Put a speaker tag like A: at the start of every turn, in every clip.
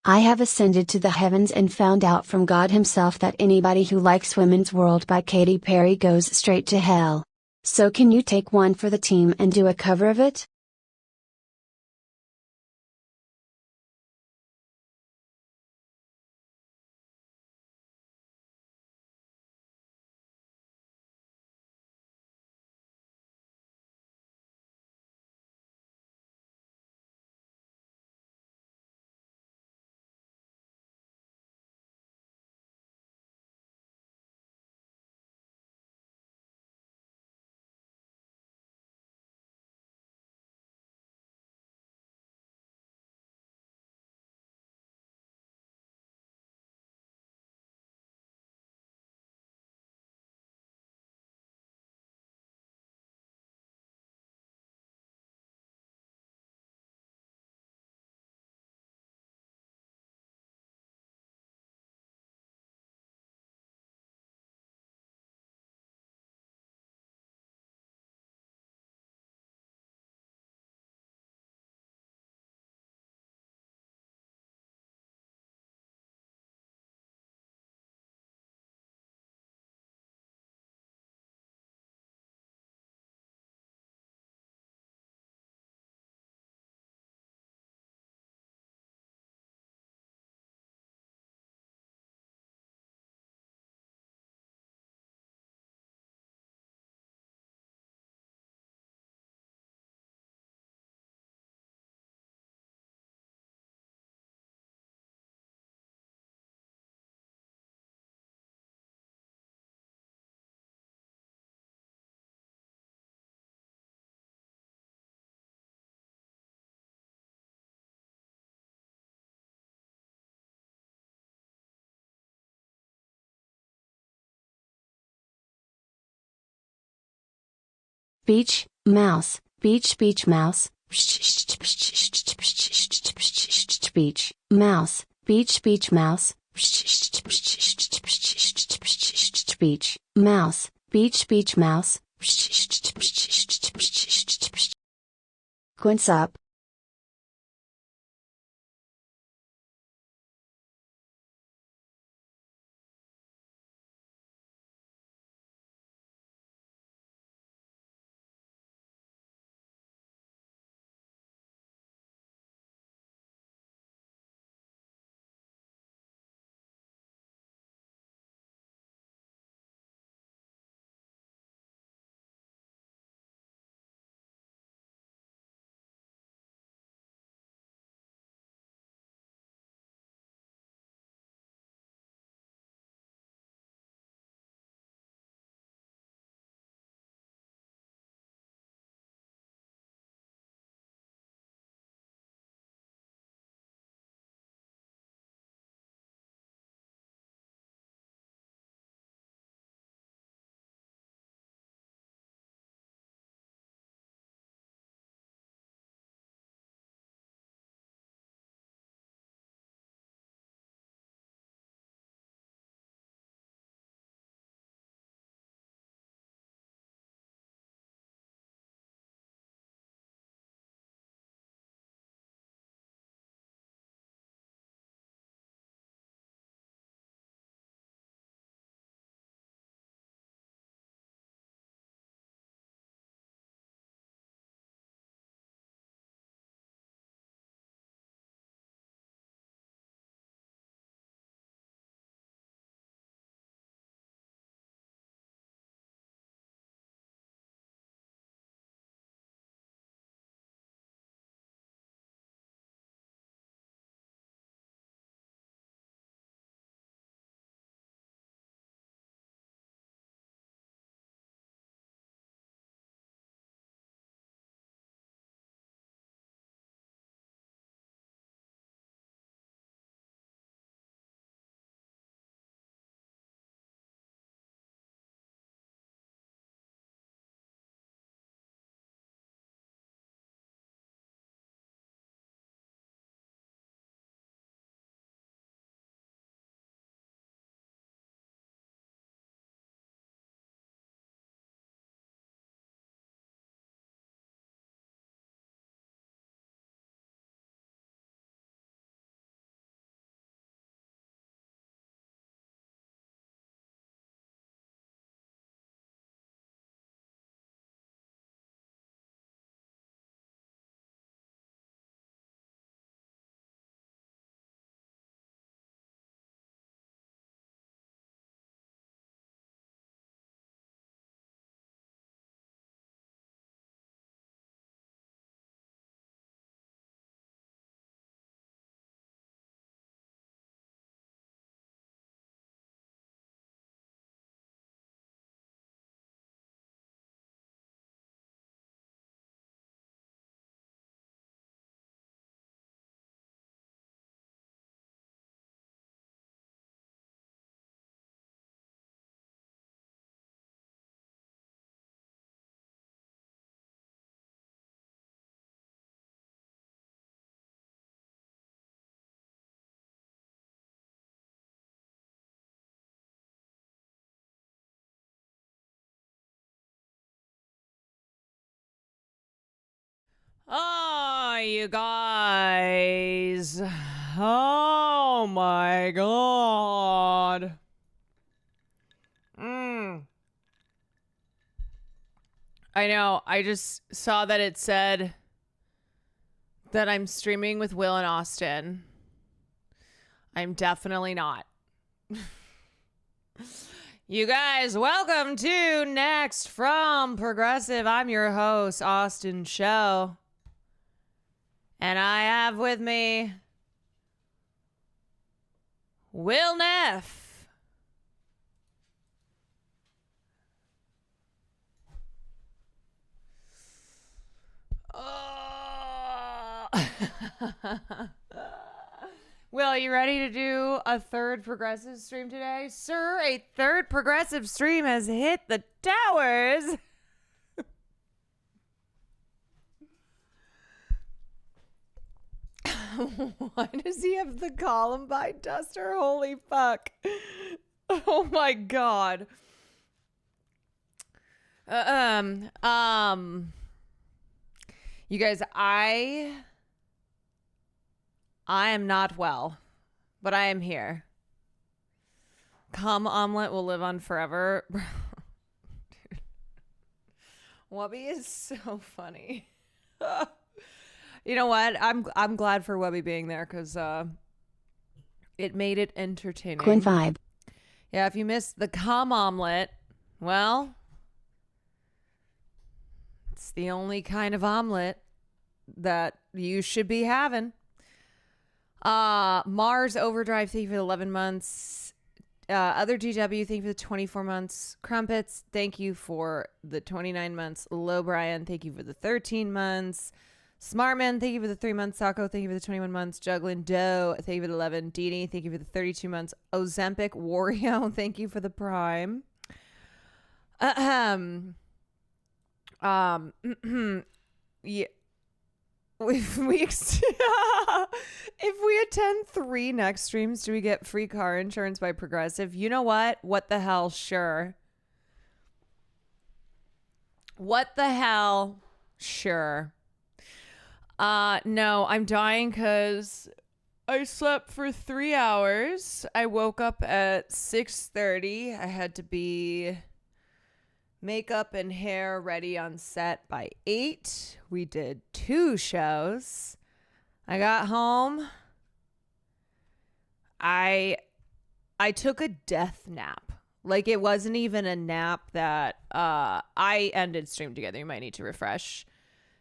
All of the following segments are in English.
A: I have ascended to the heavens and found out from God Himself that anybody who likes Women's World by Katy Perry goes straight to hell. So can you take one for the team and do a cover of it? Beach, mouse, beach, beach, mouse, beach, mouse, beach, beach, mouse, beach, mouse, beach, beach, mouse, quince up.
B: you guys. Oh my God. I know. I just saw that it said that I'm streaming with Will and Austin. I'm definitely not. You guys, welcome to Next from Progressive. I'm your host, Austin Show. And I have with me Will Neff. Will, are you ready to do a third progressive stream today? Sir, a third progressive stream has hit the towers. Why does he have the Columbine duster? Holy fuck. Oh my God. You guys, I am not well, but I am here. Cum omelet will live on forever. Dude. Wubby is so funny. You know what? I'm glad for Wubby being there because it made it entertaining.
A: Quinn vibe.
B: Yeah, if you missed the cum omelet, well, it's the only kind of omelet that you should be having. Mars Overdrive, thank you for the 11 months. Other GW, thank you for the 24 months. Crumpets, thank you for the 29 months. Low Brian, thank you for the 13 months. Smartman, thank you for the 3 months. Sako, thank you for the 21 months. Juggling Doe, thank you for the 11. Dini, thank you for the 32 months. Ozempic Wario, thank you for the prime. Yeah. If we attend 3 next streams, do we get free car insurance by Progressive? You know what? What the hell? Sure. What the hell? Sure. No, I'm dying because I slept for 3 hours. I woke up at 6:30. I had to be makeup and hair ready on set by 8. We did 2 shows. I got home. I took a death nap. Like, it wasn't even a nap that I ended stream together. You might need to refresh.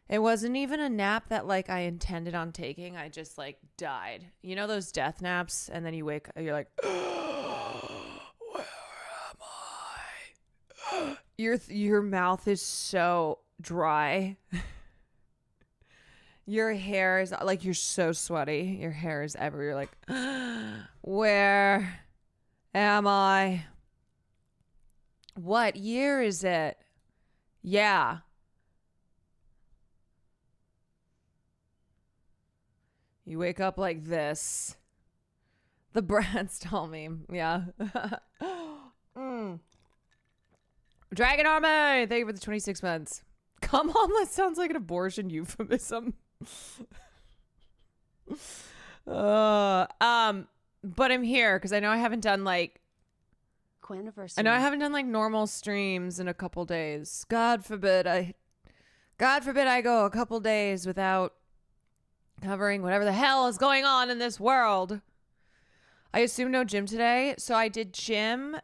B: It wasn't even a nap that like I intended on taking. I just like died. You know those death naps, and then you wake up, you're like, where am I? Your mouth is so dry. Your hair is like, you're so sweaty. Your hair is everywhere. You're like, where am I? What year is it? Yeah. You wake up like this. The Bratz tell me. Yeah. Dragon Army, thank you for the 26 months. Come on, that sounds like an abortion euphemism. But I'm here because I know I haven't done like normal streams in a couple days. God forbid I go a couple days without covering whatever the hell is going on in this world. I assume no gym today. So I did gym.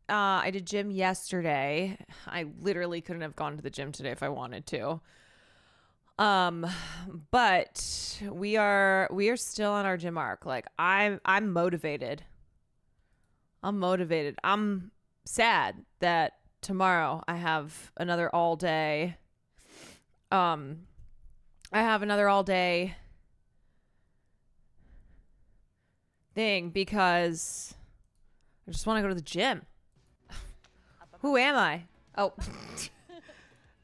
B: I did gym yesterday. I literally couldn't have gone to the gym today if I wanted to. But we are still on our gym arc. Like I'm motivated. I'm sad that tomorrow I have another all day. Thing because I just want to go to the gym. Who am I? Oh,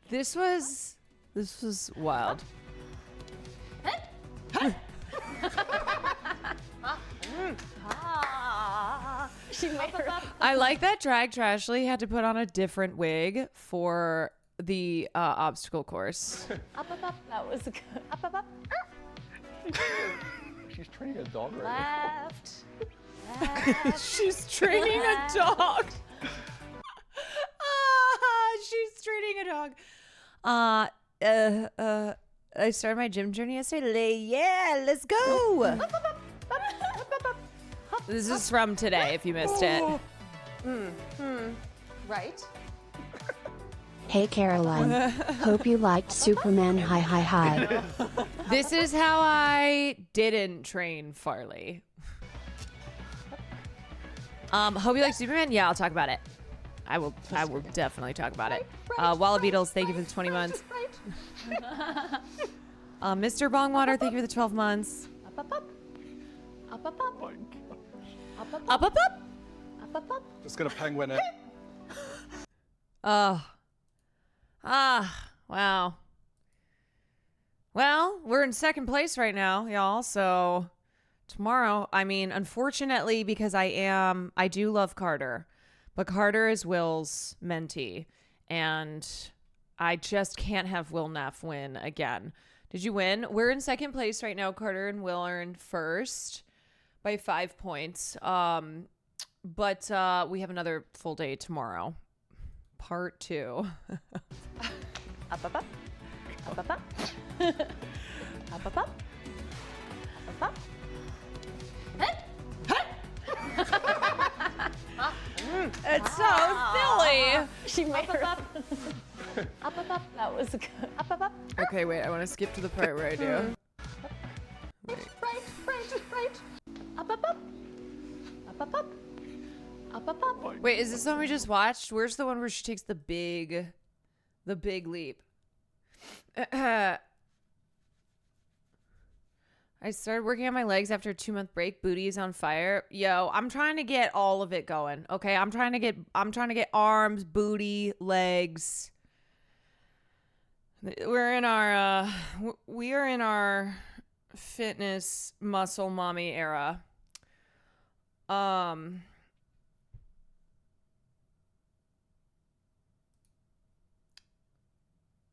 B: this was wild. I like that Drag Trashly had to put on a different wig for the obstacle course.
C: Up, up, up. That was good. Up, up, up. She's training a dog right now.
D: Left.
B: She's training a dog. She's training a dog. I started my gym journey yesterday. Yeah, let's go. This is from today, if you missed it.
D: Right.
A: Hey Caroline. Hope you liked Superman. Hi hi hi.
B: This is how I didn't train Farley. Hope you like Superman. Yeah, I'll talk about it. I will definitely talk about it. Walla Beatles, thank you for the 20 months. Mr. Bongwater, thank you for the 12 months.
D: Up, up, up. Up, up, up.
C: Oh my God.
D: Up, up,
B: Up,
D: up.
B: up, up.
D: Up, up, up.
C: Just gonna penguin it.
B: Wow. Well, we're in second place right now, y'all. So tomorrow, I mean, unfortunately, because I do love Carter, but Carter is Will's mentee, and I just can't have Will Neff win again. Did you win? We're in second place right now. Carter and Will are in first by 5 points. But we have another full day tomorrow. Part 2.
D: Up, up, up. Up, up, up. Up, up, up. Up, up, up.
B: It's so silly.
D: She made her up. Up, up, up. That was good. Up, up, up.
B: Okay, wait. I want to skip to the part where I do.
D: Right. Up, up, up. Up, up, up. Up, up, up.
B: Wait, is this the one we just watched? Where's the one where she takes the big leap? I started working on my legs after a 2-month break. Booty is on fire. Yo, I'm trying to get all of it going. Okay, I'm trying to get arms, booty, legs. We are in our fitness muscle mommy era.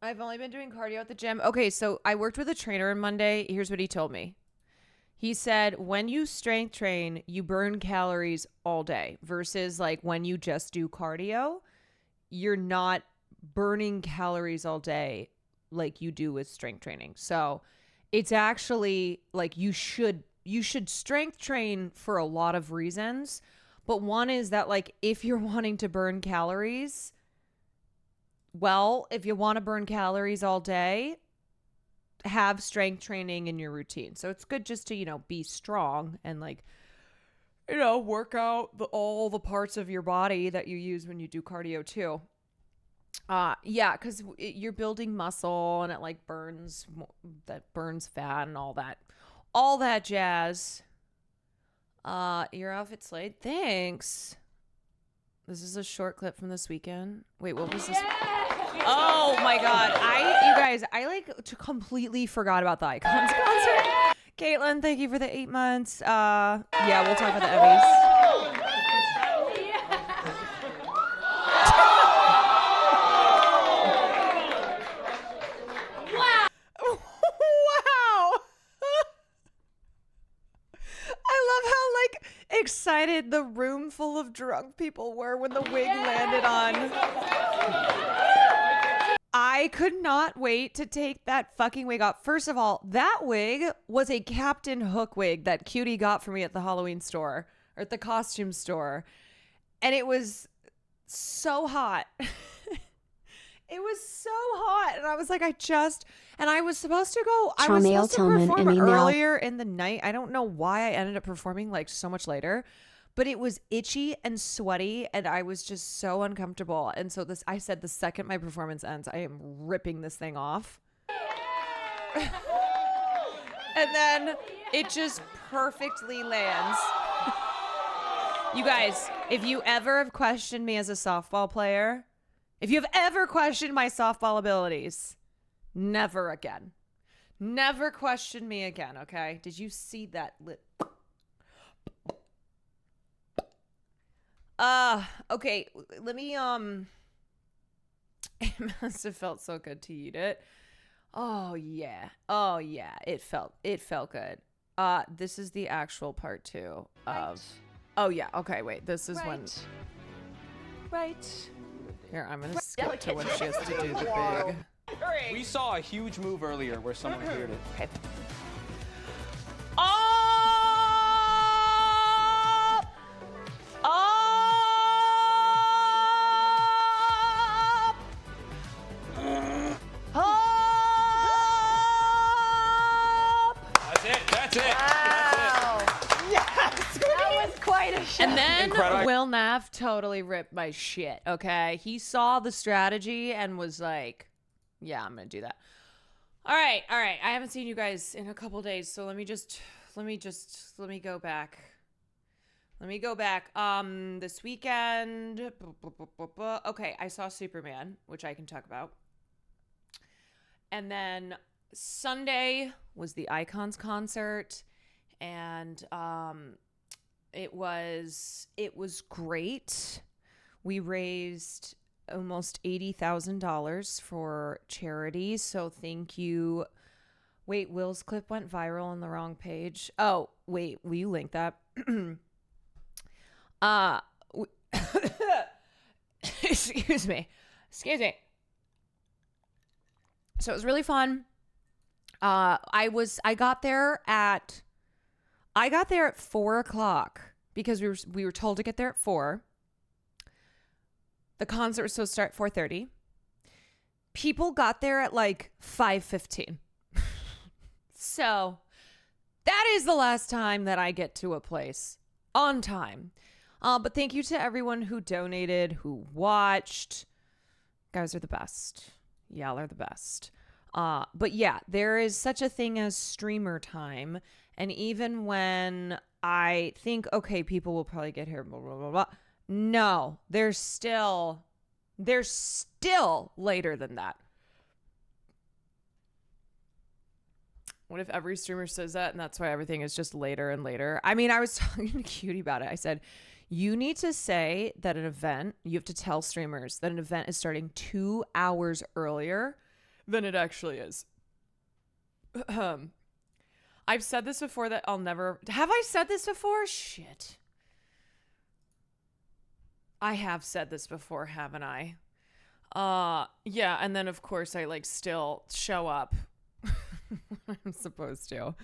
B: I've only been doing cardio at the gym. Okay, so I worked with a trainer on Monday. Here's what he told me. He said, when you strength train, you burn calories all day versus like when you just do cardio, you're not burning calories all day like you do with strength training. So it's actually like you should strength train for a lot of reasons. But one is that like if you're wanting to burn calories, well, if you want to burn calories all day, have strength training in your routine. So it's good just to, be strong and like, work out all the parts of your body that you use when you do cardio too. Yeah, because you're building muscle and it like burns fat and all that jazz. Your outfit's late. Thanks. This is a short clip from this weekend. Wait, what was this? Oh my God. I like completely forgot about the Icons concert. Caitlin, thank you for the 8 months. Yeah, we'll talk about the Emmys. Wow. I love how excited the room full of drunk people were when the wig landed on. I could not wait to take that fucking wig off. First of all, that wig was a Captain Hook wig that Cutie got for me at the Halloween store or at the costume store. And it was so hot. It was so hot. And I was like, I was supposed to go. I was supposed to perform earlier in the night. I don't know why I ended up performing so much later. But it was itchy and sweaty, and I was just so uncomfortable. And so I said the second my performance ends, I am ripping this thing off. And then it just perfectly lands. You guys, if you ever have questioned me as a softball player, if you have ever questioned my softball abilities, never again. Never question me again, okay? Did you see that lip? Okay, let me, it must have felt so good to eat it. Oh yeah. Oh yeah. It felt good. This is the actual part 2 of. Oh yeah. Okay. Wait. This is when.
D: Right.
B: Here, I'm gonna skip to when she has to do the big.
C: We saw a huge move earlier where someone cleared it.
D: Okay.
B: Up! Up! Up!
C: That's it. That's it.
D: Wow.
B: Yes!
D: That was quite a show.
B: And then
C: Incredible.
B: Will Naff totally ripped my shit, okay? He saw the strategy and was like, yeah, I'm going to do that. All right. I haven't seen you guys in a couple days, so let me go back. This weekend. Okay, I saw Superman, which I can talk about. And then Sunday was the Icons concert, and it was great. We raised almost $80,000 for charity, so thank you. Wait, Will's clip went viral on the wrong page. Oh, wait, will you link that? Excuse me. So it was really fun. I got there at 4:00 because we were told to get there at 4. The concert was supposed to start at 4:30. People got there at like 5:15. So that is the last time that I get to a place on time. But thank you to everyone who donated, who watched. You guys are the best. Y'all are the best. But yeah, there is such a thing as streamer time. And even when I think, okay, people will probably get here, blah, blah, blah, blah. No, they're still later than that. What if every streamer says that and that's why everything is just later and later? I mean, I was talking to Cutie about it. I said, you need to say that you have to tell streamers that an event is starting 2 hours earlier than it actually is. I've said this before that I'll never... Have I said this before? Shit. I have said this before, haven't I? Yeah, and then of course I still show up when I'm supposed to.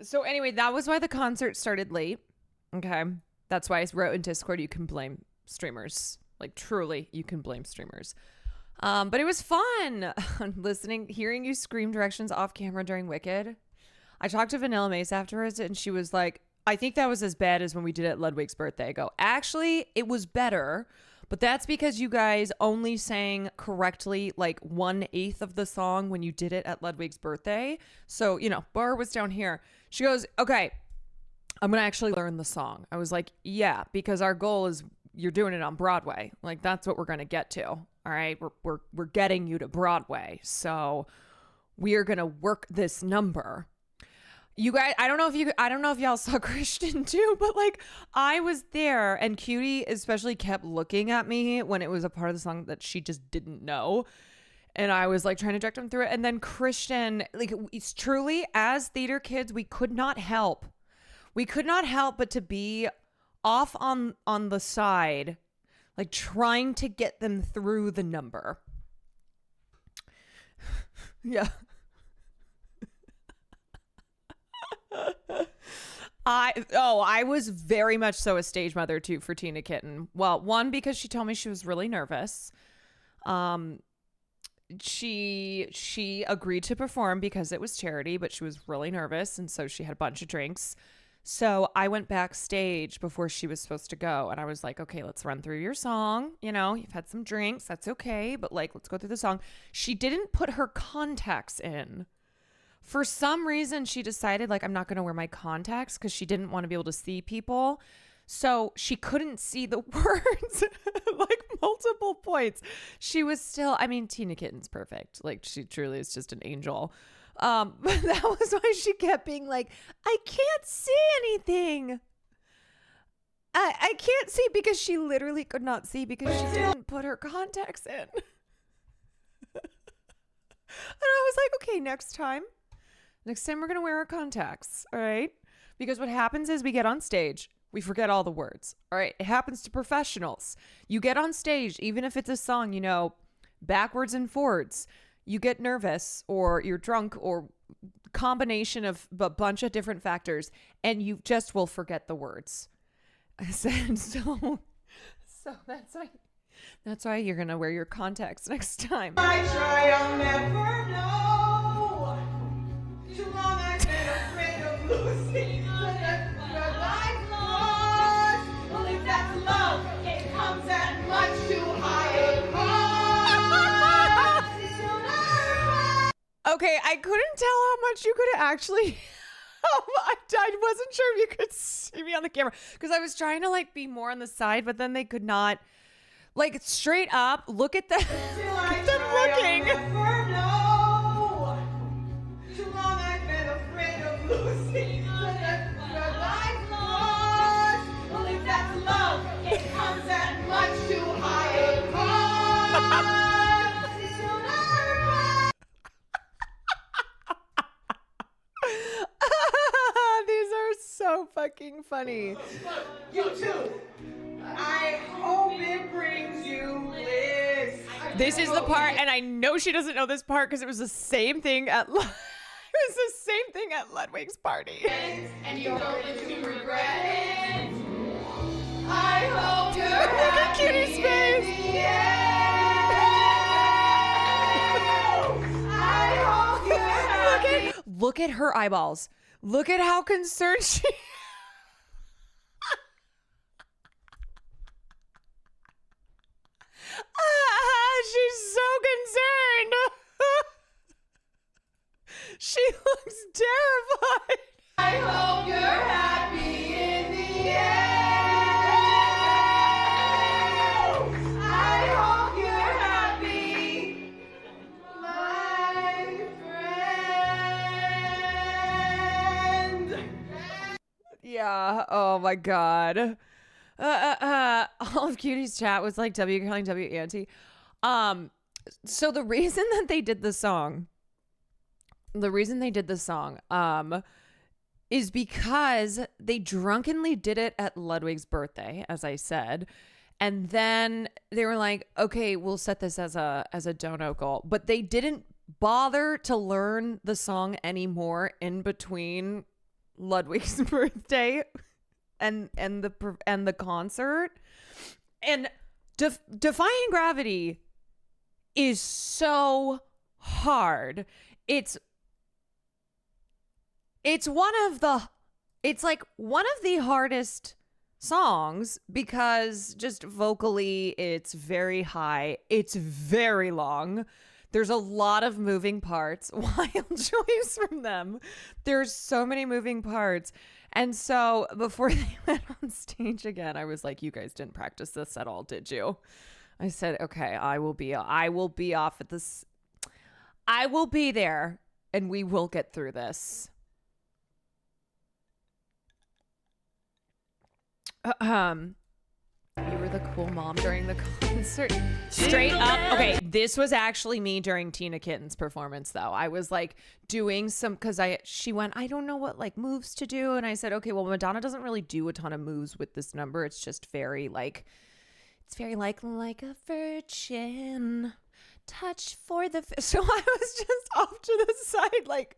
B: So anyway, that was why the concert started late. Okay. That's why I wrote in Discord, you can blame streamers. Truly, you can blame streamers. But it was fun hearing you scream directions off camera during Wicked. I talked to Vanilla Mace afterwards and she was like, I think that was as bad as when we did it at Ludwig's birthday. I go, actually, it was better, but that's because you guys only sang correctly 1/8 of the song when you did it at Ludwig's birthday. So, Bar was down here. She goes, okay, I'm going to actually learn the song. I was like, yeah, because our goal is you're doing it on Broadway. That's what we're going to get to. All right. We're getting you to Broadway. So we are going to work this number. You guys, I don't know if y'all saw Christian too, but I was there and Cutie especially kept looking at me when it was a part of the song that she just didn't know. And I was trying to direct him through it. And then Christian, it's truly, as theater kids, we could not help but to be off on the side, trying to get them through the number. Yeah. I was very much so a stage mother too for Tina Kitten. Well, one, because she told me she was really nervous. She agreed to perform because it was charity, but she was really nervous, and so she had a bunch of drinks. So I went backstage before she was supposed to go, and I was like, okay, let's run through your song. You've had some drinks, that's okay, but let's go through the song. She didn't put her contacts in. For some reason, she decided, I'm not going to wear my contacts because she didn't want to be able to see people. So she couldn't see the words, multiple points. She was still, Tina Kitten's perfect. She truly is just an angel. But that was why she kept being like, I can't see anything. I can't see, because she literally could not see because she didn't put her contacts in. I was like, okay, next time we're going to wear our contacts. All right. Because what happens is we get on stage, we forget all the words. All right. It happens to professionals. You get on stage, even if it's a song, you know, backwards and forwards, you get nervous or you're drunk or combination of a bunch of different factors, and you just will forget the words. I said, so that's why you're gonna wear your contacts next time.
E: I try, I'll never know. Too long I've been afraid of losing. But I've lost. Well, if that's love, it comes at much too high a cost.
B: Okay, I couldn't tell how much you could actually. I wasn't sure if you could see me on the camera because I was trying to like be more on the side, but then they could not. Like straight up, look at them. Look them looking.
E: Never know. Too long I've been afraid of losing. But I've lost. Well, if that's love, it comes at much too high a cost.
B: These are so fucking funny.
E: You too. I hope it brings you bliss.
B: This is the part, and I know she doesn't know this part because it was the same thing at Ludwig's party.
E: And you don't live to regret it. I hope you're
B: Look at Kitty's face.
E: I hope you're happy.
B: Look at her eyeballs. Look at how concerned she. She's so concerned. She looks terrified.
E: I hope you're happy in the end. I hope you're happy, my friend.
B: Yeah. Oh my God. All of Cutie's chat was like W calling W Auntie. So the reason that they did the song, is because they drunkenly did it at Ludwig's birthday, as I said. And then they were like, okay, we'll set this as a dono goal. But they didn't bother to learn the song anymore in between Ludwig's birthday and the concert. And Defying Gravity is so hard. It's like one of the hardest songs because just vocally it's very high. It's very long. There's a lot of moving parts. Wild choice from them. There's so many moving parts. And so before they went on stage again, I was like, you guys didn't practice this at all, did you? I said, okay, I will be off at this. I will be there and we will get through this. You were the cool mom during the concert. Straight up. Okay, this was actually me during Tina Kitten's performance, though. I was like doing some, because she went, I don't know what like moves to do. And I said, okay, well, Madonna doesn't really do a ton of moves with this number. It's just very like, like a virgin touch for the. So I was just off to the side, like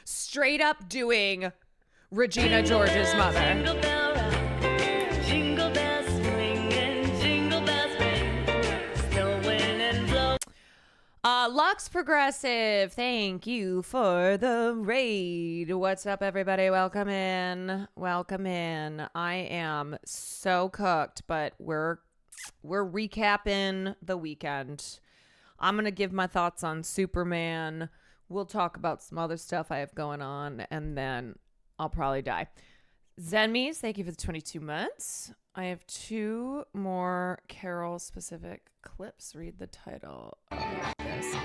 B: straight up doing Regina George's Mother.
F: Jingle bell rock, jingle bells swing and jingle bells ring, snowing and blowing.
B: Lux Progressive, thank you for the raid. What's up, everybody? Welcome in. Welcome in. I am so cooked, but we're recapping the weekend. I'm going to give my thoughts on Superman. We'll talk about some other stuff I have going on, and then I'll probably die. Zenmies, thank you for the 22 months. I have 2 more Carol-specific clips. Read the title of this.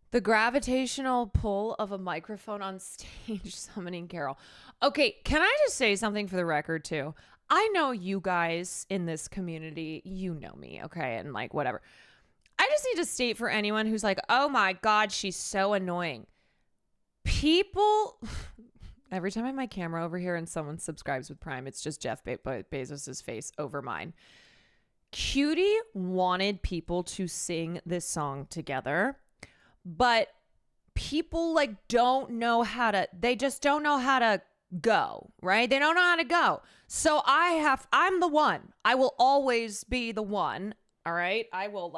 B: The gravitational pull of a microphone on stage summoning Carol. Okay, can I just say something for the record, too? I know you guys in this community, you know me, okay, and like whatever. I just need to state for anyone who's like, oh my God, she's so annoying. People, every time I have my camera over here and someone subscribes with Prime, it's just Jeff Bezos' face over mine. Cutie wanted people to sing this song together, but people like don't know how to, they just don't know how to go, right? They don't know how to go. So I'm the one. I will always be the one. All right. I will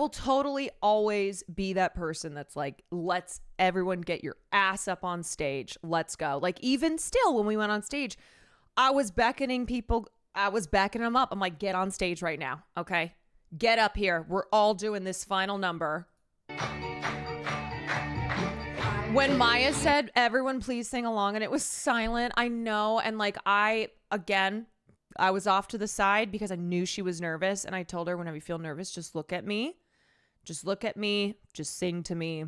B: totally always be that person that's like, let's everyone get your ass up on stage. Let's go. Like even still when we went on stage, I was beckoning people. I was backing them up. I'm like, get on stage right now. Okay. Get up here. We're all doing this final number. When Maya said, everyone please sing along, and it was silent, I know. And like, I was off to the side because I knew she was nervous. And I told her, whenever you feel nervous, just look at me. Just look at me. Just sing to me.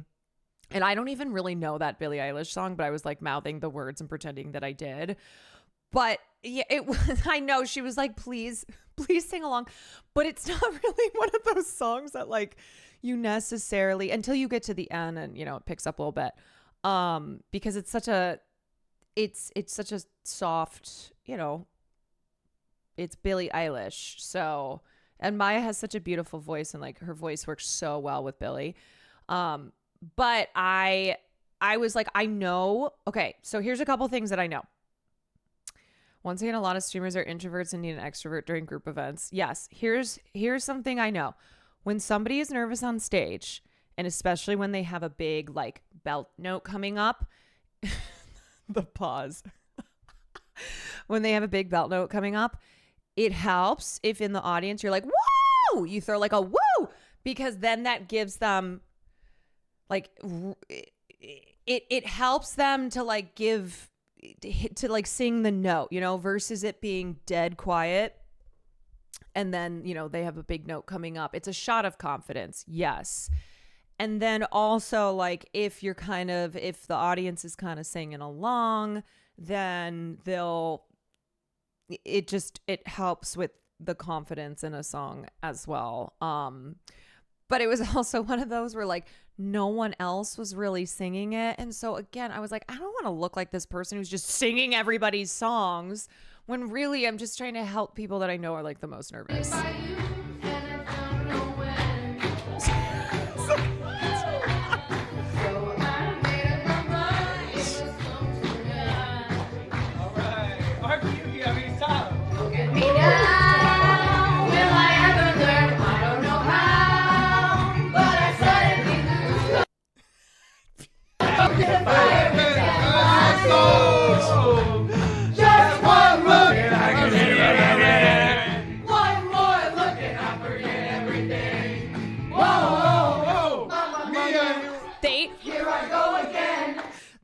B: And I don't even really know that Billie Eilish song, but I was like mouthing the words and pretending that I did. But yeah, it was, I know she was like, please sing along. But it's not really one of those songs that like you necessarily, until you get to the end and, you know, it picks up a little bit. Because it's such a soft, you know, it's Billie Eilish. So, and Maya has such a beautiful voice and like her voice works so well with Billie. But I was like, I know. Okay. So here's a couple things that I know. Once again, a lot of streamers are introverts and need an extrovert during group events. Yes. Here's something I know. When somebody is nervous on stage, and especially when they have a big like belt note coming up, the pause. When they have a big belt note coming up, it helps if in the audience you're like, woo! You throw like a woo! Because then that gives them like, it helps them to like to like sing the note, you know, versus it being dead quiet. And then, you know, they have a big note coming up. It's a shot of confidence. Yes. And then also like if the audience is kind of singing along, then it helps with the confidence in a song as well. But it was also one of those where like no one else was really singing it. And so again, I was like, I don't want to look like this person who's just singing everybody's songs when really I'm just trying to help people that I know are like the most nervous.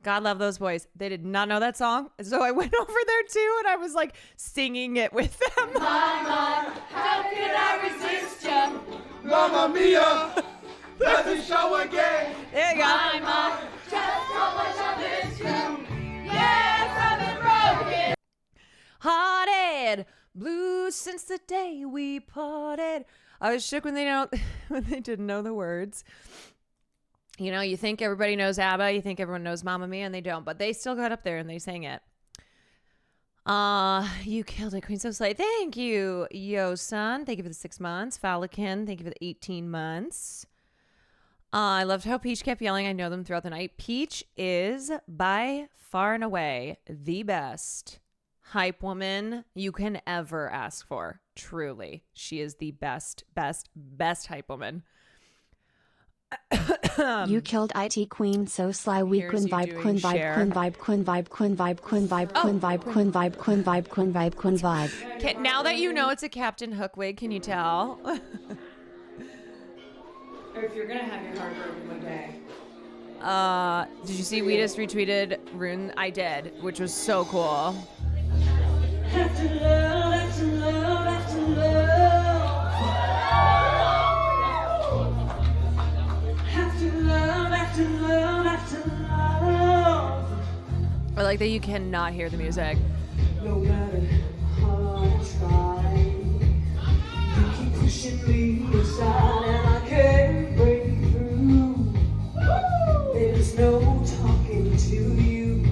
B: God love those boys. They did not know that song. So I went over there too and I was like singing it with them.
E: Mama, how could I resist you?
G: Mamma mia, there's a show again.
B: There you go.
E: Mama, just how much I miss you. Yes, I've been broken.
B: Hearted, blue since the day we parted. I was shook when they didn't know the words. You know, you think everybody knows ABBA, you think everyone knows Mamma Mia, and they don't. But they still got up there and they sang it. You killed it, Queen So Slay. Thank you, Yo Son. Thank you for the 6 months. Falikin, thank you for the 18 months. I loved how Peach kept yelling, I know them throughout the night. Peach is by far and away the best hype woman you can ever ask for. Truly. She is the best hype woman.
A: You killed IT Queen So Sly. We Queen Vibe Queen Vibe Queen Vibe Queen Vibe Queen Vibe Queen Vibe Queen Vibe Queen Vibe Queen Vibe Queen Vibe Queen Vibe.
B: Now that you know it's a Captain Hook wig, can you tell? Or if you're gonna have your heart broken one day. Did you see we just retweeted Rune? I did, which was so cool.
E: After love, after love, after love.
B: I like that you cannot hear the music.
E: No matter how I try, you pushing me aside and I can't break through. There's no talking to you.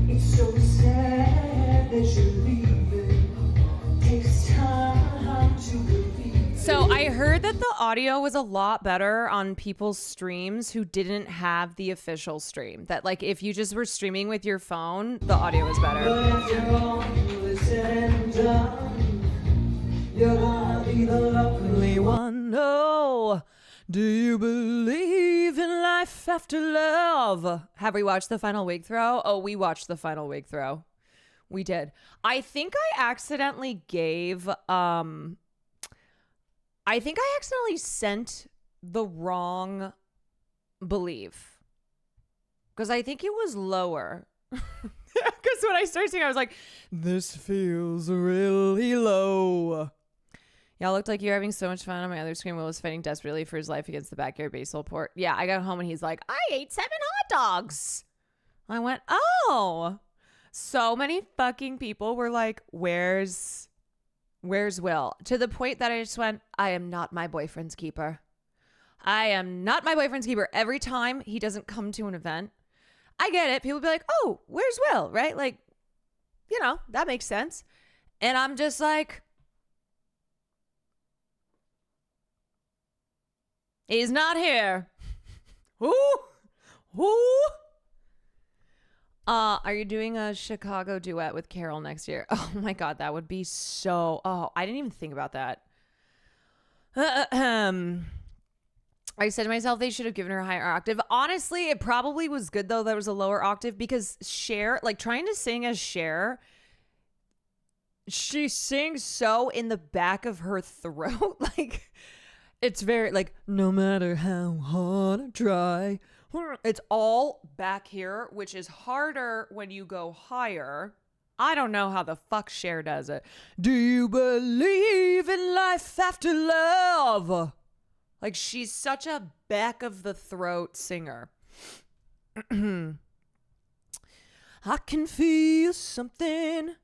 E: It's so sad that you're leaving. Takes time to believe.
B: So I heard that the audio was a lot better on people's streams who didn't have the official stream. That like if you just were streaming with your phone, the audio was better.
E: But after all is said and done, you're gonna be the lonely one.
B: No. Do you believe in life after love? Have we watched the final wig throw? Oh, we watched the final wig throw. We did. I think I accidentally sent the wrong believe. Because I think it was lower. Because when I started singing, I was like, this feels really low. Y'all looked like you were having so much fun. On my other screen, Will was fighting desperately for his life against the backyard baseball port. Yeah, I got home and he's like, I ate 7 hot dogs. I went, oh. So many fucking people were like, where's Will? To the point that I just went, I am not my boyfriend's keeper. I am not my boyfriend's keeper. Every time he doesn't come to an event, I get it. People be like, oh, where's Will? Right? Like, you know, that makes sense. And I'm just like, he's not here. Who? Are you doing a Chicago duet with Carol next year? Oh my God, that would be so. Oh, I didn't even think about that. I said to myself they should have given her a higher octave. Honestly, it probably was good though there was a lower octave because Cher, like trying to sing as Cher, she sings so in the back of her throat. Like it's very like no matter how hard I try. It's all back here, which is harder when you go higher. I don't know how the fuck Cher does it. Do you believe in life after love? Like she's such a back of the throat singer. I can feel something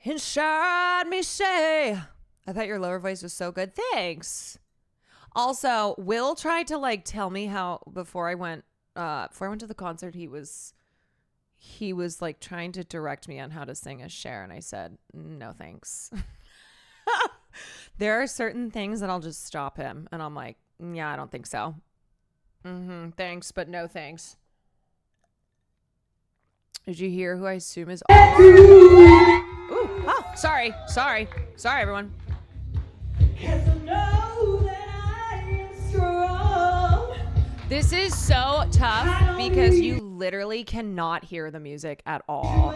B: inside me say. I thought your lower voice was so good. Thanks. Also, Will tried to like tell me how before I went to the concert, he was like trying to direct me on how to sing as Cher, and I said, no thanks. There are certain things that I'll just stop him, and I'm like, yeah, I don't think so. Thanks, but no thanks. Did you hear who I assume is? Ooh, oh, sorry, everyone. This is so tough because you literally cannot hear the music at all.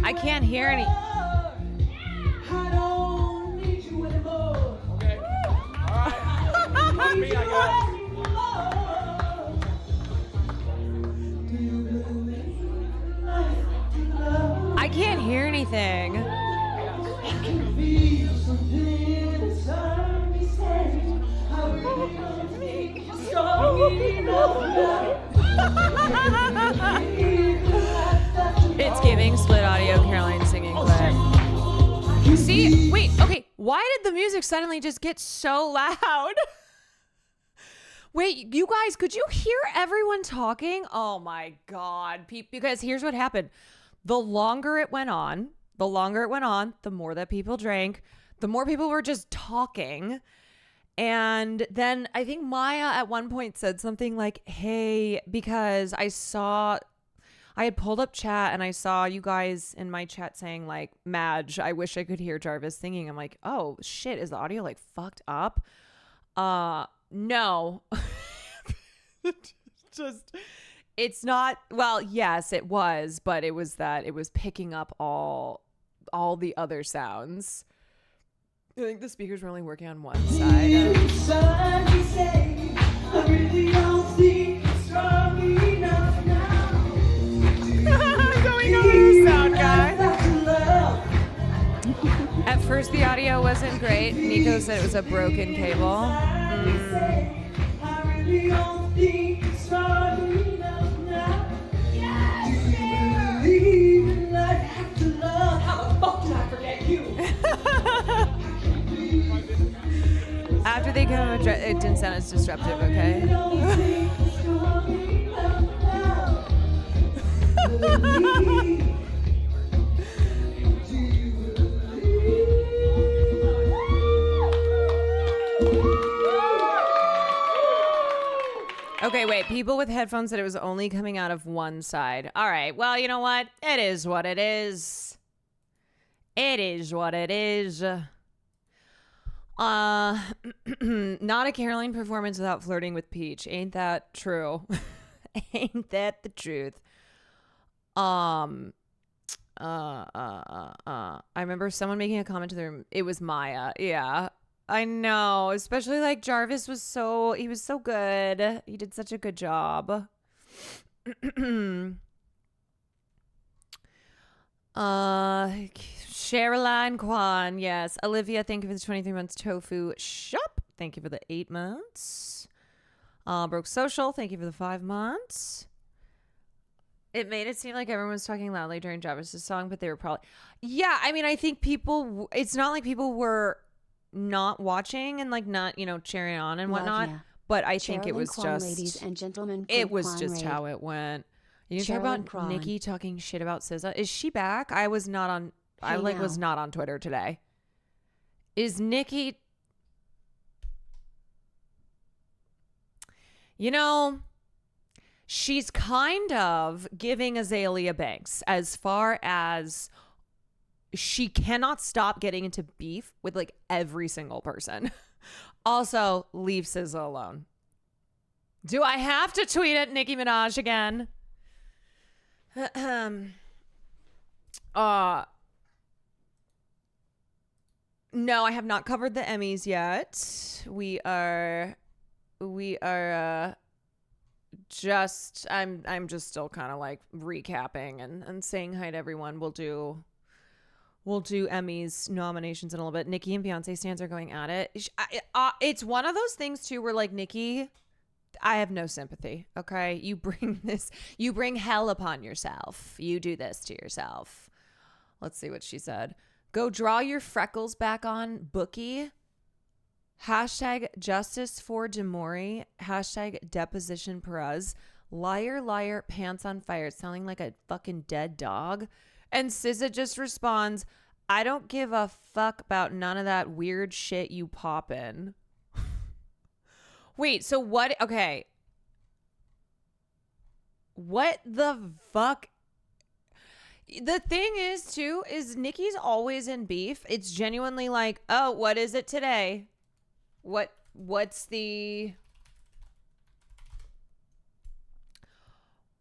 B: I can't hear any.
E: I don't need you anymore.
C: Okay. All right. Me, I guess.
B: I can't hear anything.
E: I can feel something inside me saying, I really don't think you're strong enough.
B: It's giving split audio Caroline singing clip. See, wait, okay. Why did the music suddenly just get so loud? Wait, you guys, could you hear everyone talking? Oh my God. Because here's what happened. The longer it went on, the more that people drank, the more people were just talking. And then I think Maya at one point said something like, hey, because I had pulled up chat and I saw you guys in my chat saying like, Madge, I wish I could hear Jarvis singing. I'm like, oh shit, is the audio like fucked up? No. Just, it's not, well, yes, it was, but it was that it was picking up all the other sounds. I think the speakers were only working on one side. Going over the sound guy. At first, the audio wasn't great. Nico said it was a broken cable.
E: How the fuck did I forget
B: After they come, it didn't sound as disruptive, okay? Okay, wait. People with headphones said it was only coming out of one side. All right. Well, you know what? It is what it is. It is what it is. Not a Caroline performance without flirting with Peach. Ain't that true? Ain't that the truth? I remember someone making a comment to them. It was Maya. Yeah, I know. Especially like Jarvis was he was so good. He did such a good job. Sherilyn Kwan, yes. Olivia, thank you for the 23 months. Tofu Shop, thank you for the 8 months. Broke Social, thank you for the 5 months. It made it seem like everyone was talking loudly during Jarvis's song, but they were probably... Yeah, I mean, I think people... It's not like people were not watching and like not, cheering on and whatnot. Yeah. But I think it was
A: Kwan,
B: just...
A: ladies and gentlemen,
B: it was just how it went. You talk about Nikki talking shit about SZA. Is she back? I was not on... was not on Twitter today. Is Nikki... She's kind of giving Azalea Banks as far as she cannot stop getting into beef with like every single person. Also, leave SZA alone. Do I have to tweet at Nicki Minaj again? No, I have not covered the Emmys yet. We are just I'm just still kind of like recapping and saying hi to everyone. We'll do Emmys nominations in a little bit. Nicki and Beyonce stans are going at it. It's one of those things too where like Nicki, I have no sympathy. Okay, you bring hell upon yourself. You do this to yourself. Let's see what she said. Go draw your freckles back on, Bookie. Hashtag justice for Demori. Hashtag deposition Perez. Liar, liar, pants on fire. Sounding like a fucking dead dog. And SZA just responds, I don't give a fuck about none of that weird shit you poppin'. Wait, so what? Okay. What the fuck? The thing is, too, is Nicki's always in beef. It's genuinely like, oh, what is it today? What's the...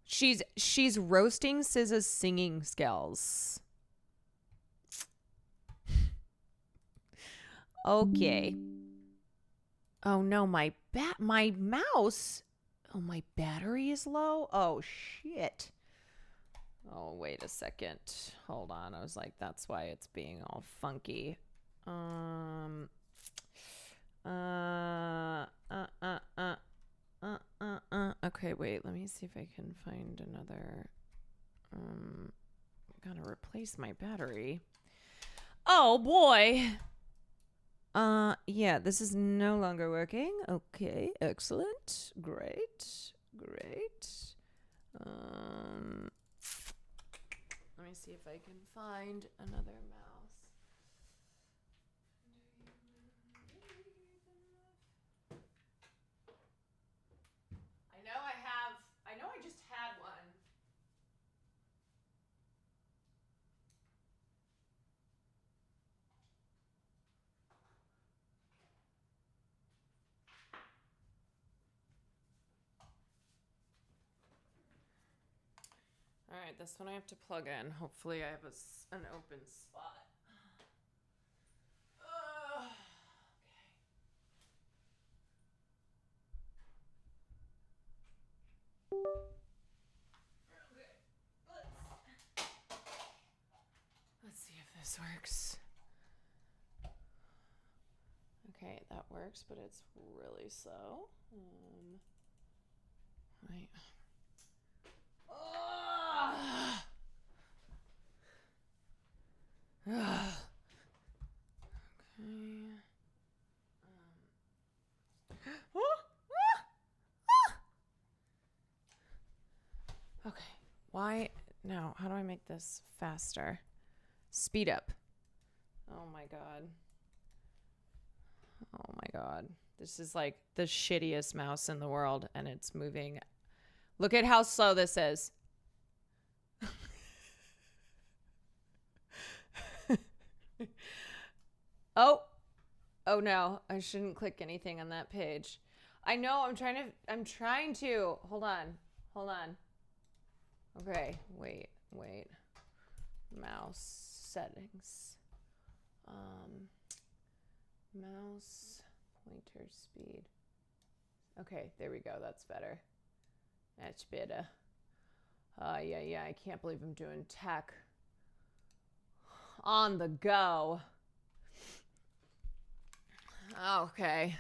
B: She's roasting SZA's singing skills. Okay. Oh no, my mouse. Oh, my battery is low. Oh shit. Oh, wait a second. Hold on. I was like, that's why it's being all funky. Okay, wait. Let me see if I can find another. Gotta replace my battery. Oh boy. Yeah, this is no longer working. Okay, excellent. Great. Let me see if I can find another mouse. I know I just had one. All right, this one I have to plug in. Hopefully I have an open spot. Let's see if this works. Okay, that works, but it's really slow. Wait. Okay. Why? No. How do I make this faster? Speed up. Oh my God. Oh my God. This is like the shittiest mouse in the world and it's moving. Look at how slow this is. Oh. Oh no. I shouldn't click anything on that page. I know. I'm trying to. Hold on. Okay. Wait. Mouse settings. Mouse pointer speed. Okay, there we go. That's better. That's better. Yeah. I can't believe I'm doing tech on the go. Okay.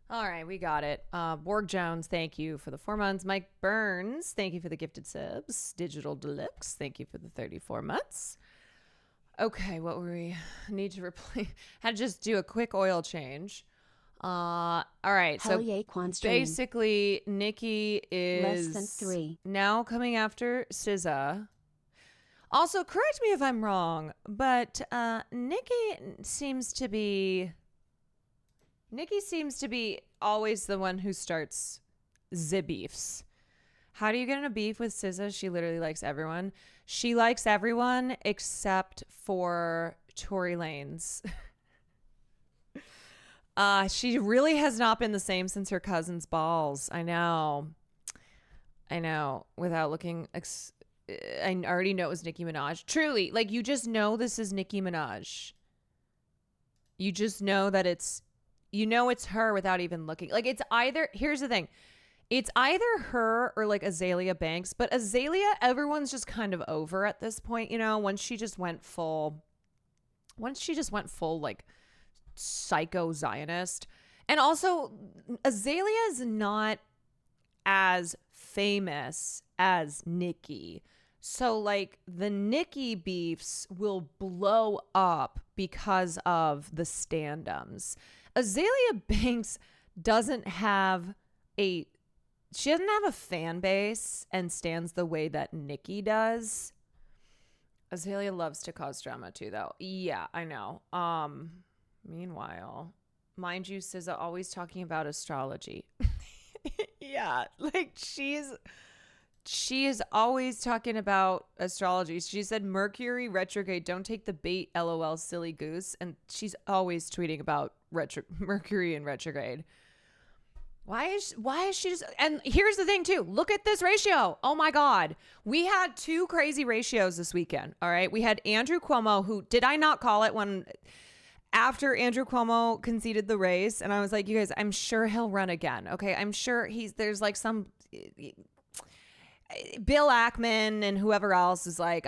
B: All right, we got it. Borg Jones, thank you for the 4 months. Mike Burns, thank you for the gifted subs. Digital Deluxe, thank you for the 34 months. Okay, what were we? Need to replace. Had to just do a quick oil change. All right,
A: Hell
B: so
A: yay, Quan stream.
B: basically, Nikki is
A: Less than 3.
B: now coming after SZA. Also, correct me if I'm wrong, but Nikki seems to be always the one who starts the beefs. How do you get in a beef with SZA? She literally likes everyone. She likes everyone except for Tory Lanez. She really has not been the same since her cousin's balls. I know. Without looking, I already know it was Nicki Minaj. Truly, like you just know this is Nicki Minaj. You just know that it's her without even looking. Like it's either, here's the thing. It's either her or like Azalea Banks, but Azalea, everyone's just kind of over at this point, once she just went full like psycho Zionist. And also Azalea is not as famous as Nicki. So like the Nicki beefs will blow up because of the stand-ums. Azalea Banks doesn't have a fan base and stands the way that Nicki does. Azalea loves to cause drama too, though. Yeah, I know. Meanwhile, mind you, SZA always talking about astrology. Yeah, like she is always talking about astrology. She said Mercury retrograde, don't take the bait, LOL, silly goose. And she's always tweeting about Mercury in retrograde. Why is she just, and here's the thing too, look at this ratio. Oh my God. We had 2 crazy ratios this weekend. All right. We had Andrew Cuomo, who, did I not call it after Andrew Cuomo conceded the race? And I was like, you guys, I'm sure he'll run again. Okay. I'm sure there's like some Bill Ackman and whoever else is like,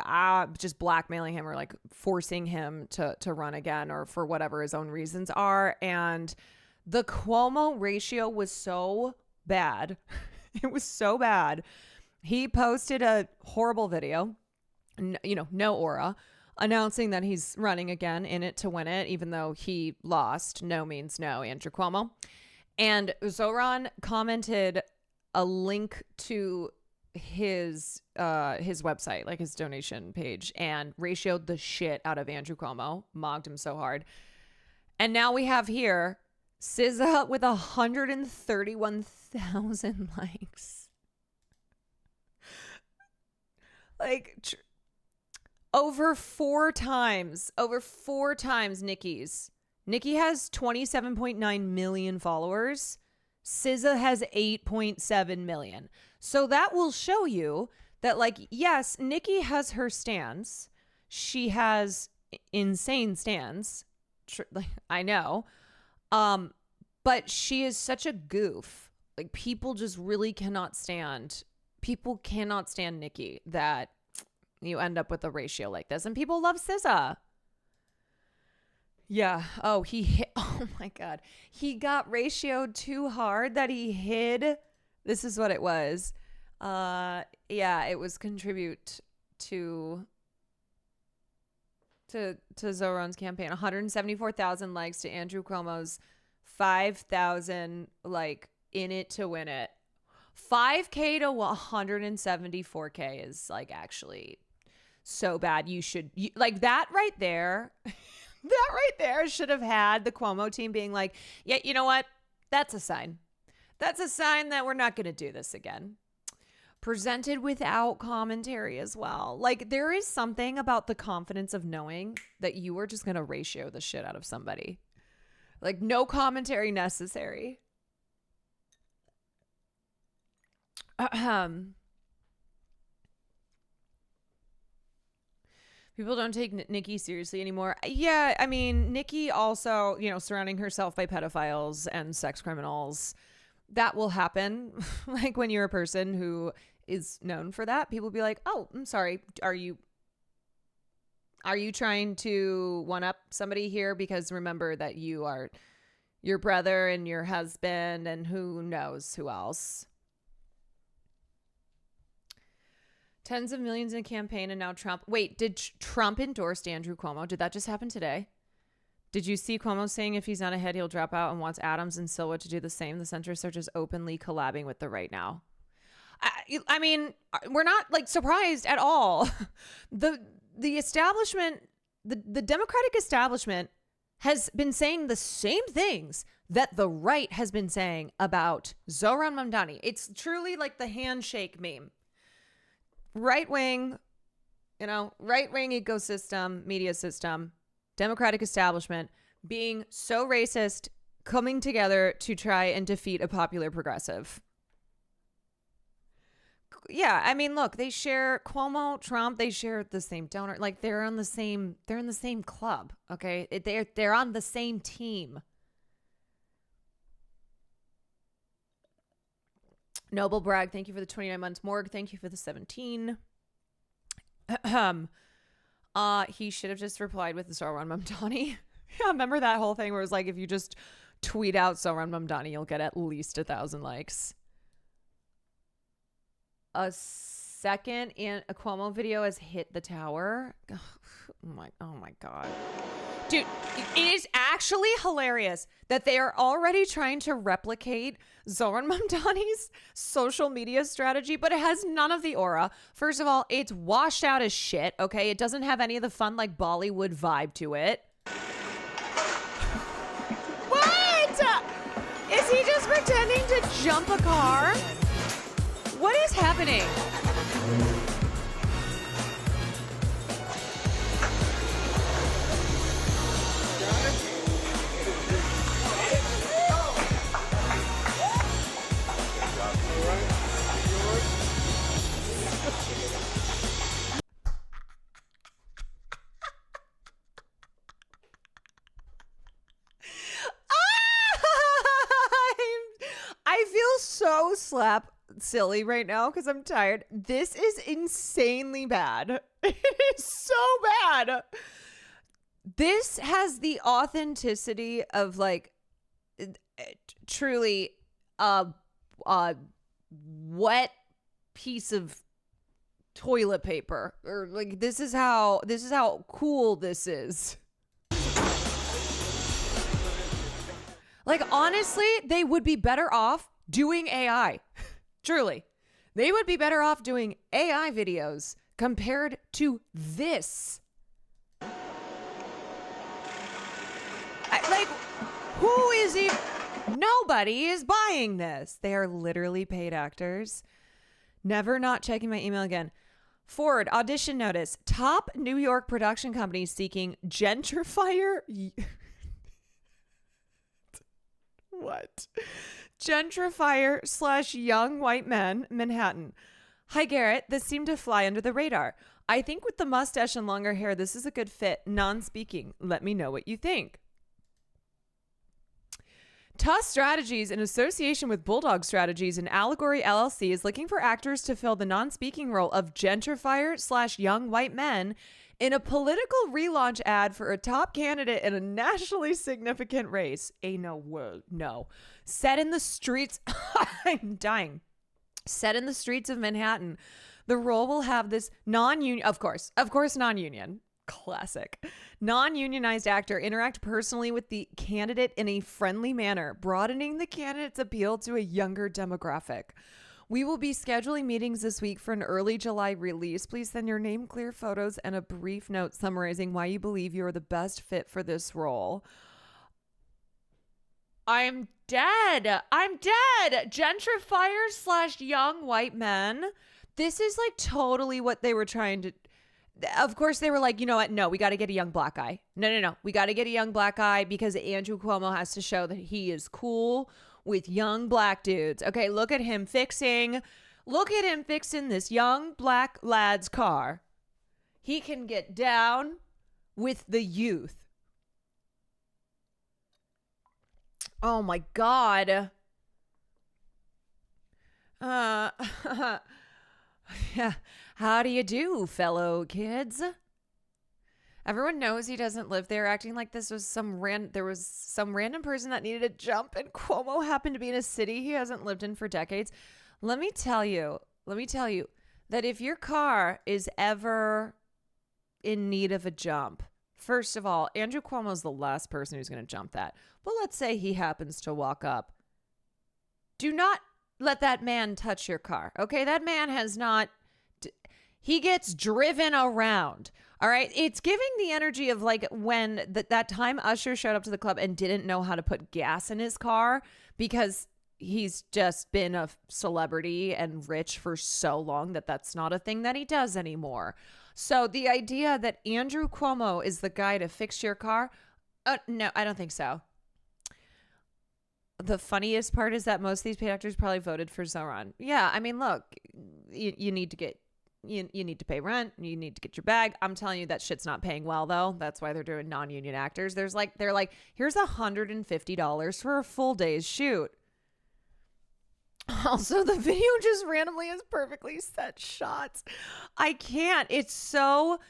B: just blackmailing him or like forcing him to run again or for whatever his own reasons are. And the Cuomo ratio was so bad. It was so bad. He posted a horrible video, no aura, announcing that he's running again in it to win it, even though he lost. No means no, Andrew Cuomo. And Zoran commented a link to his website, like his donation page, and ratioed the shit out of Andrew Cuomo, mocked him so hard. And now we have here SZA with 131,000 likes. Like over four times Nicki's. Nicki has 27.9 million followers. SZA has 8.7 million. So that will show you that, like, yes, Nicki has her stans. She has insane stans. I know. But she is such a goof. Like, people just really cannot stand Nicki, that you end up with a ratio like this. And people love SZA. Yeah. Oh, oh my God. He got ratioed too hard that he hid. This is what it was. Yeah, it was contribute to Zoran's campaign. 174,000 likes to Andrew Cuomo's 5,000 like in it to win it. 5K to 174K is like actually so bad. Like that right there. That right there should have had the Cuomo team being like, yeah, you know what? That's a sign. That's a sign that we're not going to do this again. Presented without commentary as well. Like there is something about the confidence of knowing that you are just going to ratio the shit out of somebody. Like no commentary necessary. People don't take Nikki seriously anymore. Yeah, I mean, Nikki also, surrounding herself by pedophiles and sex criminals. That will happen. Like when you're a person who is known for that, people be like, oh, I'm sorry. Are you trying to one up somebody here? Because remember that you are your brother and your husband and who knows who else. Tens of millions in a campaign and now Trump. Wait, did Trump endorse Andrew Cuomo? Did that just happen today? Did you see Cuomo saying if he's not ahead, he'll drop out and wants Adams and Silva to do the same? The centrist are just openly collabing with the right now. I mean, we're not like surprised at all. The establishment, the Democratic establishment has been saying the same things that the right has been saying about Zohran Mamdani. It's truly like the handshake meme. Right wing ecosystem, media system, Democratic establishment being so racist, coming together to try and defeat a popular progressive. Yeah, I mean, look, they share Cuomo, Trump, they share the same donor. Like they're in the same club, okay? They're on the same team. Noble Bragg, thank you for the 29 months. Morg, thank you for the 17. He should have just replied with the Zohran Mamdani. Yeah, remember that whole thing where it was like, if you just tweet out Zohran Mamdani, you'll get at least 1,000 likes. A second in a Cuomo video has hit the tower. Oh my God. Dude, it is actually hilarious that they are already trying to replicate Zohran Mamdani's social media strategy, but it has none of the aura. First of all, it's washed out as shit, okay? It doesn't have any of the fun, like, Bollywood vibe to it. What? Is he just pretending to jump a car? What is happening? I feel so slap silly right now because I'm tired. This is insanely bad. It is so bad. This has the authenticity of like truly a wet piece of toilet paper, or like this is how cool this is. Like, honestly, they would be better off doing AI. Truly. They would be better off doing AI videos compared to this. Who is even... Nobody is buying this. They are literally paid actors. Never not checking my email again. Ford, audition notice. Top New York production companies seeking gentrifier... What? Gentrifier / young white men, Manhattan. Hi, Garrett. This seemed to fly under the radar. I think with the mustache and longer hair, this is a good fit. Non-speaking. Let me know what you think. Tuss Strategies, in association with Bulldog Strategies and Allegory LLC, is looking for actors to fill the non-speaking role of gentrifier / young white men in a political relaunch ad for a top candidate in a nationally significant race. No. Set in the streets. I'm dying. Set in the streets of Manhattan. The role will have this non-union, of course, non-union. Classic. Non-unionized actor interact personally with the candidate in a friendly manner, broadening the candidate's appeal to a younger demographic. We will be scheduling meetings this week for an early July release. Please send your name, clear photos, and a brief note summarizing why you believe you are the best fit for this role. I'm dead. Gentrifiers / young white men. This is like totally what they were trying to. Of course, they were like, you know what? No, we got to get a young black guy. No. We got to get a young black guy because Andrew Cuomo has to show that he is cool with young black dudes. Okay, look at him fixing this young black lad's car. He can get down with the youth. Oh my God. Yeah. How do you do, fellow kids? Everyone knows he doesn't live there, acting like this was there was some random person that needed a jump, and Cuomo happened to be in a city he hasn't lived in for decades. Let me tell you that if your car is ever in need of a jump, first of all, Andrew Cuomo's the last person who's going to jump that. But let's say he happens to walk up. Do not let that man touch your car. Okay, that man has not. He gets driven around. All right. It's giving the energy of like when that time Usher showed up to the club and didn't know how to put gas in his car because he's just been a celebrity and rich for so long that that's not a thing that he does anymore. So the idea that Andrew Cuomo is the guy to fix your car. No, I don't think so. The funniest part is that most of these paid actors probably voted for Zoran. Yeah. I mean, look, you need to get. You need to pay rent. You need to get your bag. I'm telling you that shit's not paying well, though. That's why they're doing non-union actors. They're like, here's $150 for a full day's shoot. Also, the video just randomly has perfectly set shots. I can't. It's so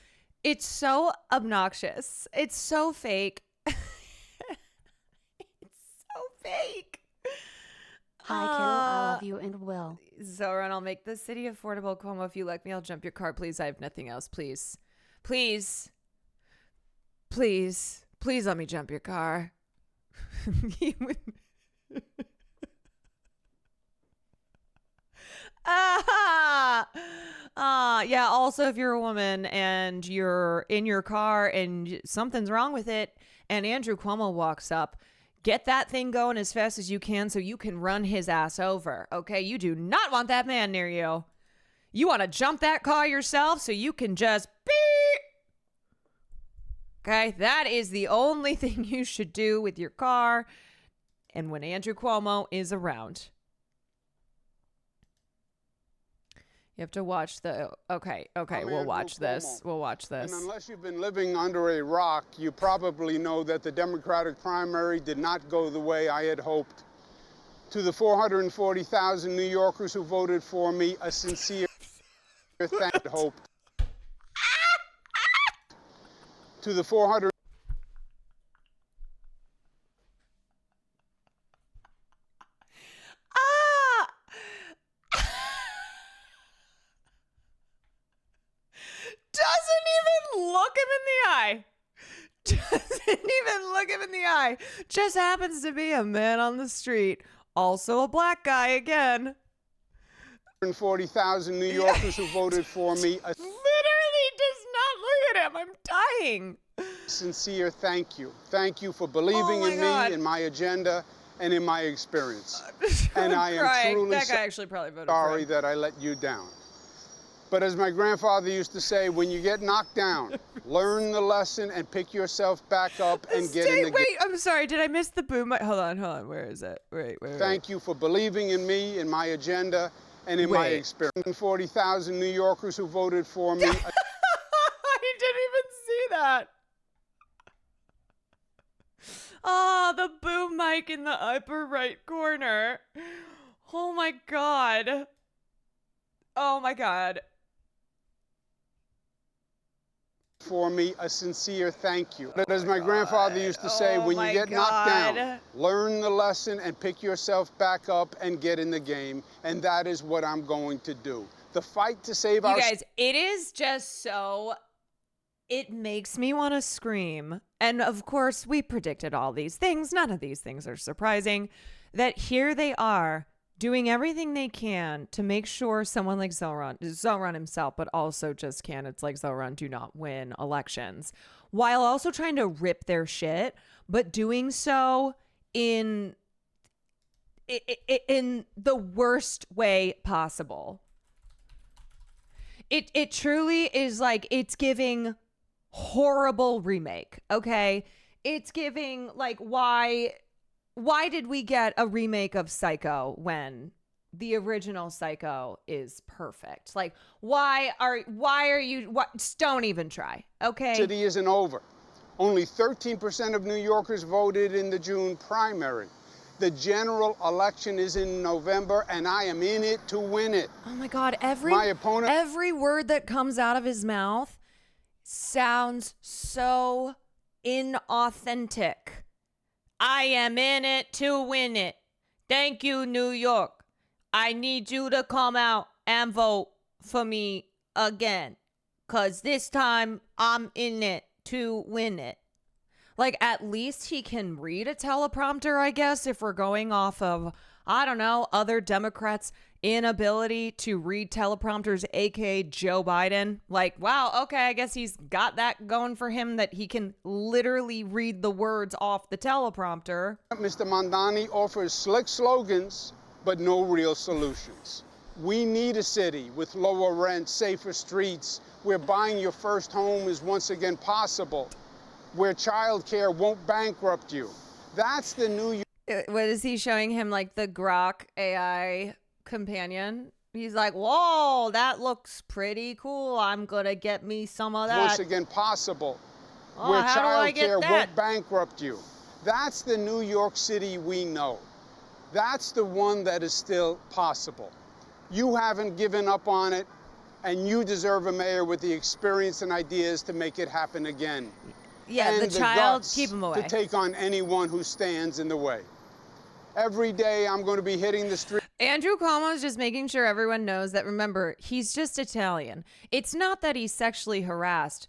B: obnoxious. It's so fake. It's so fake.
A: Hi, Carol. I love you and will.
B: Zoran, I'll make the city affordable. Cuomo, if you like me, I'll jump your car. Please, I have nothing else. Please let me jump your car. Yeah. Also, if you're a woman and you're in your car and something's wrong with it, and Andrew Cuomo walks up, get that thing going as fast as you can so you can run his ass over. Okay, you do not want that man near you. You want to jump that car yourself so you can just beep. Okay, that is the only thing you should do with your car and when Andrew Cuomo is around. You have to watch the... Okay, we'll watch this. We'll watch this.
G: And unless you've been living under a rock, you probably know that the Democratic primary did not go the way I had hoped. To the 440,000 New Yorkers who voted for me, a sincere thank you. Hoped. To the 400...
B: Just happens to be a man on the street. Also a black guy again.
G: 140,000 New Yorkers who voted for me.
B: Literally does not look at him. I'm dying.
G: Sincere thank you. Thank you for believing in me, in my agenda, and in my experience. And I am truly
B: that guy actually probably voted
G: sorry that I let you down. But as my grandfather used to say, when you get knocked down, learn the lesson and pick yourself back up and get in the game.
B: Wait, I'm sorry. Did I miss the boom? Hold on. Where is it? Wait.
G: Thank you for believing in me, in my agenda, and in my experience. 40,000 New Yorkers who voted for me.
B: I didn't even see that. Oh, the boom mic in the upper right corner. Oh my God.
G: For me, a sincere thank you. But as my grandfather used to say, when you get knocked down, learn the lesson and pick yourself back up and get in the game. And that is what I'm going to do. The fight to save our...
B: You guys, it is just so... It makes me want to scream. And of course, we predicted all these things. None of these things are surprising. That here they are doing everything they can to make sure someone like Zelron himself, but also just candidates like Zelron do not win elections, while also trying to rip their shit, but doing so in the worst way possible. It truly is like, it's giving horrible remake, okay? It's giving like, why did we get a remake of Psycho when the original Psycho is perfect? Like, why are you, just don't even try, okay?
G: City isn't over. Only 13% of New Yorkers voted in the June primary. The general election is in November, and I am in it to win it.
B: Oh my God, every word that comes out of his mouth sounds so inauthentic. I am in it to win it. Thank you, New York. I need you to come out and vote for me again, 'cause this time I'm in it to win it. Like, at least he can read a teleprompter, I guess, if we're going off of, I don't know, other Democrats' inability to read teleprompters, aka Joe Biden. Like, wow, okay, I guess he's got that going for him, that he can literally read the words off the teleprompter.
G: Mr. Mondani offers slick slogans, but no real solutions. We need a city with lower rent, safer streets, where buying your first home is once again possible, where childcare won't bankrupt you. That's the New York.
B: What is he showing him, like the Grok AI companion? He's like, whoa, that looks pretty cool. I'm gonna get me some of that.
G: Once again possible,
B: Oh,
G: where
B: how do I get
G: childcare
B: that?
G: won't bankrupt you. That's the New York City we know. That's the one that is still possible. You haven't given up on it, and you deserve a mayor with the experience and ideas to make it happen again.
B: Yeah,
G: and
B: the child,
G: guts
B: keep him away.
G: to take on anyone who stands in the way. Every day I'm going to be hitting the street.
B: Andrew Cuomo is just making sure everyone knows that, remember, he's just Italian. It's not that he sexually harassed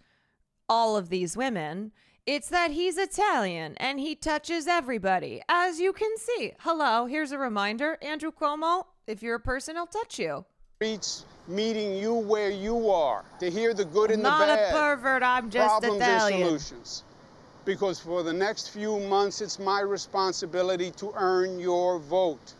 B: all of these women. It's that he's Italian and he touches everybody, as you can see. Hello, here's a reminder. Andrew Cuomo, if you're a person, he'll touch you.
G: Streets meeting you where you are, to hear the good and the
B: Not
G: bad.
B: a pervert, I'm just
G: problems
B: Italian.
G: and solutions. Because for the next few months, it's my responsibility to earn your vote.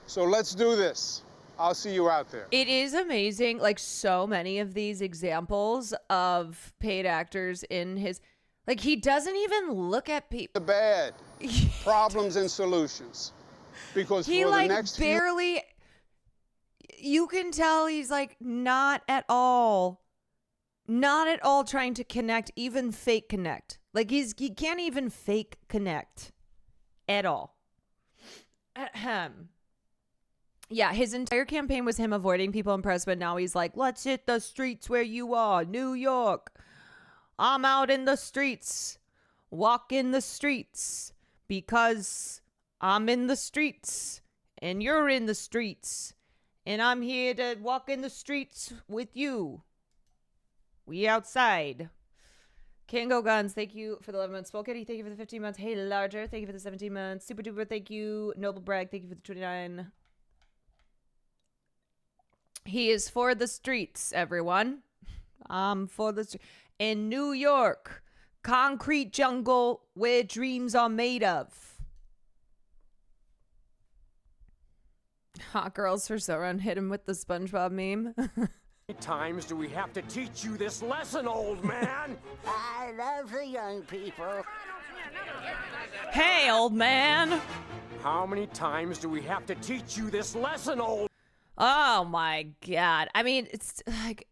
G: So let's do this. I'll see you out there.
B: It is amazing, like so many of these examples of paid actors in his, like, he doesn't even look at people.
G: The bad, problems and solutions. Because
B: He
G: for
B: like
G: the next
B: barely, you can tell he's like not at all trying to connect, even fake connect. Like he can't even fake connect at all. Ahem. Yeah, his entire campaign was him avoiding people in press, but now he's like, let's hit the streets where you are, New York. I'm out in the streets, walking the streets, because I'm in the streets, and you're in the streets, and I'm here to walk in the streets with you. We outside. Kango Guns, thank you for the 11 months. Spoketty, thank you for the 15 months. Hey, Larger, thank you for the 17 months. Super Duper, thank you. Noble Bragg, thank you for the 29. He is for the streets, everyone. For the streets. In New York, concrete jungle where dreams are made of. Hot girls for Zoran, hit him with the SpongeBob meme.
H: How many times do we have to teach you this lesson, old man?
I: I love the young people.
B: Hey, old man.
H: How many times do we have to teach you this lesson, old?
B: Oh my God. I mean, it's like,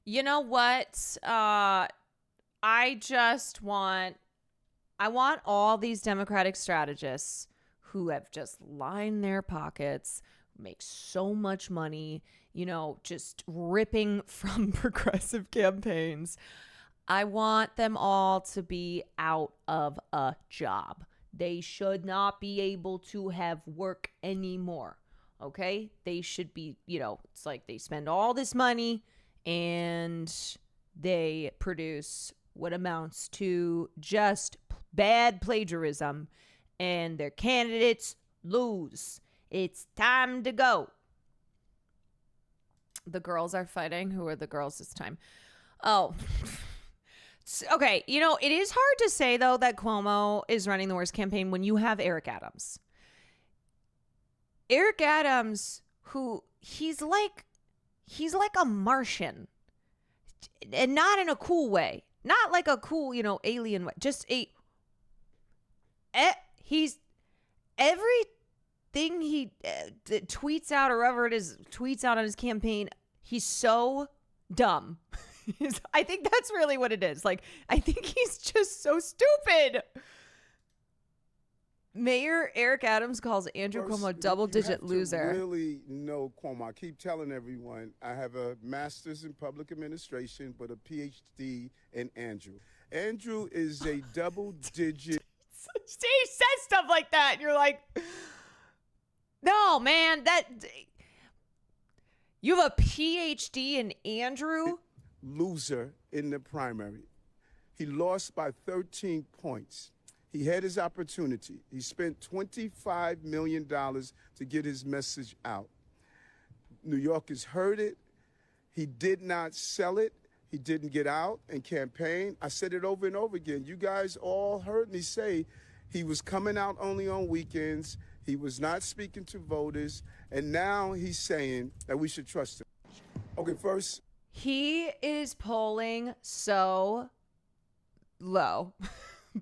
B: you know what? I want all these Democratic strategists who have just lined their pockets, make so much money, you know, just ripping from progressive campaigns. I want them all to be out of a job. They should not be able to have work anymore. Okay? They should be, you know, it's like they spend all this money and they produce what amounts to just bad plagiarism, and their candidates lose. It's time to go. The girls are fighting. Who are the girls this time? Oh, okay. You know, it is hard to say, though, that Cuomo is running the worst campaign when you have Eric Adams. Eric Adams, who he's like a Martian, and not in a cool way. Not like a cool, you know, alien way. Just he's everything he tweets out or whatever it is, tweets out on his campaign. He's so dumb. I think that's really what it is. Like, I think he's just so stupid. Mayor Eric Adams calls Andrew Cuomo a double-digit loser.
J: I really know Cuomo. I keep telling everyone I have a master's in public administration, but a PhD in Andrew. Andrew is a double-digit.
B: He says stuff like that, and you're like, no, man, that you have a PhD in Andrew?
J: Loser in the primary. He lost by 13 points. He had his opportunity. He spent $25 million to get his message out. New Yorkers heard it. He did not sell it. He didn't get out and campaign. I said it over and over again. You guys all heard me say he was coming out only on weekends. He was not speaking to voters. And now he's saying that we should trust him. Okay, first.
B: He is polling so low.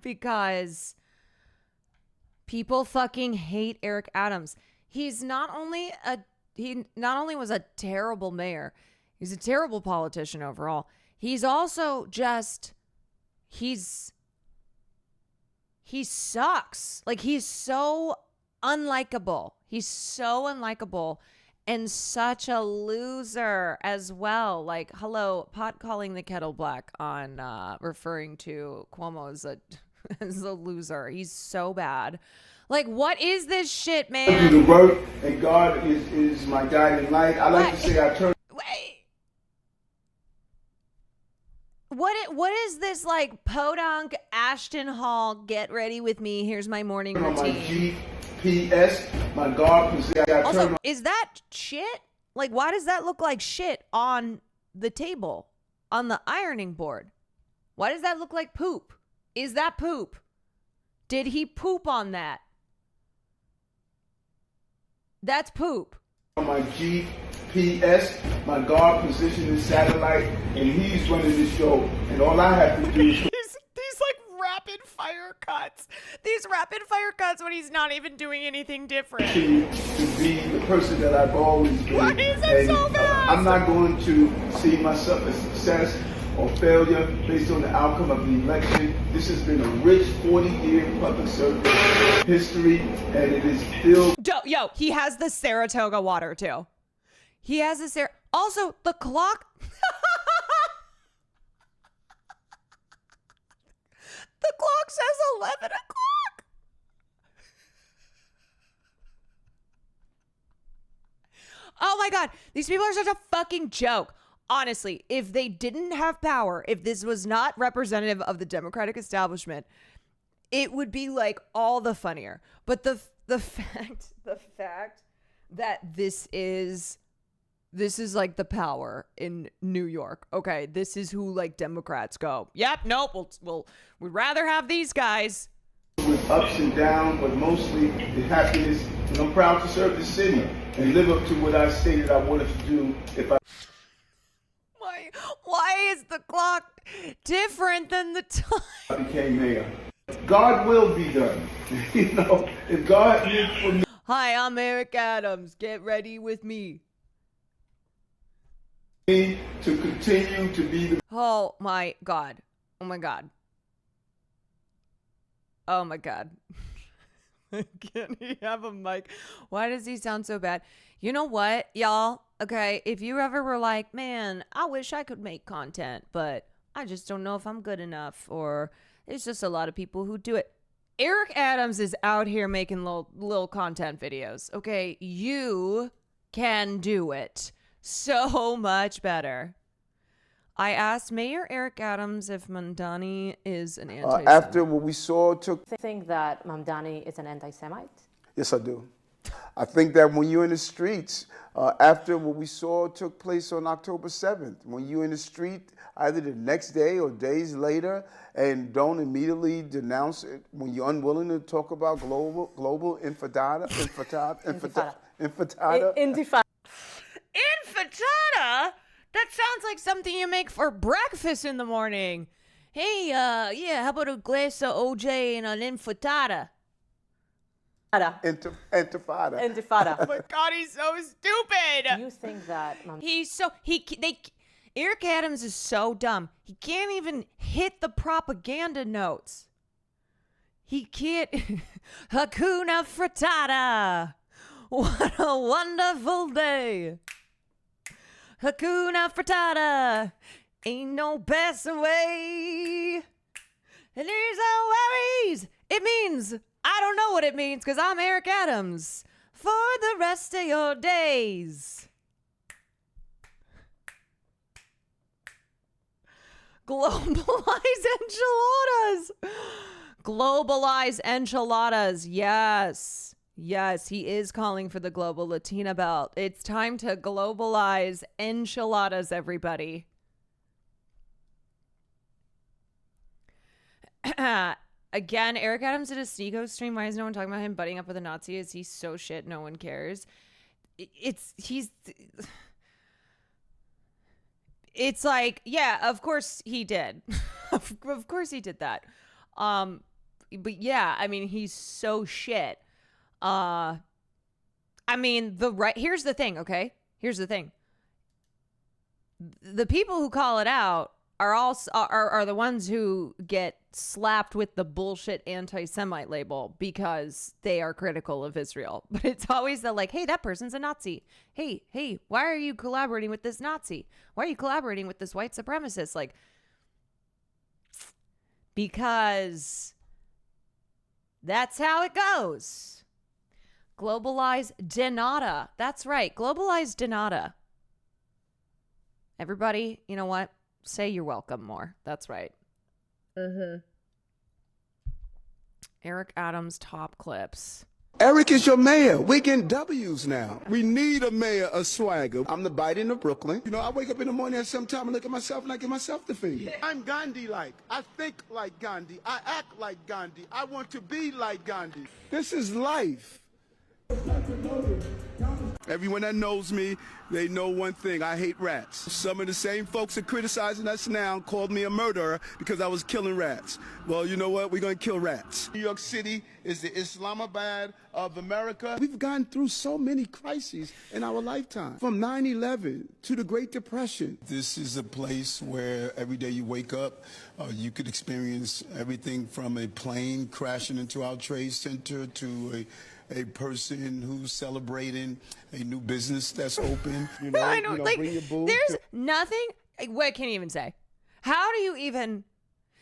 B: Because people fucking hate Eric Adams. He not only was a terrible mayor, he's a terrible politician overall. He's also just he sucks. Like, he's so unlikable. He's so unlikable and such a loser as well. Like, hello, pot calling the kettle black on referring to Cuomo as a loser. He's so bad. Like, what is this shit, man?
J: I do the work, and God is my guiding light. I like to say I turn.
B: Wait. What is this, like, podunk Ashton Hall, get ready with me, here's my morning routine?
J: GPS, my God.
B: Also, is that shit? Like, why does that look like shit on the table, on the ironing board? Why does that look like poop? Is that poop? Did he poop on that? That's poop.
J: On my GPS, my God positioning satellite, and he's running the show. And all I have to do is
B: These like rapid fire cuts. These rapid fire cuts when he's not even doing anything different.
J: To be the person that I've always been.
B: Why is it so fast?
J: I'm not going to see myself as success or failure based on the outcome of the election. This has been a rich 40-year public service history, and it is filled.
B: Yo, he has the Saratoga water too. He has the Also, the clock. The clock says 11 o'clock. Oh my God. These people are such a fucking joke. Honestly, if they didn't have power, if this was not representative of the Democratic establishment, it would be like all the funnier. But the fact that this is like the power in New York. Okay, this is who like Democrats go. Yep, nope, we'd rather have these guys.
J: With ups and downs, but mostly the happiness. And I'm proud to serve the city and live up to what I stated I wanted to do.
B: Why is the clock different than the time?
J: I became mayor. God will be done. You know, if God did for me.
B: Hi, I'm Eric Adams. Get ready with me.
J: To continue to be the.
B: Oh my God. Oh my God. Oh my God. Can he have a mic? Why does he sound so bad? You know what, y'all? Okay, if you ever were like, man, I wish I could make content, but I just don't know if I'm good enough, or there's just a lot of people who do it. Eric Adams is out here making little content videos. Okay, you can do it so much better. I asked Mayor Eric Adams if Mamdani is an anti-Semite.
J: After what we saw took...
D: Think that Mamdani is an anti-Semite?
J: Yes, I do. I think that when you're in the streets, after what we saw took place on October 7th, when you're in the street either the next day or days later and don't immediately denounce it, when you're unwilling to talk about global intifada.
B: Intifada? That sounds like something you make for breakfast in the morning. Hey, yeah, how about a glass of OJ and an intifada?
J: Intifada.
B: Oh my God, he's so stupid.
D: Do you think that
B: Eric Adams is so dumb. He can't even hit the propaganda notes. He can't. Hakuna Frittata. What a wonderful day. Hakuna Frittata. Ain't no passing way. And there's no worries. It means, I don't know what it means because I'm Eric Adams. For the rest of your days. Globalize enchiladas. Globalize enchiladas. Yes. Yes, he is calling for the global Latina belt. It's time to globalize enchiladas, everybody. Again, Eric Adams did a Sneeko stream. Why is no one talking about him butting up with a Nazi? Is he so shit no one cares? It's like, yeah, of course he did. Of course he did that. But yeah, I mean, he's so shit. I mean, here's the thing, okay? Here's the thing. The people who call it out are the ones who get slapped with the bullshit anti-Semite label because they are critical of Israel. But it's always the like, hey, that person's a Nazi. Hey, why are you collaborating with this Nazi? Why are you collaborating with this white supremacist? Like, because that's how it goes. Globalize Denata. That's right. Globalize Denata. Everybody, you know what? Say you're welcome more. That's right. Eric Adams top clips.
J: Eric is your mayor. We're getting W's now. We need a mayor of swagger. I'm the Biden of Brooklyn. You know, I wake up in the morning at some time and look at myself and I give myself the finger. I'm Gandhi-like. I think like Gandhi. I act like Gandhi. I want to be like Gandhi. This is life. Everyone that knows me, they know one thing. I hate rats. Some of the same folks that criticizing us now called me a murderer because I was killing rats. Well, you know what? We're going to kill rats. New York City is the Islamabad of America. We've gone through so many crises in our lifetime. From 9/11 to the Great Depression. This is a place where every day you wake up, you could experience everything from a plane crashing into our trade center to a person who's celebrating a new business that's open. You know,
B: I know, like,
J: bring your boo.
B: There's nothing. What can you even say? How do you even?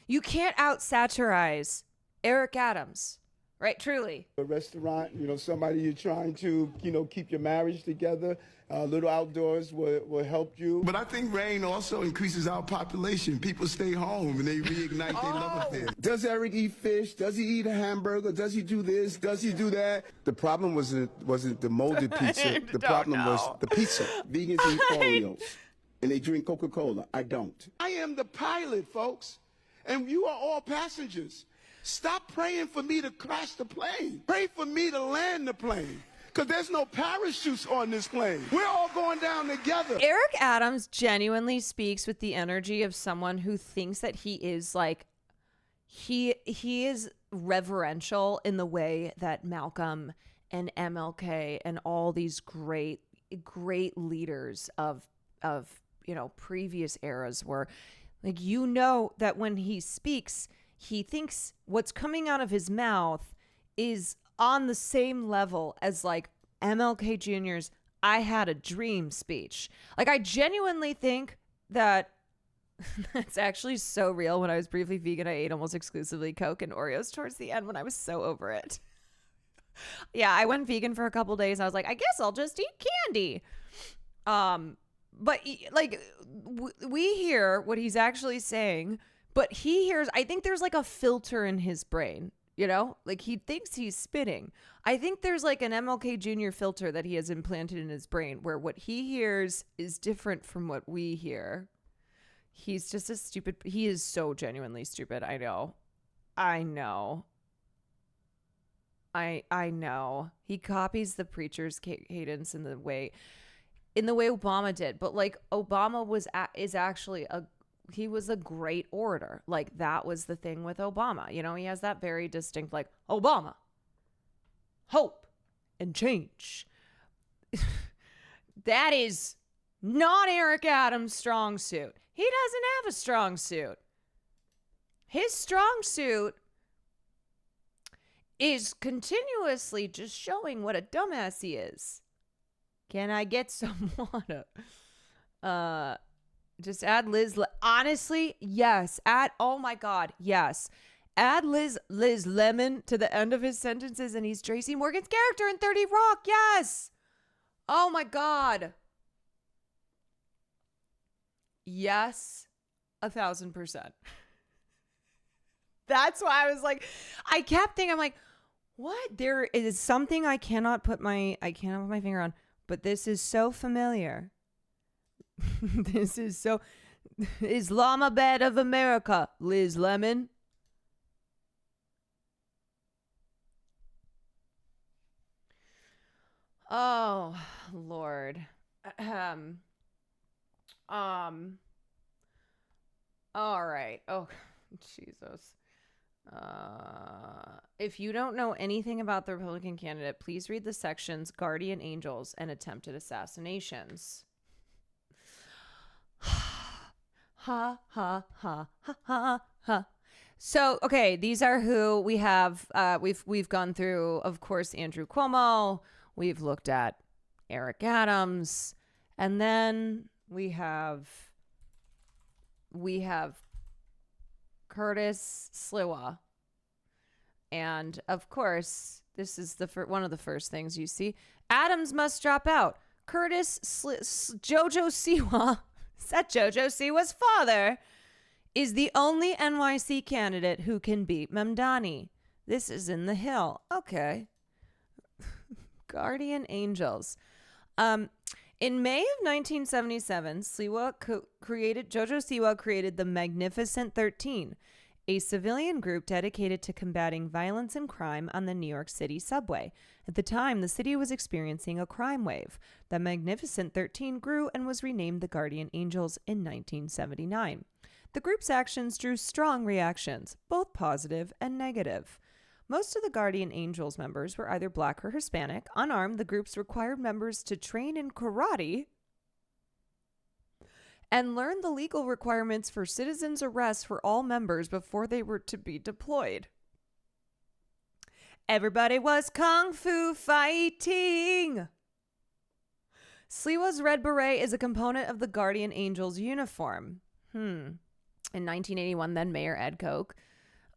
B: You can't out-satirize Eric Adams, right? Truly.
J: A restaurant, you know, somebody you're trying to, you know, keep your marriage together. Little outdoors will help you. But I think rain also increases our population. People stay home and they reignite their love affair. Does Eric eat fish? Does he eat a hamburger? Does he do this? Does he do that? The problem wasn't the molded pizza. The problem was the pizza. Vegans eat Oreos and they drink Coca-Cola. I don't. I am the pilot, folks, and you are all passengers. Stop praying for me to crash the plane. Pray for me to land the plane. Because there's no parachutes on this plane. We're all going down together.
B: Eric Adams genuinely speaks with the energy of someone who thinks that he is like, he is reverential in the way that Malcolm and MLK and all these great leaders of you know, previous eras were. Like, you know that when he speaks, he thinks what's coming out of his mouth is on the same level as like MLK Jr.'s I Had a Dream speech. Like, I genuinely think that that's actually so real. When I was briefly vegan, I ate almost exclusively Coke and Oreos towards the end when I was so over it. Yeah, I went vegan for a couple days. I was like, I guess I'll just eat candy. But like we hear what he's actually saying, but he hears, I think there's like a filter in his brain, you know, like he thinks he's spitting. I think there's like an MLK Jr. filter that he has implanted in his brain where what he hears is different from what we hear. He's just he is so genuinely stupid. I know. I know. He copies the preacher's cadence in the way Obama did, but like Obama is actually he was a great orator. Like that was the thing with Obama. You know, he has that very distinct like Obama, hope and change. That is not Eric Adams' strong suit. He doesn't have a strong suit. His strong suit is continuously just showing what a dumbass he is. Can I get some water? Just add Liz. Honestly, yes. Oh my God, yes. Add Liz Lemon to the end of his sentences and he's Tracy Morgan's character in 30 Rock. Yes. Oh my God. Yes, 1,000%. That's why I was like, I kept thinking, I'm like, what? There is something I cannot put my finger on, but this is so familiar. This is so Islamabad of America, Liz Lemon. Oh, Lord. All right. Oh, Jesus. If you don't know anything about the Republican candidate, please read the sections Guardian Angels and Attempted Assassinations. Ha, ha, ha, ha, ha, ha. So, okay, these are who we have. We've gone through, of course, Andrew Cuomo. We've looked at Eric Adams. And then we have Curtis Sliwa. And of course, this is one of the first things you see. Adams must drop out. Curtis Jojo Siwa, set Jojo Siwa's father, is the only NYC candidate who can beat Mamdani. This is in the Hill. Okay. Guardian Angels. In May of 1977, Jojo Siwa created the Magnificent 13, a civilian group dedicated to combating violence and crime on the New York City subway. At the time, the city was experiencing a crime wave. The Magnificent 13 grew and was renamed the Guardian Angels in 1979. The group's actions drew strong reactions, both positive and negative. Most of the Guardian Angels members were either black or Hispanic. Unarmed, the groups required members to train in karate and learn the legal requirements for citizens' arrest for all members before they were to be deployed. Everybody was kung fu fighting. Sliwa's red beret is a component of the Guardian Angels uniform. In 1981, then Mayor Ed Koch,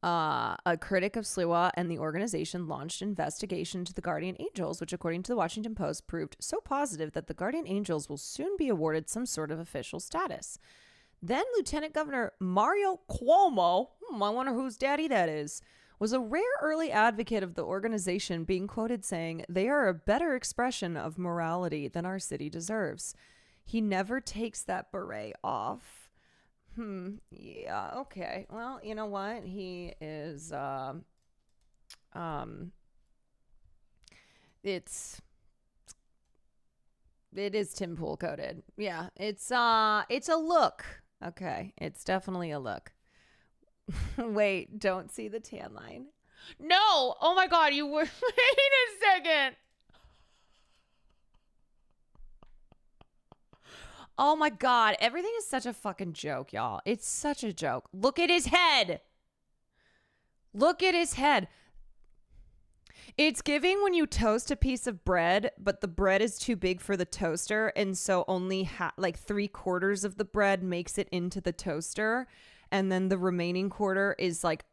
B: a critic of Sliwa and the organization, launched an investigation to the Guardian Angels, which, according to the Washington Post, proved so positive that the Guardian Angels will soon be awarded some sort of official status. Then Lieutenant Governor Mario Cuomo, I wonder whose daddy that is, was a rare early advocate of the organization, being quoted saying, "They are a better expression of morality than our city deserves." He never takes that beret off. Yeah, okay. Well, you know what? He is, it is Tim Pool coated. Yeah, it's a look. Okay, it's definitely a look. Wait, don't see the tan line. No! Oh my God, you were, wait a second. Oh my God, everything is such a fucking joke, y'all. It's such a joke. Look at his head. Look at his head. It's giving when you toast a piece of bread, but the bread is too big for the toaster, and so only like 3/4 of the bread makes it into the toaster, and then the remaining quarter is like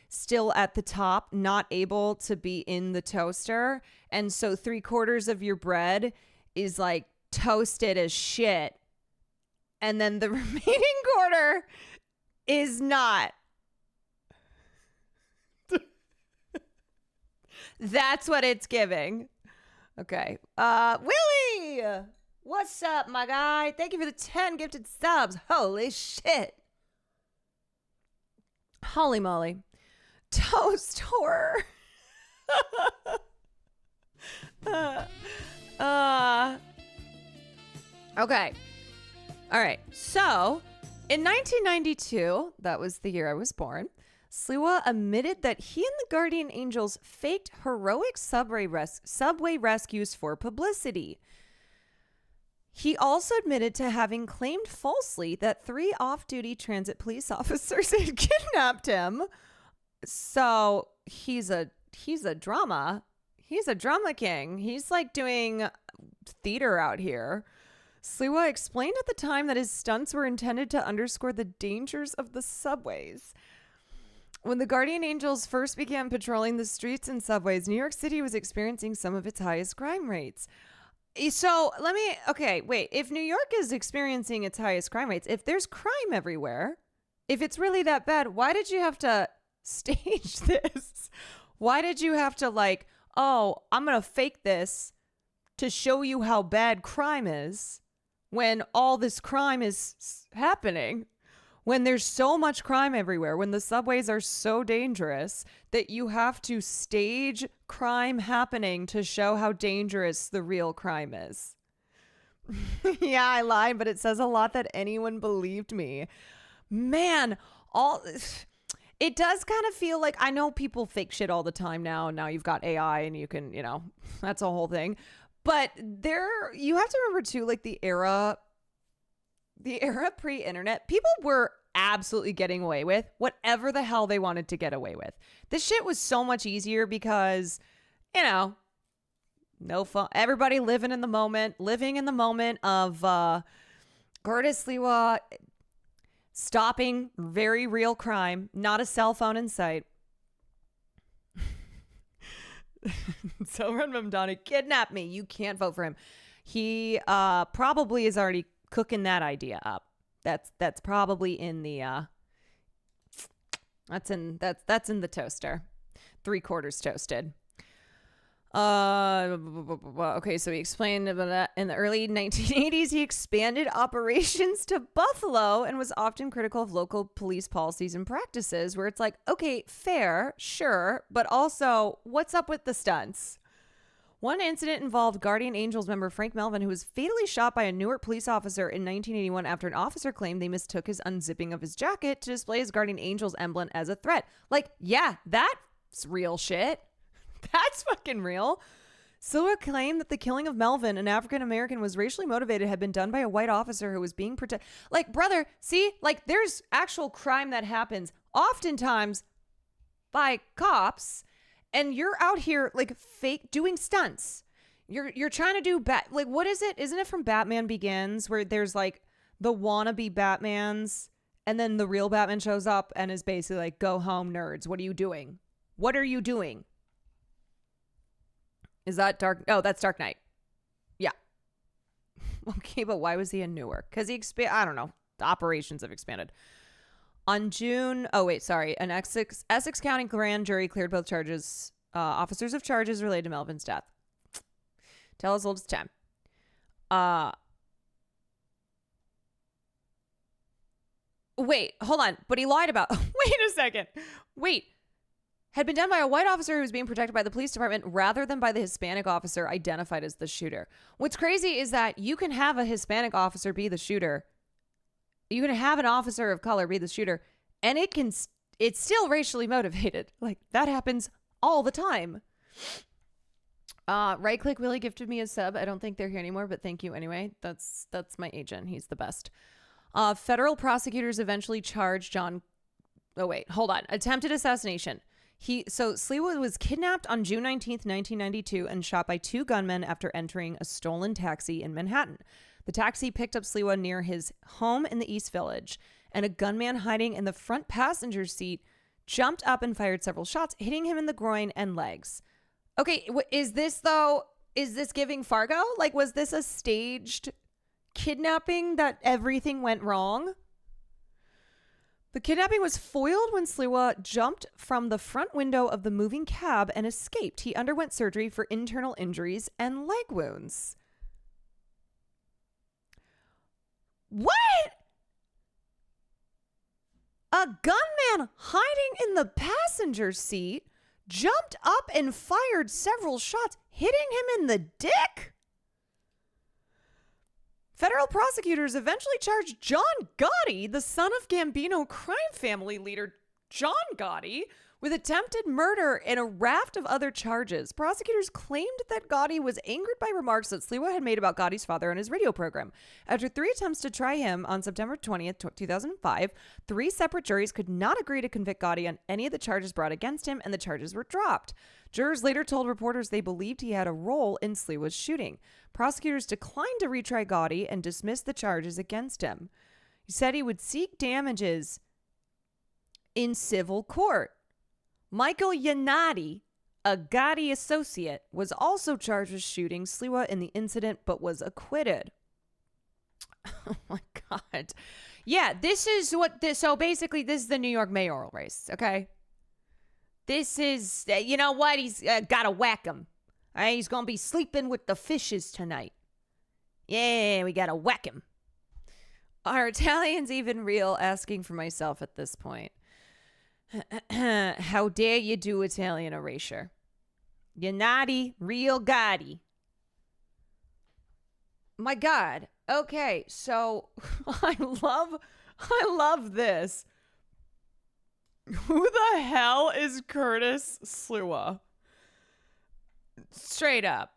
B: still at the top, not able to be in the toaster, and so 3/4 of your bread is like toasted as shit. And then the remaining quarter is not. That's what it's giving. Okay. Willie! What's up, my guy? Thank you for the 10 gifted subs. Holy shit. Holy moly. Toast horror. Okay. All right. So, in 1992, that was the year I was born, Sliwa admitted that he and the Guardian Angels faked heroic subway rescues for publicity. He also admitted to having claimed falsely that 3 off-duty transit police officers had kidnapped him. So he's a drama. He's a drama king. He's like doing theater out here. Sliwa explained at the time that his stunts were intended to underscore the dangers of the subways. When the Guardian Angels first began patrolling the streets and subways, New York City was experiencing some of its highest crime rates. So wait. If New York is experiencing its highest crime rates, if there's crime everywhere, if it's really that bad, why did you have to stage this? Why did you have to I'm going to fake this to show you how bad crime is when all this crime is happening? When there's so much crime everywhere, when the subways are so dangerous that you have to stage crime happening to show how dangerous the real crime is. Yeah, I lied, but it says a lot that anyone believed me. Man, it does kind of feel like, I know people fake shit all the time now. Now you've got AI and you can, that's a whole thing. But you have to remember too, like the era pre-internet, people were absolutely getting away with whatever the hell they wanted to get away with. This shit was so much easier because, no fun. Everybody living in the moment of Curtis Sliwa stopping very real crime, not a cell phone in sight. So random, Donnie, kidnap me. You can't vote for him. He probably is already cooking that idea up. That's probably in the that's in the toaster. 3/4 toasted. Okay, so he explained that in the early 1980s, he expanded operations to Buffalo and was often critical of local police policies and practices where it's like, okay, fair, sure, but also what's up with the stunts? One incident involved Guardian Angels member Frank Melvin, who was fatally shot by a Newark police officer in 1981 after an officer claimed they mistook his unzipping of his jacket to display his Guardian Angels emblem as a threat. Like, yeah, that's real shit. That's fucking real. Sliwa claimed that the killing of Melvin, an African-American, was racially motivated, had been done by a white officer who was being protected. Like, brother, see, like, there's actual crime that happens oftentimes by cops, and you're out here like fake doing stunts. You're trying to do like, what is it? Isn't it from Batman Begins where there's like the wannabe Batmans and then the real Batman shows up and is basically like, go home, nerds. What are you doing? What are you doing? Is that Dark? Oh, that's Dark Knight. Yeah. Okay, but why was he in Newark? Because I don't know. The operations have expanded. On June, an Essex County grand jury cleared both officers of charges related to Melvin's death. Tell as old as 10. Wait, hold on. But he lied about, wait a second. Had been done by a white officer who was being protected by the police department rather than by the Hispanic officer identified as the shooter. What's crazy is that you can have a Hispanic officer be the shooter. You can have an officer of color be the shooter, and it's still racially motivated. Like, that happens all the time. Right Click Willie gifted me a sub. I don't think they're here anymore, but thank you anyway. That's my agent. He's the best. Federal prosecutors eventually charged John. Oh, wait, hold on. Attempted assassination. Sliwa was kidnapped on June 19th, 1992 and shot by 2 gunmen after entering a stolen taxi in Manhattan. The taxi picked up Sliwa near his home in the East Village, and a gunman hiding in the front passenger seat jumped up and fired several shots, hitting him in the groin and legs. Okay, is this giving Fargo? Like, was this a staged kidnapping that everything went wrong. The kidnapping was foiled when Sliwa jumped from the front window of the moving cab and escaped. He underwent surgery for internal injuries and leg wounds. What? A gunman hiding in the passenger seat jumped up and fired several shots, hitting him in the dick? Federal prosecutors eventually charged John Gotti, the son of Gambino crime family leader John Gotti, with attempted murder and a raft of other charges. Prosecutors claimed that Gotti was angered by remarks that Sliwa had made about Gotti's father on his radio program. After 3 attempts to try him on September 20th, 2005, 3 separate juries could not agree to convict Gotti on any of the charges brought against him, and the charges were dropped. Jurors later told reporters they believed he had a role in Sliwa's shooting. Prosecutors declined to retry Gotti and dismissed the charges against him. He said he would seek damages in civil court. Michael Yanati, a Gotti associate, was also charged with shooting Sliwa in the incident, but was acquitted. Oh my God. Yeah, so basically this is the New York mayoral race, okay? This is, you know what? He's got to whack him. He's going to be sleeping with the fishes tonight. Yeah, we got to whack him. Are Italians even real? Asking for myself at this point. How dare you do Italian erasure? You're naughty, real Gotti. My God. Okay, so I love this. Who the hell is Curtis Sliwa? Straight up.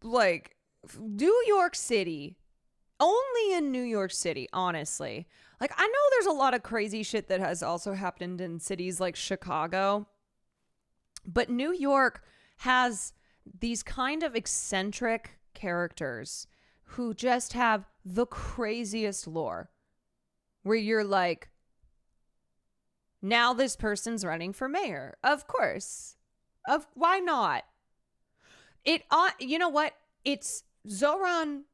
B: Like, New York City. Only in New York City, honestly. Like, I know there's a lot of crazy shit that has also happened in cities like Chicago. But New York has these kind of eccentric characters who just have the craziest lore. Where you're like, now this person's running for mayor. Of course. Why not? You know what? It's Zoran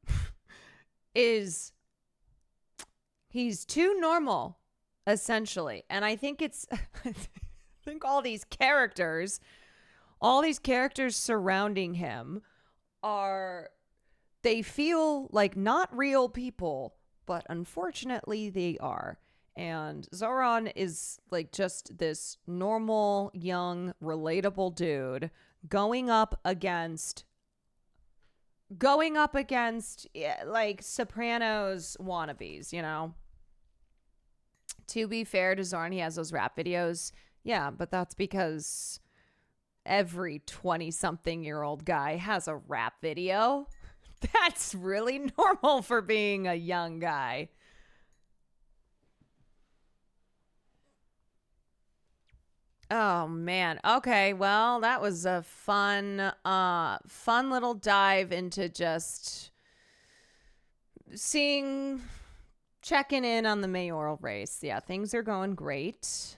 B: he's too normal, essentially. And I think I think all these characters surrounding him they feel like not real people, but unfortunately they are. And Zoran is like just this normal, young, relatable dude going up against like Sopranos wannabes, you know? To be fair to Zoran, he has those rap videos. Yeah, but that's because every 20-something-year-old guy has a rap video. That's really normal for being a young guy. Oh, man. Okay, well, that was a fun little dive into just checking in on the mayoral race. Yeah, things are going great.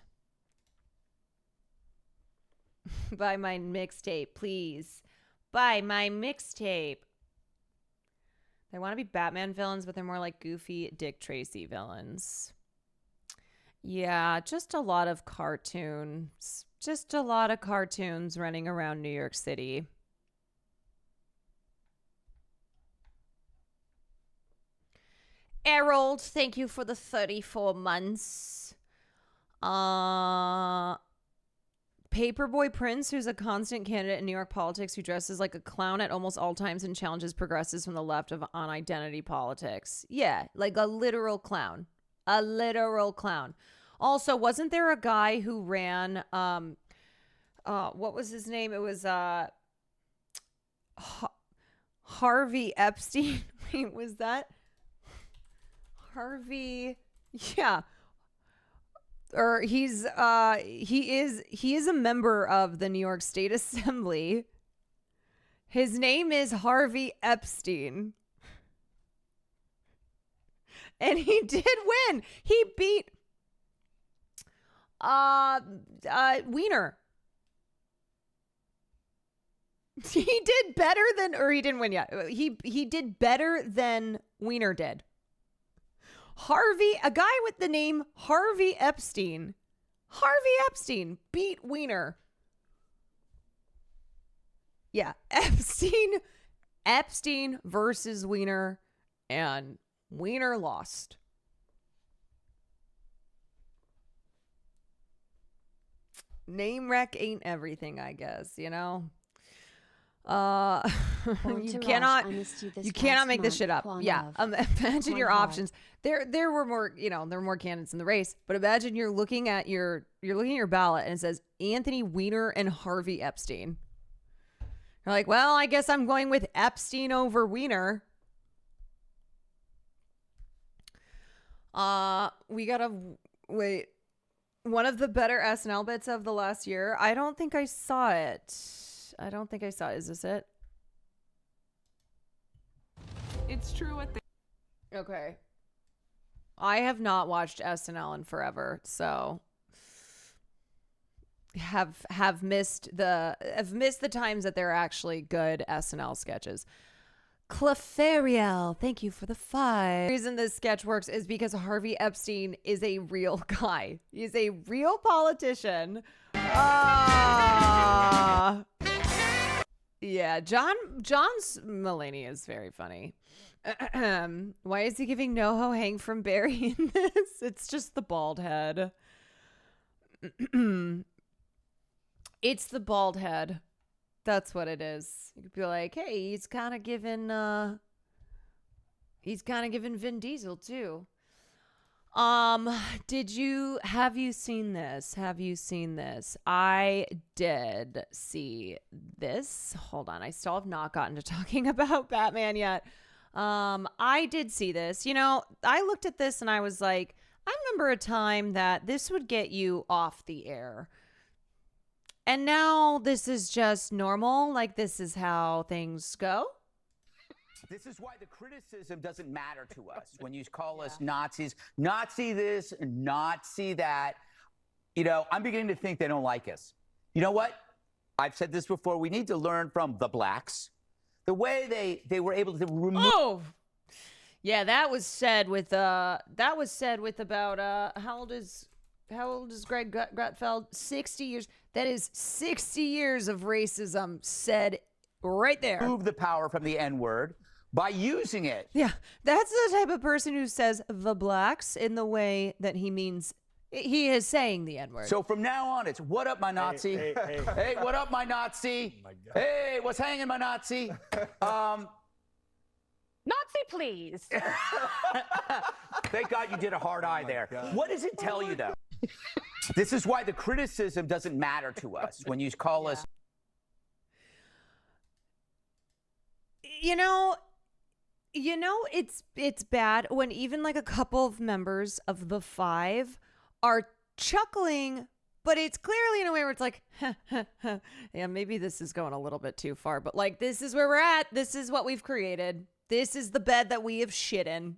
B: Buy my mixtape, please. Buy my mixtape. They want to be Batman villains, but they're more like goofy Dick Tracy villains. Yeah, just a lot of cartoons. Just a lot of cartoons running around New York City. Errol, thank you for the 34 months. Paperboy Prince, who's a constant candidate in New York politics, who dresses like a clown at almost all times and challenges progressives from the left on identity politics. Yeah, like a literal clown. A literal clown. Also, wasn't there a guy who ran, what was his name? It was Harvey Epstein. Wait, was that Harvey? Yeah. Or he is a member of the New York State Assembly. His name is Harvey Epstein. And he did win. He beat Wiener. He did better than, or he didn't win yet. He did better than Wiener did. A guy with the name Harvey Epstein. Harvey Epstein beat Wiener. Yeah, Epstein versus Wiener, and Wiener lost. Name wreck ain't everything, I guess, you know? You cannot make this shit up. Yeah. Imagine your options. There were more, there were more candidates in the race, but imagine you're looking at your ballot and it says Anthony Weiner and Harvey Epstein. You're like, well, I guess I'm going with Epstein over Weiner. We gotta wait. One of the better SNL bits of the last year. I don't think I saw it. Is this it?
E: It's true what they.
B: Okay. I have not watched SNL in forever, so have missed the times that there are actually good SNL sketches. Clefariel, thank you for the 5. The reason this sketch works is because Harvey Epstein is a real guy. He's a real politician. Yeah, John's Mulaney is very funny. Why is he giving NoHo Hank from Barry in this? It's just the bald head. It's the bald head. That's what it is. You could be like, hey, he's kind of giving Vin Diesel too. Have you seen this? I did see this. Hold on. I still have not gotten to talking about Batman yet. I did see this. I looked at this and I was like, I remember a time that this would get you off the air. And now this is just normal. Like, this is how things go.
K: This is why the criticism doesn't matter to us when you call us Nazis. Nazi this, Nazi that. I'm beginning to think they don't like us. You know what? I've said this before. We need to learn from the blacks. The way they were able to remove...
B: Oh! Yeah, that was said with about how old is Greg Gutfeld? 60 years. That is 60 years of racism said right there.
K: Remove the power from the N-word by using it.
B: Yeah, that's the type of person who says the blacks in the way that he means he is saying the N-word.
K: So from now on, it's what up, my Nazi? Hey, what up, my Nazi? Oh my God. Hey, what's hanging, my Nazi?
D: Nazi, please.
K: Thank God you did a hard eye there. What does it tell you, though? This is why the criticism doesn't matter to us when you call us.
B: It's bad when even like a couple of members of the 5 are chuckling, but it's clearly in a way where it's like, yeah, maybe this is going a little bit too far, but like, this is where we're at. This is what we've created. This is the bed that we have shit in.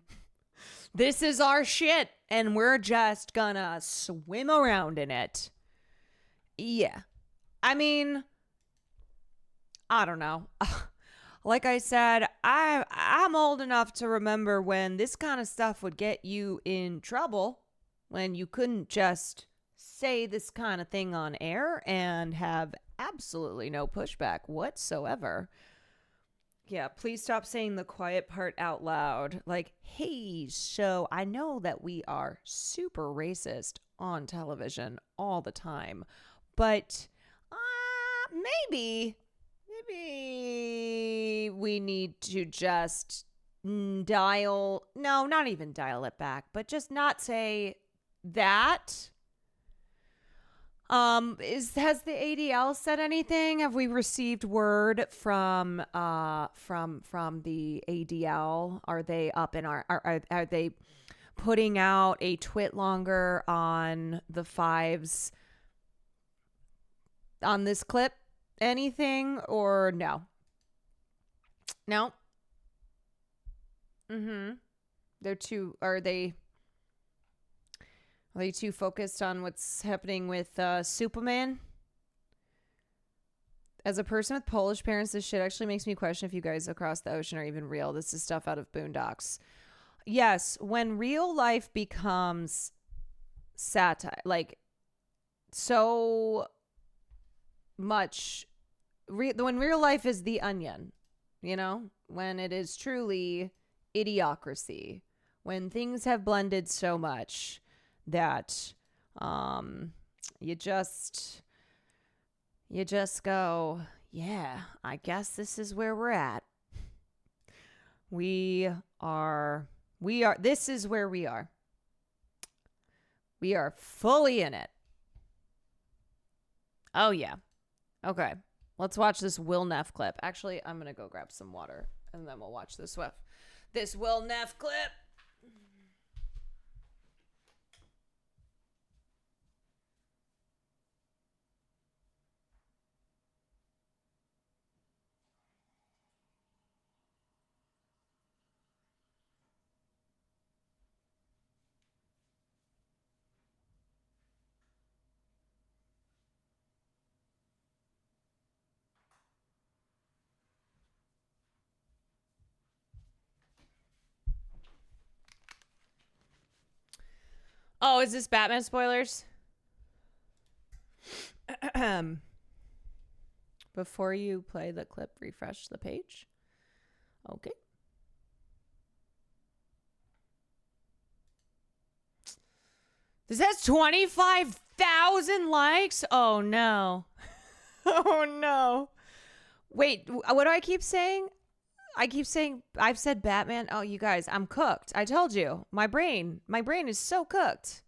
B: This is our shit, and we're just gonna swim around in it. Yeah. I mean, I don't know. Like I said, I'm old enough to remember when this kind of stuff would get you in trouble, when you couldn't just say this kind of thing on air and have absolutely no pushback whatsoever. Yeah, please stop saying the quiet part out loud. Like, hey, so I know that we are super racist on television all the time, but maybe we need to just not even dial it back, but just not say that. Has the ADL said anything? Have we received word from the ADL? Are they up in are they putting out a twit longer on the 5s on this clip? Anything or no? No. Are they too focused on what's happening with Superman? As a person with Polish parents, this shit actually makes me question if you guys across the ocean are even real. This is stuff out of Boondocks. Yes, when real life becomes satire, like so much, when real life is the Onion, you know, when it is truly idiocracy, when things have blended so much that you just go, yeah, I guess this is where we're at. This is where we are. We are fully in it. Oh, yeah. Okay. Let's watch this Will Neff clip. Actually, I'm going to go grab some water and then we'll watch this Will Neff clip. Oh, is this Batman spoilers? Before you play the clip, refresh the page. Okay. This has 25,000 likes? Oh, no. Oh, no. Wait, what do I keep saying? I've said Batman. Oh, you guys, I'm cooked. I told you. My brain is so cooked.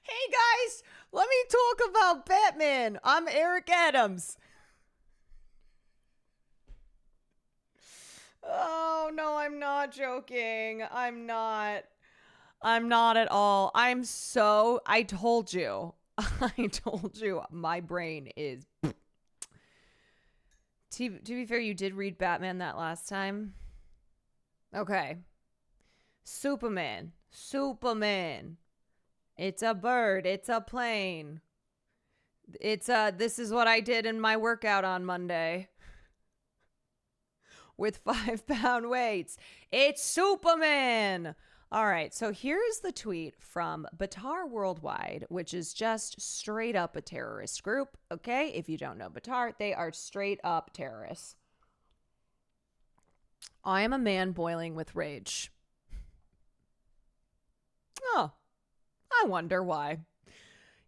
B: Hey, guys, let me talk about Batman. I'm Eric Adams. Oh, no, I'm not joking. I'm not at all. I told you. My brain is. To be fair, you did read Batman that last time. Okay. Superman. It's a bird. It's a plane. This is what I did in my workout on Monday. With 5-pound weights. It's Superman. All right, so here's the tweet from Batar Worldwide, which is just straight up a terrorist group, okay? If you don't know Batar, they are straight up terrorists. I am a man boiling with rage. Oh, I wonder why.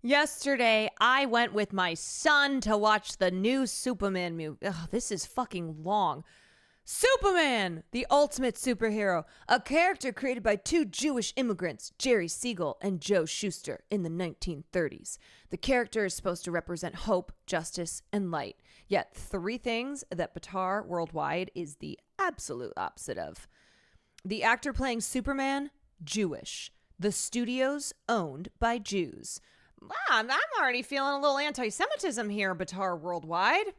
B: Yesterday, I went with my son to watch the new Superman movie. Ugh, this is fucking long. Superman, the ultimate superhero, a character created by two Jewish immigrants, Jerry Siegel and Joe Shuster, in the 1930s. The character is supposed to represent hope, justice, and light. Yet 3 things that Batar Worldwide is the absolute opposite of. The actor playing Superman, Jewish. The studios owned by Jews. I'm already feeling a little anti-Semitism here, Batar Worldwide.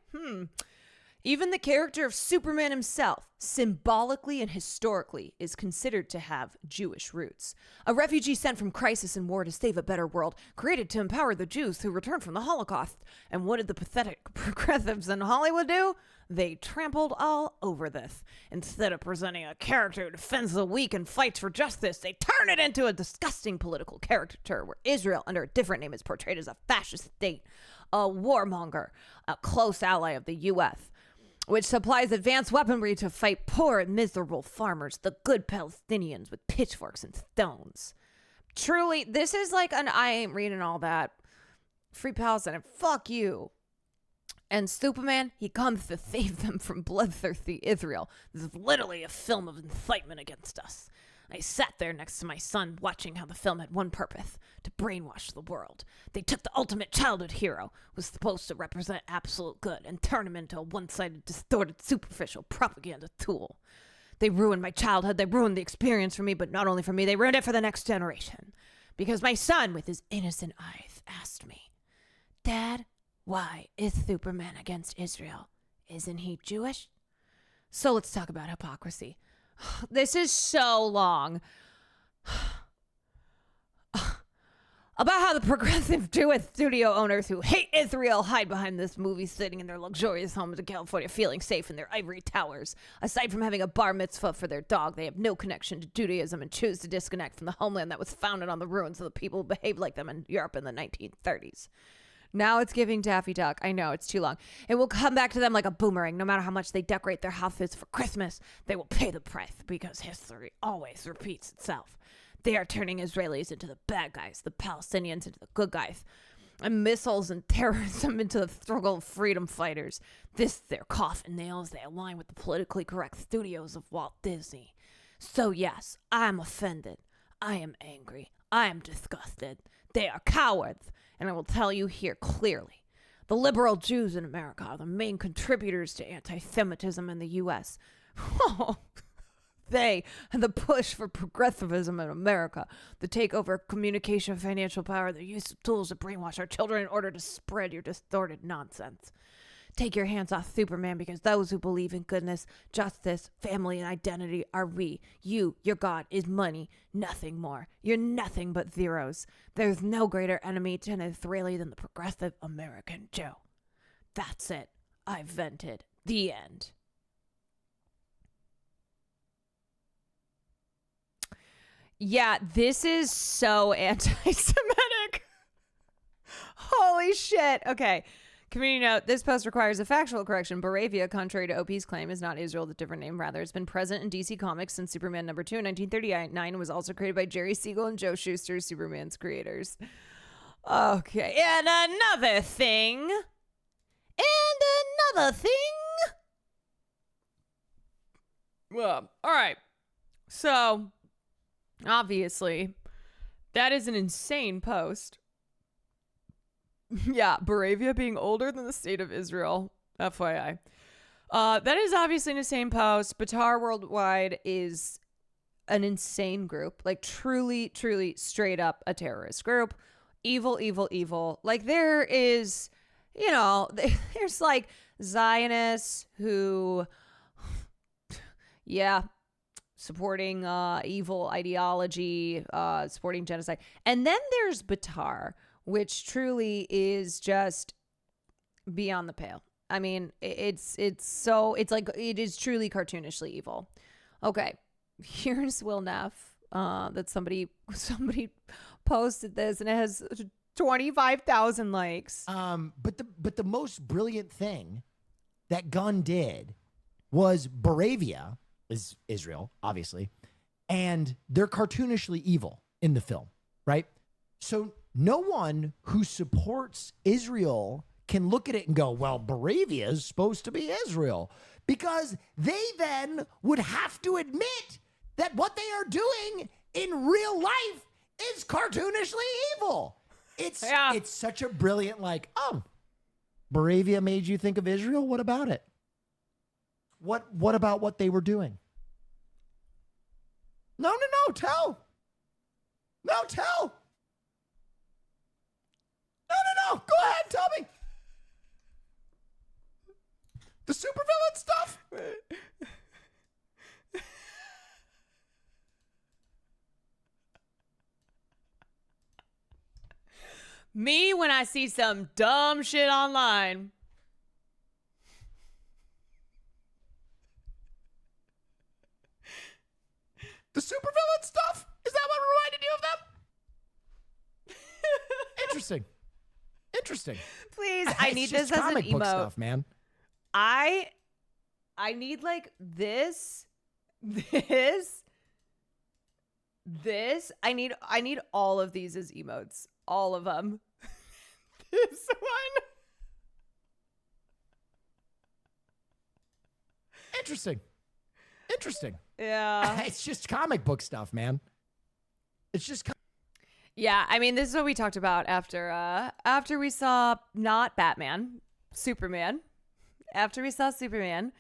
B: Even the character of Superman himself, symbolically and historically, is considered to have Jewish roots. A refugee sent from crisis and war to save a better world, created to empower the Jews who returned from the Holocaust. And what did the pathetic progressives in Hollywood do? They trampled all over this. Instead of presenting a character who defends the weak and fights for justice, they turn it into a disgusting political caricature where Israel, under a different name, is portrayed as a fascist state, a warmonger, a close ally of the U.S., which supplies advanced weaponry to fight poor and miserable farmers, the good Palestinians with pitchforks and stones. Truly, this is like an I ain't reading all that. Free Palestine, fuck you. And Superman, he comes to save them from bloodthirsty Israel. This is literally a film of incitement against us. I sat there next to my son watching how the film had one purpose, to brainwash the world. They took the ultimate childhood hero, who was supposed to represent absolute good, and turn him into a one-sided, distorted, superficial propaganda tool. They ruined my childhood, they ruined the experience for me, but not only for me, they ruined it for the next generation. Because my son, with his innocent eyes, asked me, "Dad, why is Superman against Israel? Isn't he Jewish?" So let's talk about hypocrisy. This is so long. about how the progressive Jewish studio owners who hate Israel hide behind this movie, sitting in their luxurious homes in California, feeling safe in their ivory towers. Aside from having a bar mitzvah for their dog, they have no connection to Judaism and choose to disconnect from the homeland that was founded on the ruins of the people who behaved like them in Europe in the 1930s. Now it's giving Daffy Duck. I know, it's too long. It will come back to them like a boomerang. No matter how much they decorate their houses for Christmas, they will pay the price because history always repeats itself. They are turning Israelis into the bad guys, the Palestinians into the good guys, and missiles and terrorism into the struggle of freedom fighters. This is their coffin nails. They align with the politically correct studios of Walt Disney. So yes, I am offended. I am angry. I am disgusted. They are cowards. And I will tell you here clearly, the liberal Jews in America are the main contributors to anti-Semitism in the U.S. They and the push for progressivism in America, the takeover of communication, financial power, the use of tools to brainwash our children in order to spread your distorted nonsense. Take your hands off Superman, because those who believe in goodness, justice, family, and identity are we. You, your God, is money, nothing more. You're nothing but zeros. There's no greater enemy to an Israeli than the progressive American Jew. That's it. I vented. The end. Yeah, this is so anti-Semitic. Holy shit. Okay. Community note, this post requires a factual correction. Boravia, contrary to OP's claim, is not Israel, the different name. Rather, it's been present in DC Comics since Superman #2 in 1939 and was also created by Jerry Siegel and Joe Shuster, Superman's creators. Okay, and another thing. Well, all right. So, obviously, that is an insane post. Yeah, Boravia being older than the state of Israel, FYI. That is obviously an insane post. Batar Worldwide is an insane group. Like, truly, truly straight up a terrorist group. Evil, evil, evil. Like, there is, you know, there's like Zionists who, yeah, supporting evil ideology, supporting genocide. And then there's Batar, which truly is just beyond the pale. I mean, it's like, it is truly cartoonishly evil. Okay, here's Will Neff. That somebody posted this, and it has 25,000 likes.
L: But the most brilliant thing that Gunn did was Boravia is Israel, obviously, and they're cartoonishly evil in the film, right? So no one who supports Israel can look at it and go, well, Boravia is supposed to be Israel, because they then would have to admit that what they are doing in real life is cartoonishly evil. It's such a brilliant, like, oh, Boravia made you think of Israel? What about it? What about what they were doing? No, tell. No, tell. No, go ahead, tell me. The supervillain stuff?
B: Me, when I see some dumb shit online.
L: The supervillain stuff? Is that what reminded you of them? Interesting.
B: Please, I need this as an
L: comic book
B: emote.
L: Stuff, man.
B: I need like this. I need all of these as emotes. All of them. This one.
L: Interesting.
B: Yeah.
L: It's just comic book stuff, man. It's just
B: Yeah, I mean, this is what we talked about after we saw not Batman, Superman. After we saw Superman,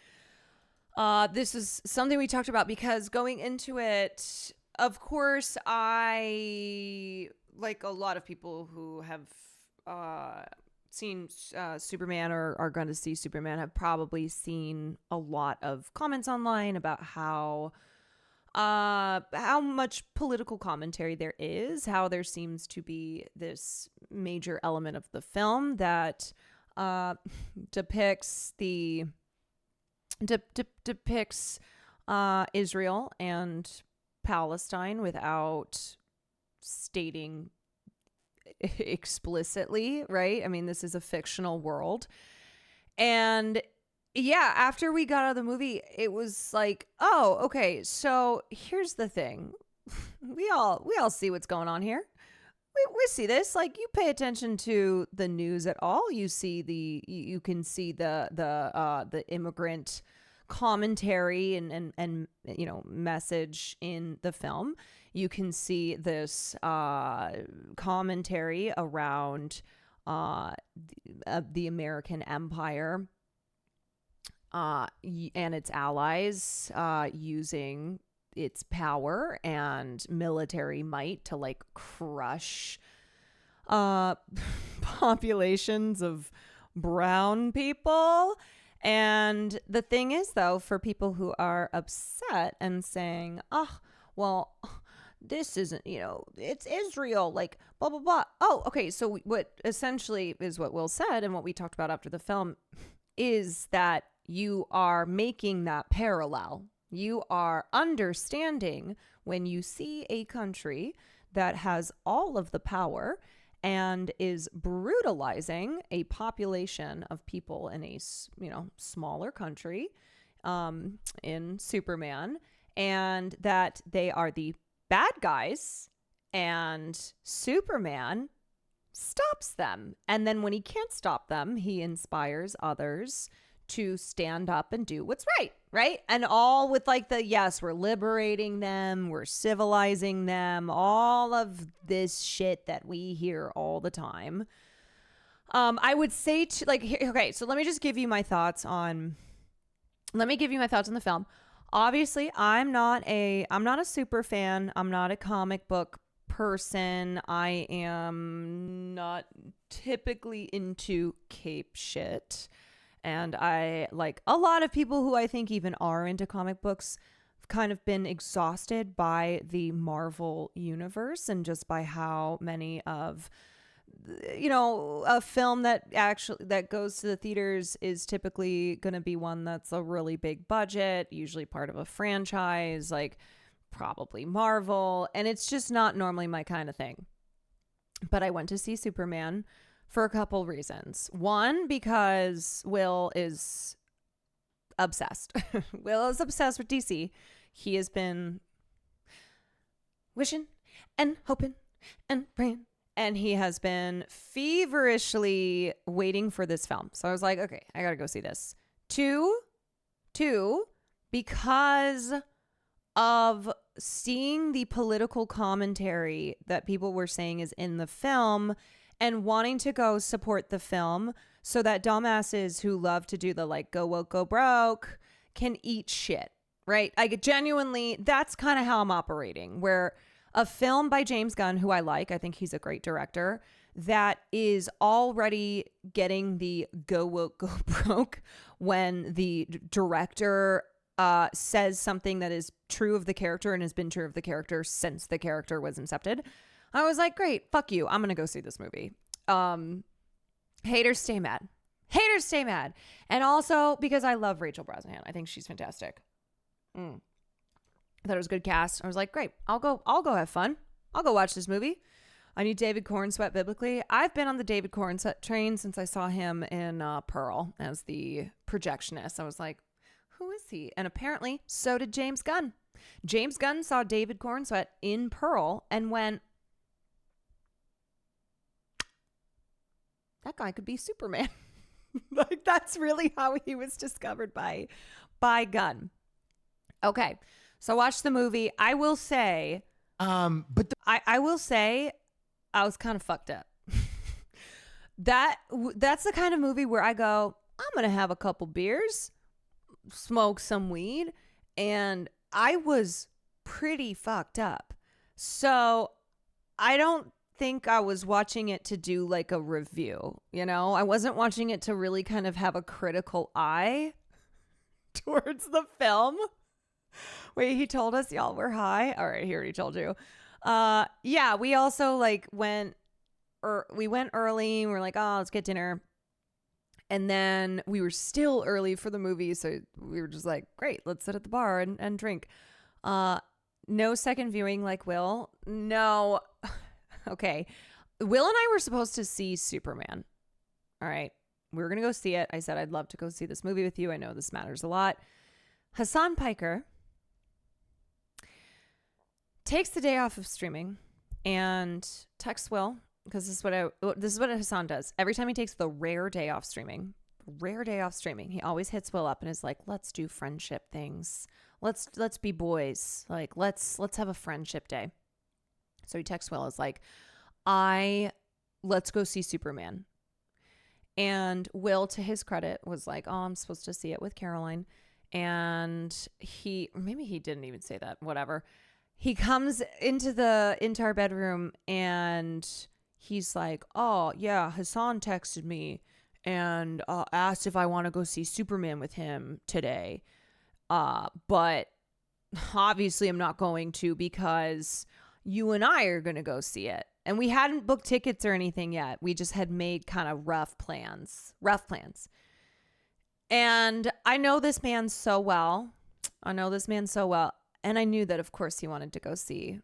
B: this is something we talked about, because going into it, of course, I, like a lot of people who have seen Superman or are going to see Superman, have probably seen a lot of comments online about how how much political commentary there is, how there seems to be this major element of the film that depicts Israel and Palestine without stating explicitly, right? I mean, this is a fictional world. And yeah, after we got out of the movie, it was like, oh, okay, so here's the thing. We all see what's going on here. We see this. Like, you pay attention to the news at all, you can see the immigrant commentary and you know, message in the film. You can see this commentary around the American empire and its allies using its power and military might to like crush populations of brown people. And the thing is, though, for people who are upset and saying, oh, well, this isn't, you know, it's Israel, like, blah, blah, blah. Oh, okay. So what essentially is what Will said and what we talked about after the film is that you are making that parallel. You are understanding when you see a country that has all of the power and is brutalizing a population of people in a, you know, smaller country in Superman, and that they are the bad guys, and Superman stops them. And then when he can't stop them, he inspires others to stand up and do what's right, right? And all with like the, yes, we're liberating them, we're civilizing them, all of this shit that we hear all the time. I would say to like, okay, so let me give you my thoughts on the film. Obviously, I'm not a super fan. I'm not a comic book person. I am not typically into cape shit. And I, like a lot of people who I think even are into comic books, have kind of been exhausted by the Marvel universe and just by how many of, you know, a film that goes to the theaters is typically going to be one that's a really big budget, usually part of a franchise, like probably Marvel. And it's just not normally my kind of thing. But I went to see Superman for a couple reasons. One, because Will is obsessed. Will is obsessed with DC. He has been wishing and hoping and praying, and he has been feverishly waiting for this film. So I was like, okay, I gotta go see this. Two, because of seeing the political commentary that people were saying is in the film and wanting to go support the film so that dumbasses who love to do the like go woke, go broke can eat shit, right? I genuinely, that's kind of how I'm operating, where a film by James Gunn, who I think he's a great director, that is already getting the go woke, go broke when the director says something that is true of the character and has been true of the character since the character was incepted. I was like, great, fuck you. I'm going to go see this movie. Haters stay mad. Haters stay mad. And also because I love Rachel Brosnahan. I think she's fantastic. I thought it was a good cast. I was like, great, I'll go have fun. I'll go watch this movie. I need David Cornsweet biblically. I've been on the David Cornsweet train since I saw him in Pearl as the projectionist. I was like, who is he? And apparently so did James Gunn. James Gunn saw David Cornsweet in Pearl and went, that guy could be Superman. Like, that's really how he was discovered by Gunn. Okay, so watch the movie. I will say, I will say, I was kind of fucked up. That's the kind of movie where I go, I'm gonna have a couple beers, smoke some weed, and I was pretty fucked up. So I don't think I was watching it to do like a review, you know? I wasn't watching it to really kind of have a critical eye towards the film. Wait, he told us y'all were high? All right, he already told you. Yeah, we also like we went early. We were like, oh, let's get dinner. And then we were still early for the movie. So we were just like, great, let's sit at the bar and drink. No second viewing like Will. No. Okay. Will and I were supposed to see Superman. All right. We were going to go see it. I said, I'd love to go see this movie with you. I know this matters a lot. Hassan Piker takes the day off of streaming and texts Will, because this is what Hassan does. Every time he takes the rare day off streaming, he always hits Will up and is like, let's do friendship things. Let's be boys. Like, let's have a friendship day. So he texts Will, is like, let's go see Superman. And Will, to his credit, was like, oh, I'm supposed to see it with Caroline. And maybe he didn't even say that, whatever. He comes into our bedroom and he's like, oh yeah, Hassan texted me and asked if I want to go see Superman with him today. But obviously I'm not going to, because you and I are going to go see it. And we hadn't booked tickets or anything yet. We just had made kind of rough plans. And I know this man so well. And I knew that, of course, he wanted to go see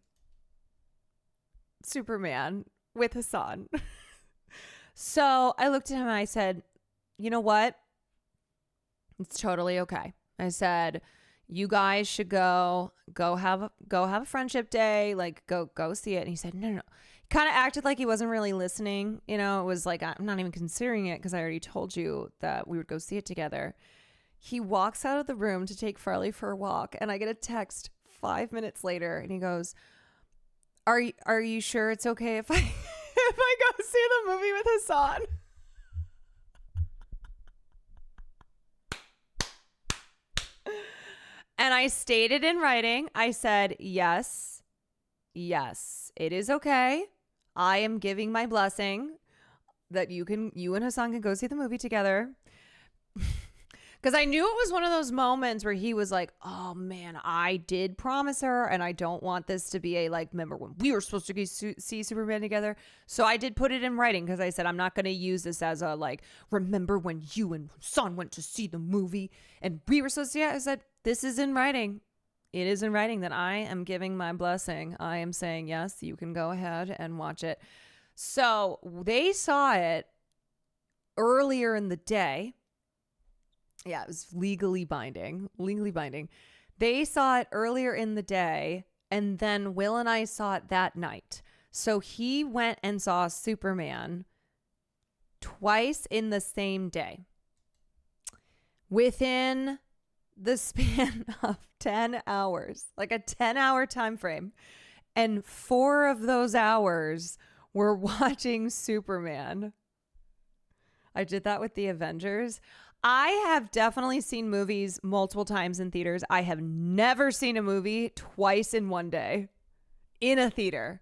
B: Superman with Hassan. So I looked at him and I said, you know what? It's totally okay. I said, you guys should go have a friendship day. Like, go see it. And he said, no. Kind of acted like he wasn't really listening. You know, it was like, I'm not even considering it because I already told you that we would go see it together. He walks out of the room to take Farley for a walk, and I get a text 5 minutes later, and he goes, Are you sure it's okay if I go see the movie with Hassan? And I stated in writing, I said, yes, it is okay. I am giving my blessing that you and Hassan can go see the movie together. Because I knew it was one of those moments where he was like, oh man, I did promise her and I don't want this to be a, like, remember when we were supposed to go see Superman together? So I did put it in writing because I said, I'm not going to use this as a, like, remember when you and Hassan went to see the movie and we were supposed to see it? I said, this is in writing. It is in writing that I am giving my blessing. I am saying, yes, you can go ahead and watch it. So they saw it earlier in the day. Yeah, it was legally binding. They saw it earlier in the day, and then Will and I saw it that night. So he went and saw Superman twice in the same day. Within the span of 10 hours, like a 10-hour time frame. And 4 of those hours were watching Superman. I did that with the Avengers. I have definitely seen movies multiple times in theaters. I have never seen a movie twice in one day in a theater.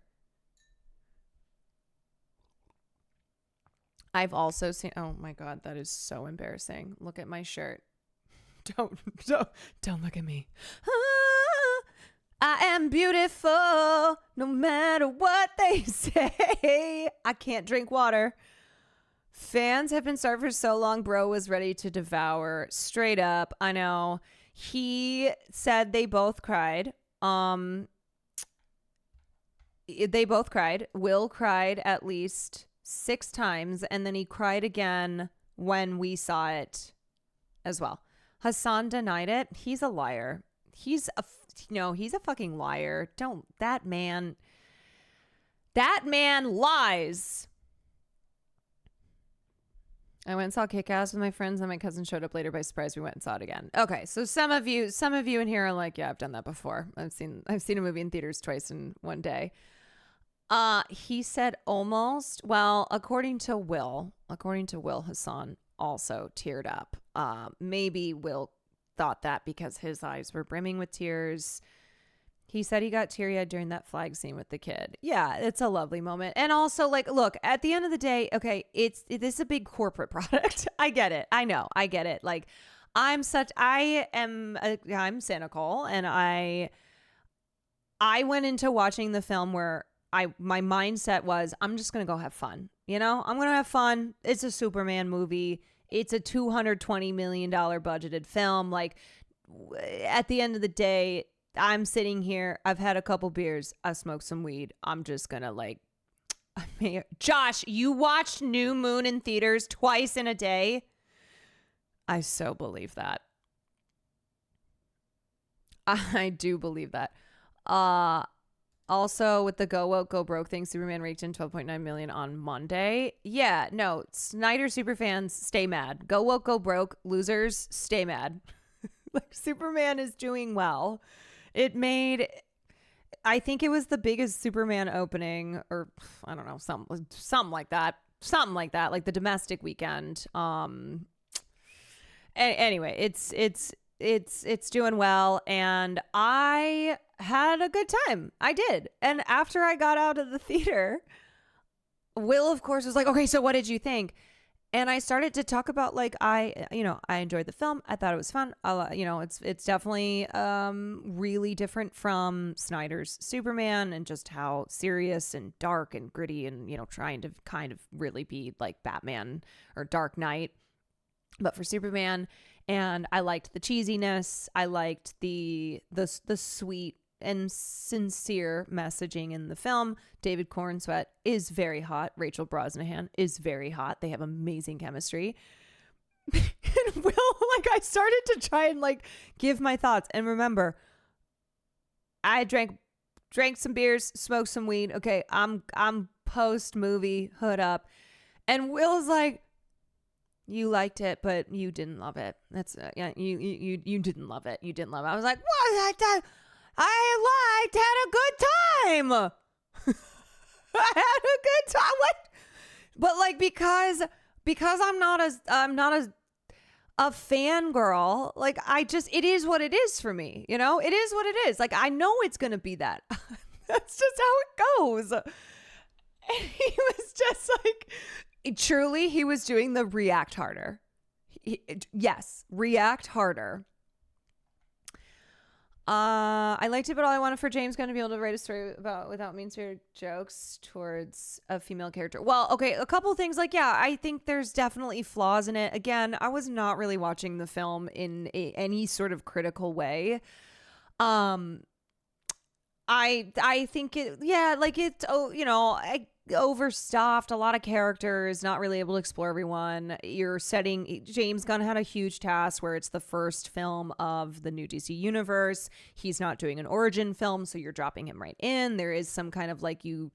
B: I've also seen, oh my God, that is so embarrassing. Look at my shirt. Don't look at me. I am beautiful no matter what they say. I can't drink water. Fans have been starved for so long, bro was ready to devour. Straight up. I know. He said they both cried. They both cried. Will cried at least 6 times, and then he cried again when we saw it as well. Hassan denied it. He's a liar. He's a fucking liar. That man lies. I went and saw Kick-Ass with my friends, and my cousin showed up later by surprise. We went and saw it again. Okay, so some of you in here are like, yeah, I've done that before. I've seen a movie in theaters twice in one day. He said almost. Well, according to Will, Hassan also teared up. Maybe Will thought that because his eyes were brimming with tears. He said he got teary-eyed during that flag scene with the kid. Yeah, it's a lovely moment. And also, like, look, at the end of the day, okay, this is a big corporate product. I get it. I know. I get it. Like, I'm cynical, and I went into watching the film where my mindset was, I'm just going to go have fun. You know, I'm going to have fun. It's a Superman movie. It's a $220 million budgeted film. Like, at the end of the day, I'm sitting here. I've had a couple beers. I smoked some weed. I'm just going to Josh, you watched New Moon in theaters twice in a day? I so believe that. I do believe that. Also, with the Go Woke, Go Broke thing, Superman raked in $12.9 million on Monday. Yeah, no, Snyder superfans, stay mad. Go Woke, Go Broke, losers, stay mad. Superman is doing well. It made, I think it was the biggest Superman opening, or I don't know, something like that. Something like that, like the domestic weekend. Anyway, it's doing well, and I had a good time. I did. And after I got out of the theater, Will, of course, was like, okay, so what did you think? And I started to talk about, like, I enjoyed the film. I thought it was fun. It's definitely really different from Snyder's Superman, and just how serious and dark and gritty and, trying to kind of really be like Batman or Dark Knight, but for Superman. And I liked the cheesiness. I liked the sweet and sincere messaging in the film. David Cornsweet is very hot. Rachel Brosnahan is very hot. They have amazing chemistry. And Will, I started to try and give my thoughts. And remember, I drank some beers, smoked some weed. Okay, I'm post movie hood up. And Will's like, you liked it, but you didn't love it. That's you didn't love it. You didn't love it. I was like, what? I had a good time. I had a good time. What? But because I'm not a fangirl. It is what it is for me. It is what it is. I know it's gonna be that. That's just how it goes. And he was just truly, he was doing the react harder. Yes, react harder. I liked it, but all I wanted for James Gunn to be able to write a story without mean-spirited jokes towards a female character. Well, okay, a couple things. I think there's definitely flaws in it. Again, I was not really watching the film in any sort of critical way. I think overstuffed, a lot of characters, not really able to explore everyone. James Gunn had a huge task where it's the first film of the new DC universe. He's not doing an origin film, so you're dropping him right in. There is some kind of you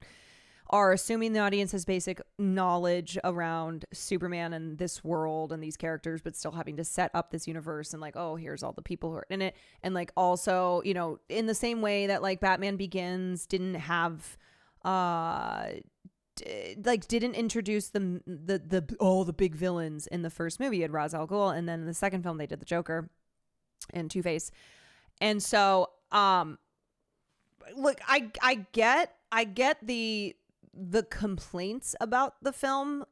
B: are assuming the audience has basic knowledge around Superman and this world and these characters, but still having to set up this universe and here's all the people who are in it. And also, in the same way that Batman Begins didn't have didn't introduce the big villains in the first movie. You had Ra's al Ghul, and then in the second film they did the Joker and Two-Face. And so look, I get the complaints about the film,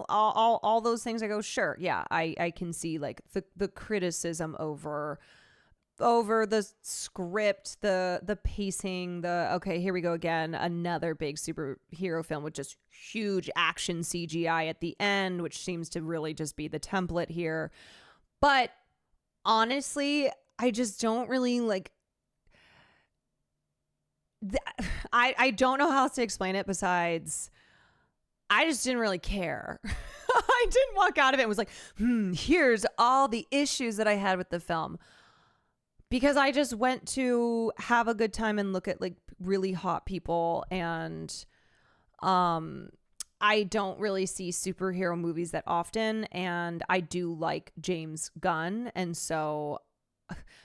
B: all those things. I go, sure, yeah, I can see the criticism over the script, the pacing, okay, here we go again, another big superhero film with just huge action CGI at the end, which seems to really just be the template here. But honestly, I just don't really I don't know how else to explain it besides I just didn't really care. I didn't walk out of it and was like, here's all the issues that I had with the film. Because I just went to have a good time and look at really hot people, and I don't really see superhero movies that often, and I do like James Gunn, and so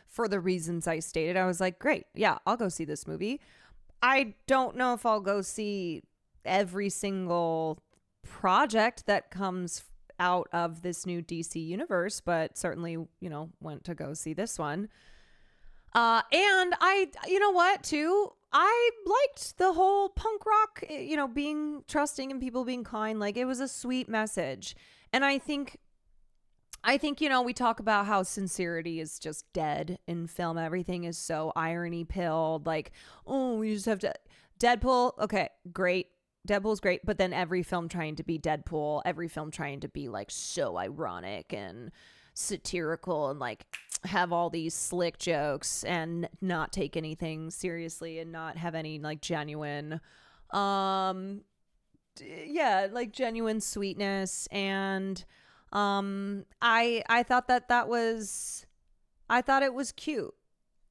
B: for the reasons I stated, I was like, great, yeah, I'll go see this movie. I don't know if I'll go see every single project that comes out of this new DC universe, but certainly, went to go see this one. And you know what, too? I liked the whole punk rock, being trusting and people being kind. It was a sweet message. And I think I think, we talk about how sincerity is just dead in film. Everything is so irony pilled. Like, oh, we just have to. Deadpool, okay, great. Deadpool's great. But then every film trying to be Deadpool, every film trying to be like so ironic and satirical and like have all these slick jokes and not take anything seriously and not have any like genuine, genuine sweetness. And I thought I thought it was cute.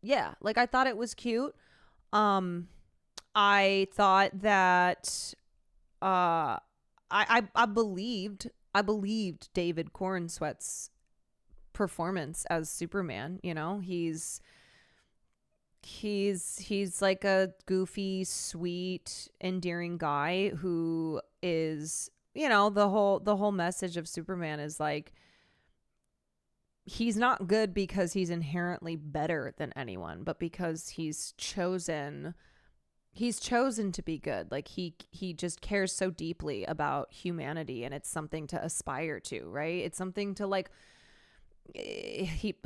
B: Yeah, like I thought it was cute. I thought that I believed David Cornsweet's performance as Superman. He's like a goofy, sweet, endearing guy who is, the whole message of Superman is like, he's not good because he's inherently better than anyone, but because he's chosen to be good. Like he just cares so deeply about humanity, and it's something to aspire to, right? It's something to like,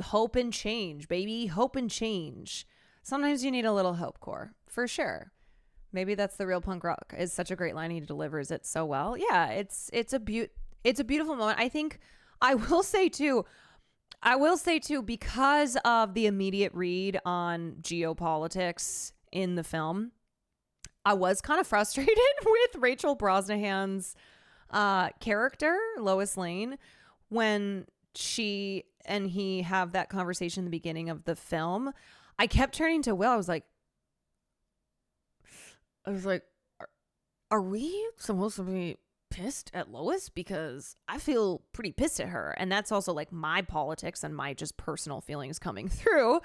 B: hope and change, baby. Hope and change. Sometimes you need a little hope core, for sure. Maybe that's the real punk rock. Is such a great line. He delivers it so well. Yeah, it's a beautiful moment. I think I will say too, because of the immediate read on geopolitics in the film, I was kind of frustrated with Rachel Brosnahan's character, Lois Lane, when she and he have that conversation in the beginning of the film. I kept turning to Will. I was like, are we supposed to be pissed at Lois? Because I feel pretty pissed at her. And that's also like my politics and my just personal feelings coming through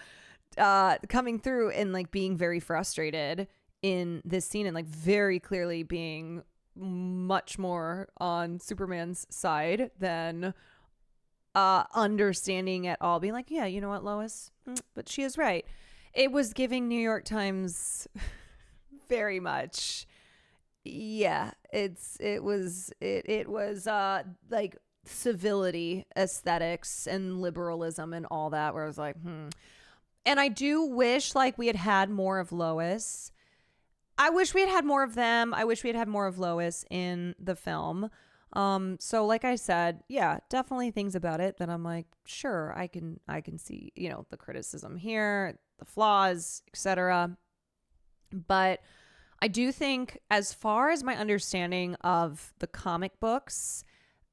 B: and like being very frustrated in this scene and like very clearly being much more on Superman's side than understanding at all, being like, yeah, you know what, Lois, but she is right. It was giving New York Times very much. Yeah, it was like civility, aesthetics, and liberalism and all that, where I was like, And I do wish like we had more of Lois. I wish we had more of them. I wish we had more of Lois in the film. So like I said, yeah, definitely things about it that I'm like, sure, I can see, the criticism here, the flaws, etc. But I do think, as far as my understanding of the comic books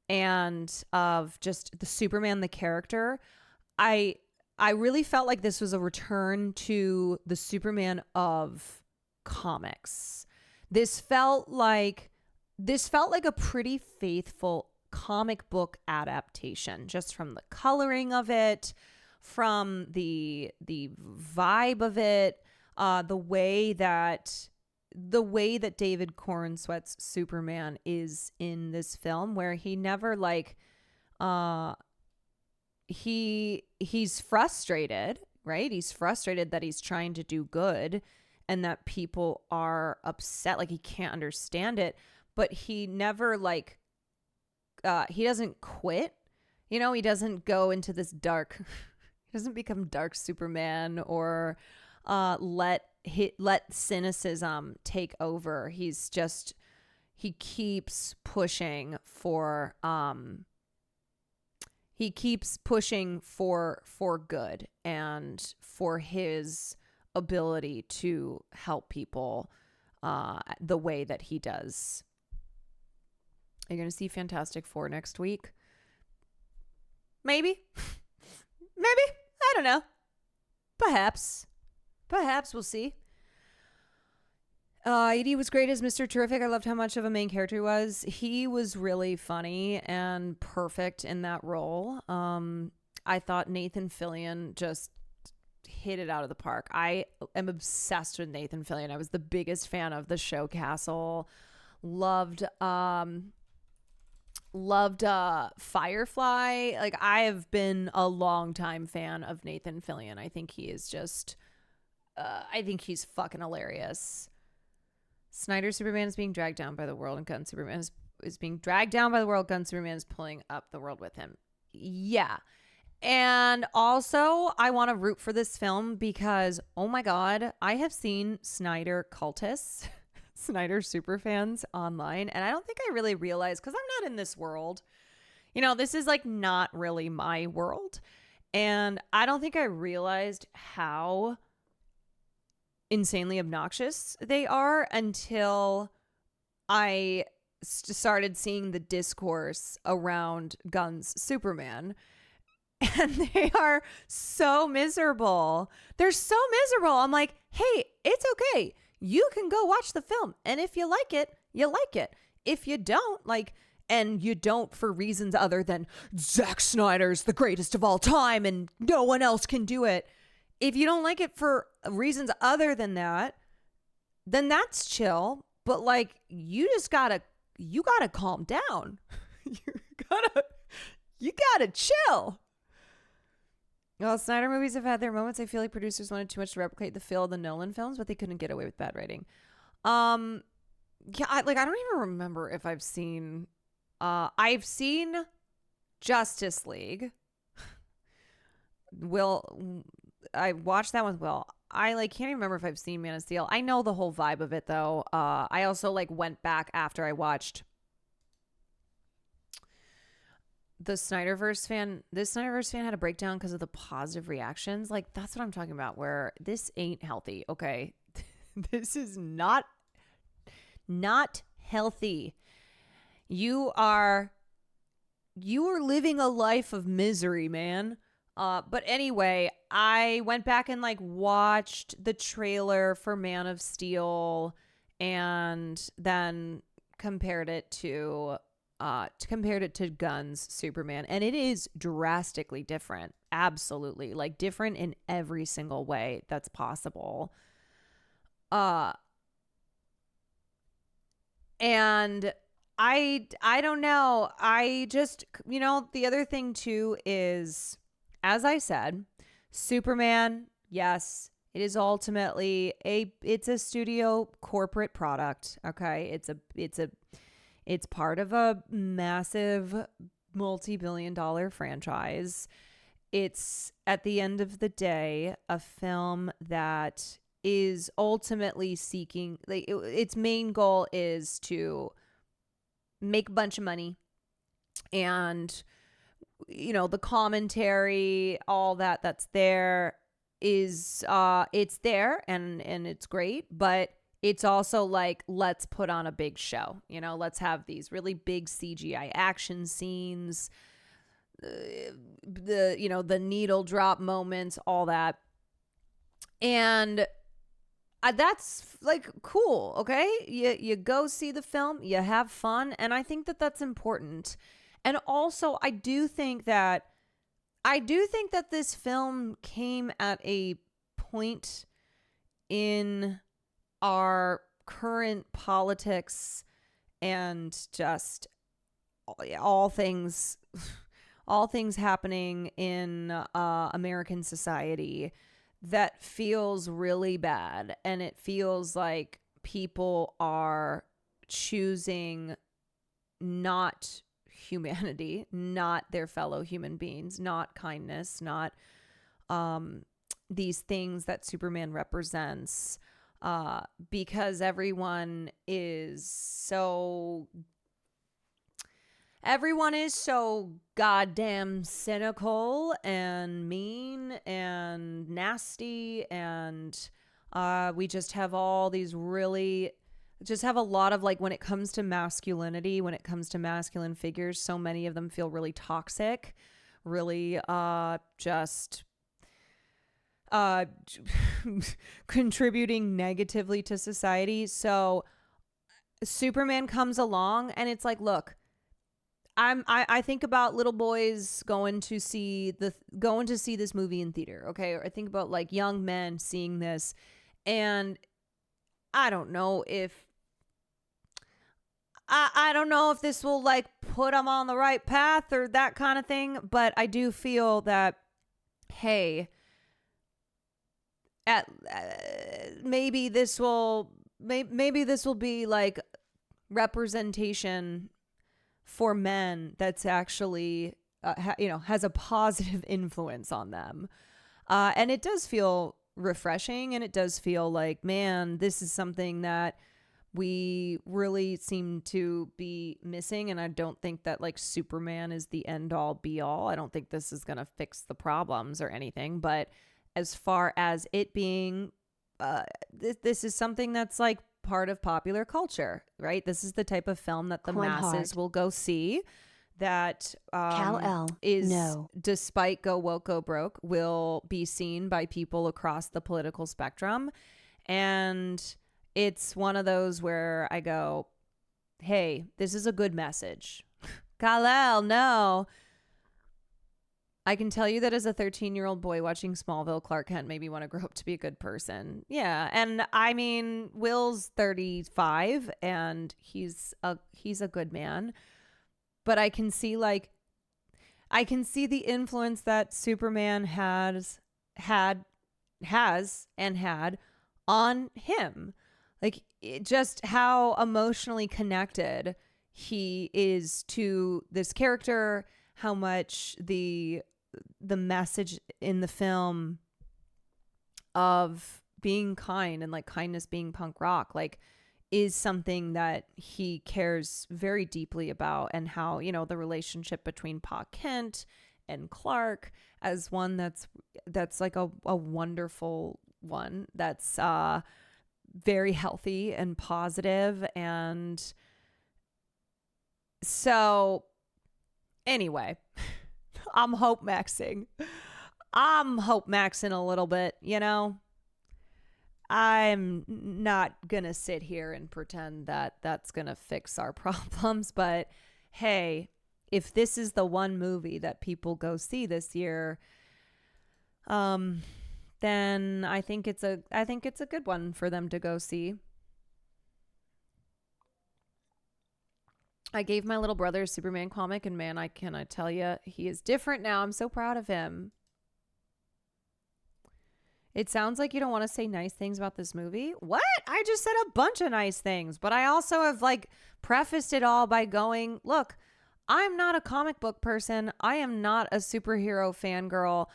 B: and of just the Superman, the character, I really felt like this was a return to the Superman of comics. This felt like a pretty faithful comic book adaptation, just from the coloring of it, from the vibe of it, the way that David Cornsweet's Superman is in this film, where he never like he's frustrated, right? He's frustrated that he's trying to do good and that people are upset, like he can't understand it, but he never like he doesn't quit. He doesn't go into this dark he doesn't become dark Superman or let cynicism take over. He keeps pushing for good and for his ability to help people the way that he does. Are you going to see Fantastic Four next week? Maybe. I don't know. Perhaps we'll see. Edie was great as Mr. Terrific. I loved how much of a main character he was. He was really funny and perfect in that role. I thought Nathan Fillion just hit it out of the park. I am obsessed with Nathan Fillion. I was the biggest fan of the show Castle. Loved Firefly. Like, I have been a long time fan of Nathan Fillion. I think he is just I think he's fucking hilarious. Snyder's Superman is being dragged down by the world, and Gunn Superman is being dragged down by the world. Gunn Superman is pulling up the world with him. Yeah. And also, I want to root for this film because, oh my God, I have seen Snyder cultists, Snyder superfans online, and I don't think I really realized, because I'm not in this world. You know, this is like not really my world. And I don't think I realized how insanely obnoxious they are until I started seeing the discourse around Gunn's Superman. And they are so miserable. They're so miserable. I'm like, hey, it's okay. You can go watch the film. And if you like it, you like it. If you don't, like, and you don't for reasons other than Zack Snyder's the greatest of all time and no one else can do it. If you don't like it for reasons other than that, then that's chill. But like, you gotta calm down. you gotta chill. Well, Snyder movies have had their moments. I feel like producers wanted too much to replicate the feel of the Nolan films, but they couldn't get away with bad writing. Yeah, I don't even remember if I've seen Justice League. I watched that one with Will. I can't even remember if I've seen Man of Steel. I know the whole vibe of it though. I also went back after I watched this Snyderverse fan had a breakdown because of the positive reactions. Like, that's what I'm talking about, where this ain't healthy. Okay. This is not healthy. You are living a life of misery, man. But anyway, I went back and watched the trailer for Man of Steel and then compared it to Gunn's Superman, and it is drastically different. Absolutely, different in every single way that's possible. And I don't know. I just, the other thing too is, as I said, Superman, yes, it is ultimately it's a studio corporate product. Okay. It's part of a massive multi-billion-dollar franchise. It's, at the end of the day, a film that is ultimately seeking, its main goal is to make a bunch of money. And, the commentary, all that's there is, it's there and it's great, but it's also let's put on a big show. Let's have these really big CGI action scenes, the needle drop moments, all that. And that's cool. Okay. You go see the film, you have fun. And I think that that's important. And also I do think that this film came at a point in our current politics and just all things happening in American society that feels really bad. And it feels like people are choosing not humanity, not their fellow human beings, not kindness, not these things that Superman represents. Because everyone is so goddamn cynical and mean and nasty, and we just have all these just have a lot of when it comes to masculinity, when it comes to masculine figures, so many of them feel really toxic, really just contributing negatively to society. So Superman comes along and it's look, I think about little boys going to see this movie in theater. Okay. Or I think about young men seeing this, and I don't know if this will put them on the right path or that kind of thing. But I do feel that, hey, maybe this will be representation for men that's actually has a positive influence on them. And it does feel refreshing, and it does feel like, man, this is something that we really seem to be missing. And I don't think that like Superman is the end all be all. I don't think this is going to fix the problems or anything. But as far as it being, this is something that's like part of popular culture, right? This is the type of film that the masses will go see. That despite Go Woke, Go Broke, will be seen by people across the political spectrum. And it's one of those where I go, hey, this is a good message. Kal-El, no. I can tell you that as a 13-year-old boy watching Smallville, Clark Kent made me want to grow up to be a good person. Yeah. And I mean, Will's 35 and he's a good man. But I can see the influence that Superman has on him. Like just how emotionally connected he is to this character, how much the message in the film of being kind and like kindness being punk rock, like is something that he cares very deeply about, and how, the relationship between Pa Kent and Clark as one that's like a wonderful one that's very healthy and positive. And so anyway, I'm hope maxing a little bit, I'm not gonna sit here and pretend that that's gonna fix our problems, but hey, if this is the one movie that people go see this year, then I think it's a good one for them to go see. I gave my little brother a Superman comic, and man, I tell you, he is different now. I'm so proud of him. It sounds like you don't want to say nice things about this movie. What? I just said a bunch of nice things, but I also have like prefaced it all by going, look, I'm not a comic book person. I am not a superhero fangirl.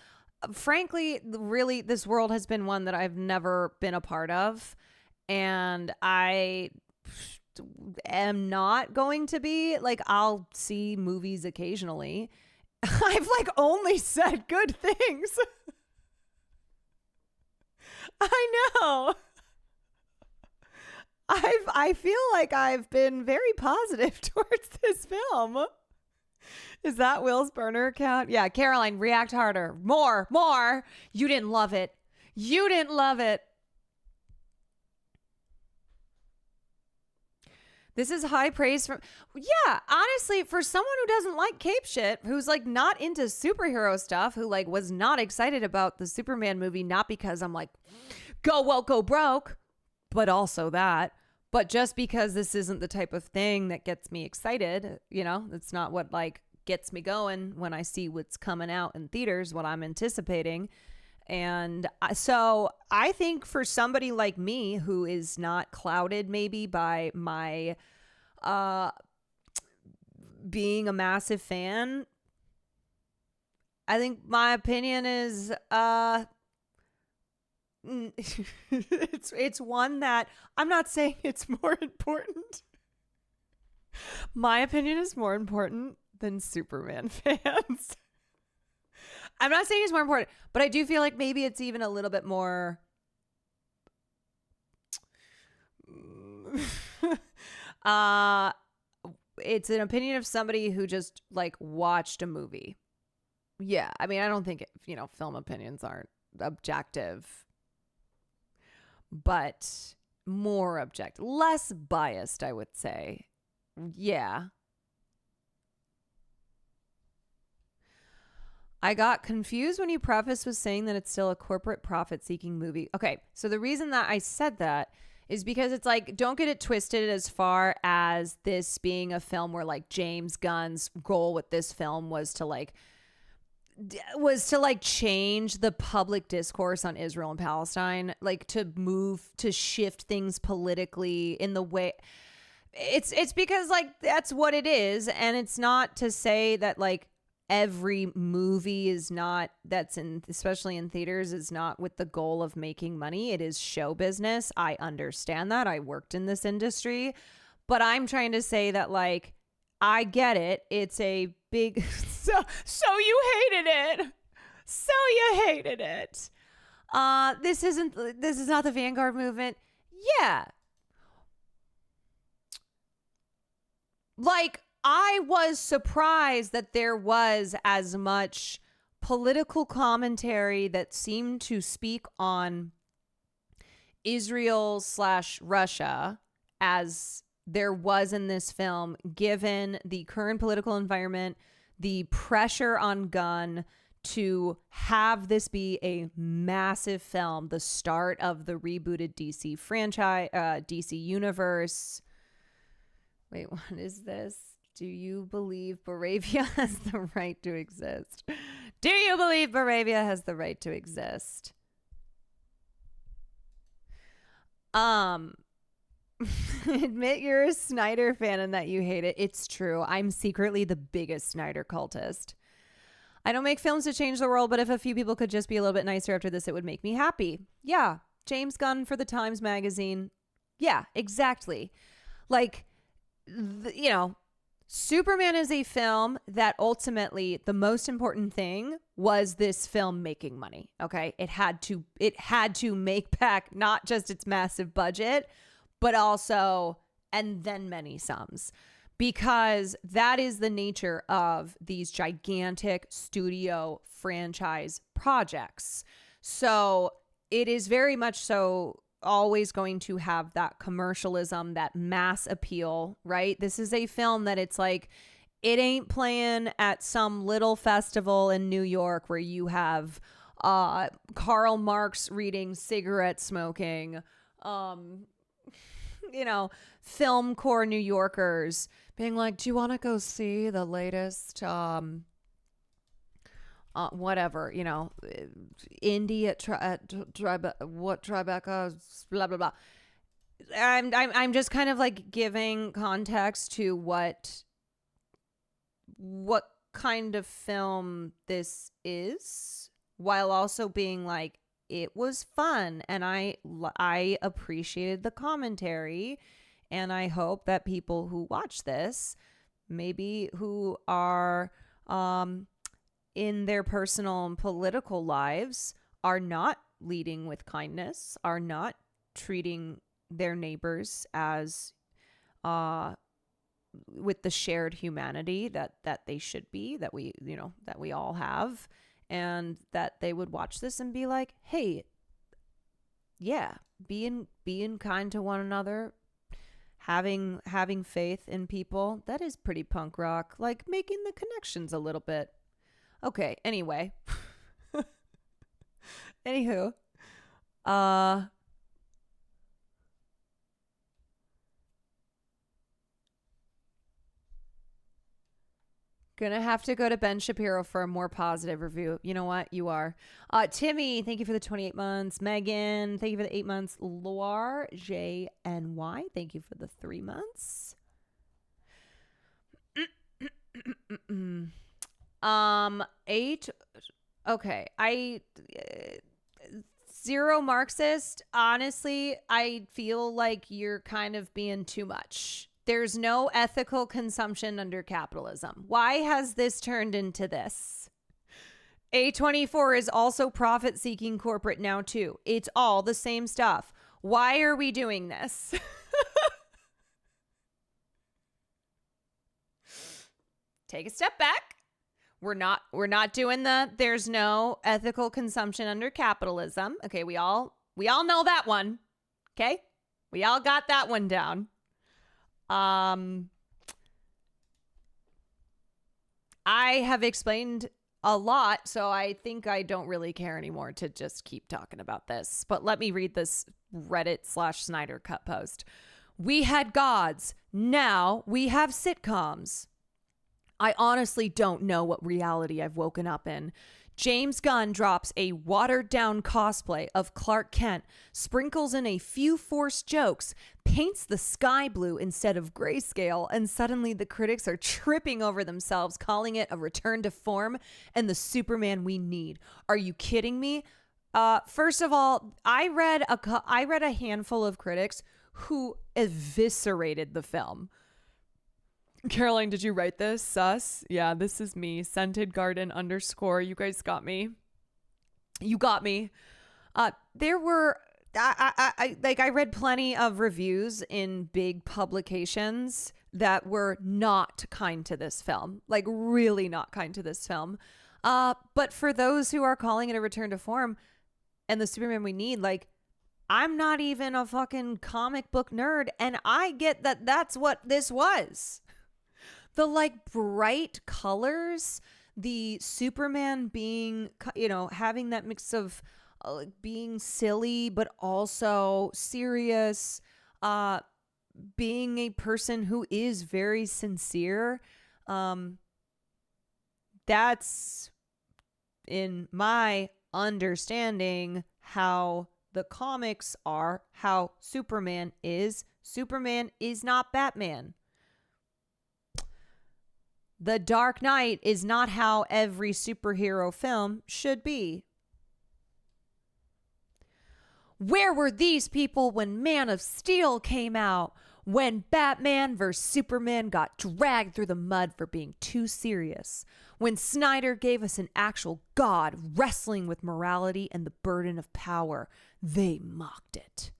B: Frankly, really, this world has been one that I've never been a part of. And I am not going to be. Like, I'll see movies occasionally. I've like only said good things. I know. I feel like I've been very positive towards this film. Is that Will's burner account? Yeah, Caroline, react harder. More. You didn't love it. This is high praise from... Yeah, honestly, for someone who doesn't like cape shit, who's like not into superhero stuff, who like was not excited about the Superman movie, not because I'm like, go woke, go broke, but also that, but just because this isn't the type of thing that gets me excited, it's not what like gets me going when I see what's coming out in theaters, what I'm anticipating. And so I think for somebody like me who is not clouded maybe by my being a massive fan, I think my opinion is it's one that I'm not saying it's more important. My opinion is more important than Superman fans. I'm not saying it's more important, but I do feel like maybe it's even a little bit more it's an opinion of somebody who just like watched a movie. Yeah, I mean, I don't think film opinions aren't objective, but more objective, less biased, I would say. Yeah. I got confused when you prefaced with saying that it's still a corporate profit-seeking movie. Okay, so the reason that I said that is because it's like, don't get it twisted as far as this being a film where like James Gunn's goal with this film was to change the public discourse on Israel and Palestine, like to shift things politically in the way it's because like that's what it is. And it's not to say that like every movie is not, that's in, especially in theaters, is not with the goal of making money. It is show business. I understand that. I worked in this industry, but I'm trying to say that, like, I get it. It's a big, so you hated it. So you hated it. This is not the Vanguard movement. Yeah. Like, I was surprised that there was as much political commentary that seemed to speak on Israel/Russia as there was in this film, given the current political environment, the pressure on Gunn to have this be a massive film, the start of the rebooted DC franchise, DC universe. Wait, what is this? Do you believe Moravia has the right to exist? Do you believe Moravia has the right to exist? Admit you're a Snyder fan and that you hate it. It's true. I'm secretly the biggest Snyder cultist. I don't make films to change the world, but if a few people could just be a little bit nicer after this, it would make me happy. Yeah. James Gunn for the Times Magazine. Yeah, exactly. Like, you know, Superman is a film that ultimately the most important thing was this film making money. Okay. It had to make back not just its massive budget, but also, and then many sums, because that is the nature of these gigantic studio franchise projects. So it is very much so always going to have that commercialism, that mass appeal, right? This is a film that it's like, it ain't playing at some little festival in New York where you have Karl Marx reading, cigarette smoking, you know, film core New Yorkers being like, do you want to go see the latest whatever, you know, indie at Tribeca, blah blah blah. I'm just kind of like giving context to what kind of film this is, while also being like, it was fun and I appreciated the commentary, and I hope that people who watch this, maybe who are in their personal and political lives, are not leading with kindness, are not treating their neighbors as with the shared humanity that they should be, that we, you know, that we all have, and that they would watch this and be like, hey, yeah, being kind to one another, having faith in people, that is pretty punk rock, like making the connections a little bit. Okay, anyway. Anywho. Gonna have to go to Ben Shapiro for a more positive review. You know what? You are. Timmy, thank you for the 28 months. Megan, thank you for the 8 months. Loire, JNY, thank you for the 3 months. 8. Okay. Zero Marxist. Honestly, I feel like you're kind of being too much. There's no ethical consumption under capitalism. Why has this turned into this? A24 is also profit-seeking corporate now too. It's all the same stuff. Why are we doing this? Take a step back. We're not doing there's no ethical consumption under capitalism. Okay, we all know that one. Okay? We all got that one down. I have explained a lot, so I think I don't really care anymore to just keep talking about this. But let me read this Reddit/Snyder Cut post. We had gods. Now we have sitcoms. I honestly don't know what reality I've woken up in. James Gunn drops a watered-down cosplay of Clark Kent, sprinkles in a few forced jokes, paints the sky blue instead of grayscale, and suddenly the critics are tripping over themselves, calling it a return to form and the Superman we need. Are you kidding me? First of all, I read a handful of critics who eviscerated the film. Caroline, did you write this? Sus? Yeah, this is me. Scented Garden _ You guys got me. You got me. There were, I read plenty of reviews in big publications that were not kind to this film. Like, really not kind to this film. But for those who are calling it a return to form and the Superman we need, like, I'm not even a fucking comic book nerd, and I get that that's what this was. The like bright colors, the Superman being, having that mix of being silly but also serious, being a person who is very sincere. That's, in my understanding, how the comics are, how Superman is. Superman is not Batman. The Dark Knight is not how every superhero film should be. Where were these people when Man of Steel came out? When Batman vs. Superman got dragged through the mud for being too serious? When Snyder gave us an actual god wrestling with morality and the burden of power? They mocked it.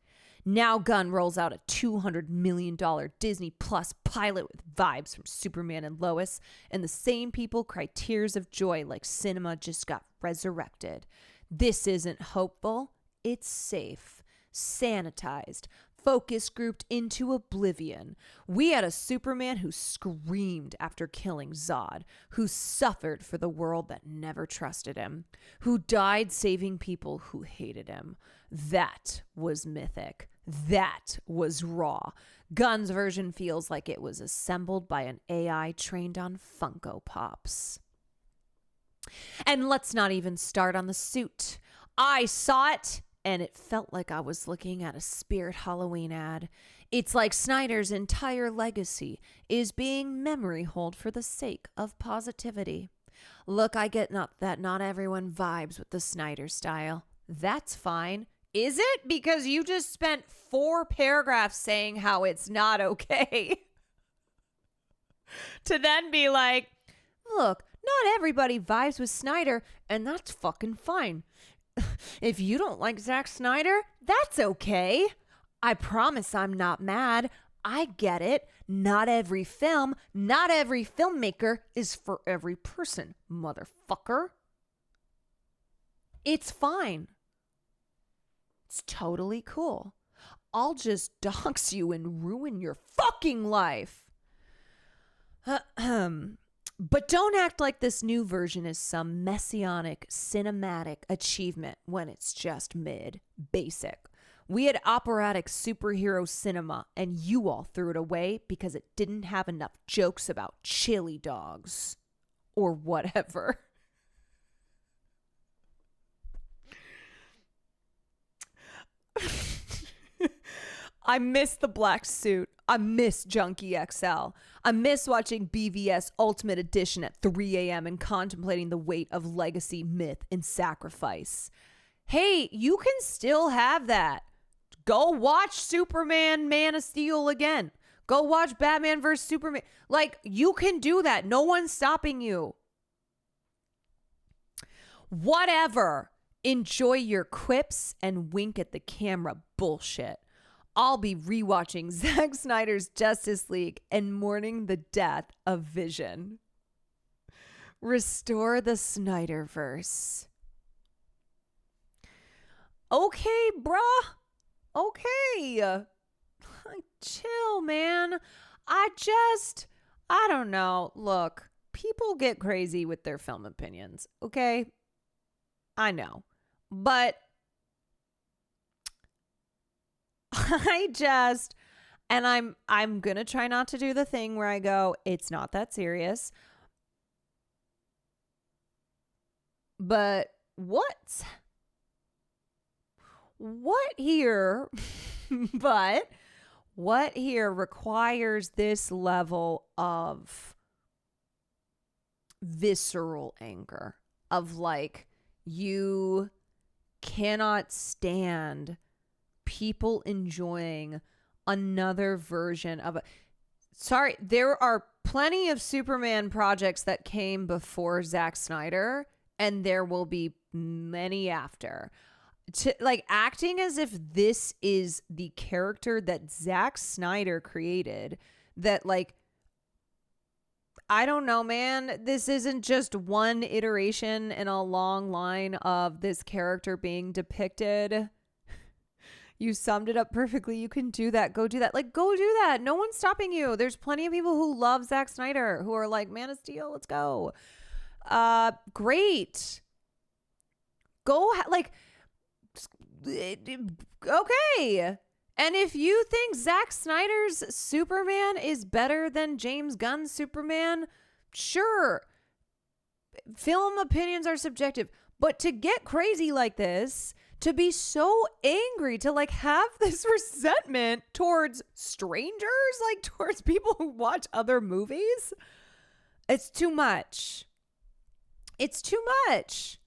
B: Now Gunn rolls out a $200 million Disney Plus pilot with vibes from Superman and Lois, and the same people cry tears of joy like cinema just got resurrected. This isn't hopeful. It's safe, sanitized, focus grouped into oblivion. We had a Superman who screamed after killing Zod, who suffered for the world that never trusted him, who died saving people who hated him. That was mythic. That was raw. Gunn's version feels like it was assembled by an AI trained on Funko Pops. And let's not even start on the suit. I saw it, and it felt like I was looking at a Spirit Halloween ad. It's like Snyder's entire legacy is being memory holed for the sake of positivity. Look, I get that not everyone vibes with the Snyder style. That's fine. Is it? Because you just spent 4 paragraphs saying how it's not okay. To then be like, look, not everybody vibes with Snyder, and that's fucking fine. If you don't like Zack Snyder, that's okay. I promise I'm not mad. I get it. Not every film, not every filmmaker is for every person, motherfucker. It's fine. It's totally cool. I'll just dox you and ruin your fucking life. But don't act like this new version is some messianic cinematic achievement when it's just basic. We had operatic superhero cinema, and you all threw it away because it didn't have enough jokes about chili dogs or whatever. I miss the black suit. I miss Junkie XL. I miss watching BVS Ultimate Edition at 3 a.m. and contemplating the weight of legacy, myth, and sacrifice. Hey, you can still have that. Go watch Superman Man of Steel again. Go watch Batman vs. Superman. Like, you can do that. No one's stopping you. Whatever. Enjoy your quips and wink at the camera bullshit. I'll be rewatching Zack Snyder's Justice League and mourning the death of Vision. Restore the Snyderverse. Okay, bruh. Okay. Chill, man. I don't know. Look, people get crazy with their film opinions, okay? I know. But I'm going to try not to do the thing where I go, it's not that serious. But what here requires this level of visceral anger of like, you cannot stand people enjoying another version of a. Sorry, there are plenty of Superman projects that came before Zack Snyder, and there will be many after. To like acting as if this is the character that Zack Snyder created, that like, I don't know, man. This isn't just one iteration in a long line of this character being depicted. You summed it up perfectly. You can do that. Go do that. Like, go do that. No one's stopping you. There's plenty of people who love Zack Snyder who are like, Man of Steel, let's go. Great. Go, okay. And if you think Zack Snyder's Superman is better than James Gunn's Superman, sure. Film opinions are subjective. But to get crazy like this, to be so angry, to like have this resentment towards strangers, like towards people who watch other movies, it's too much. It's too much.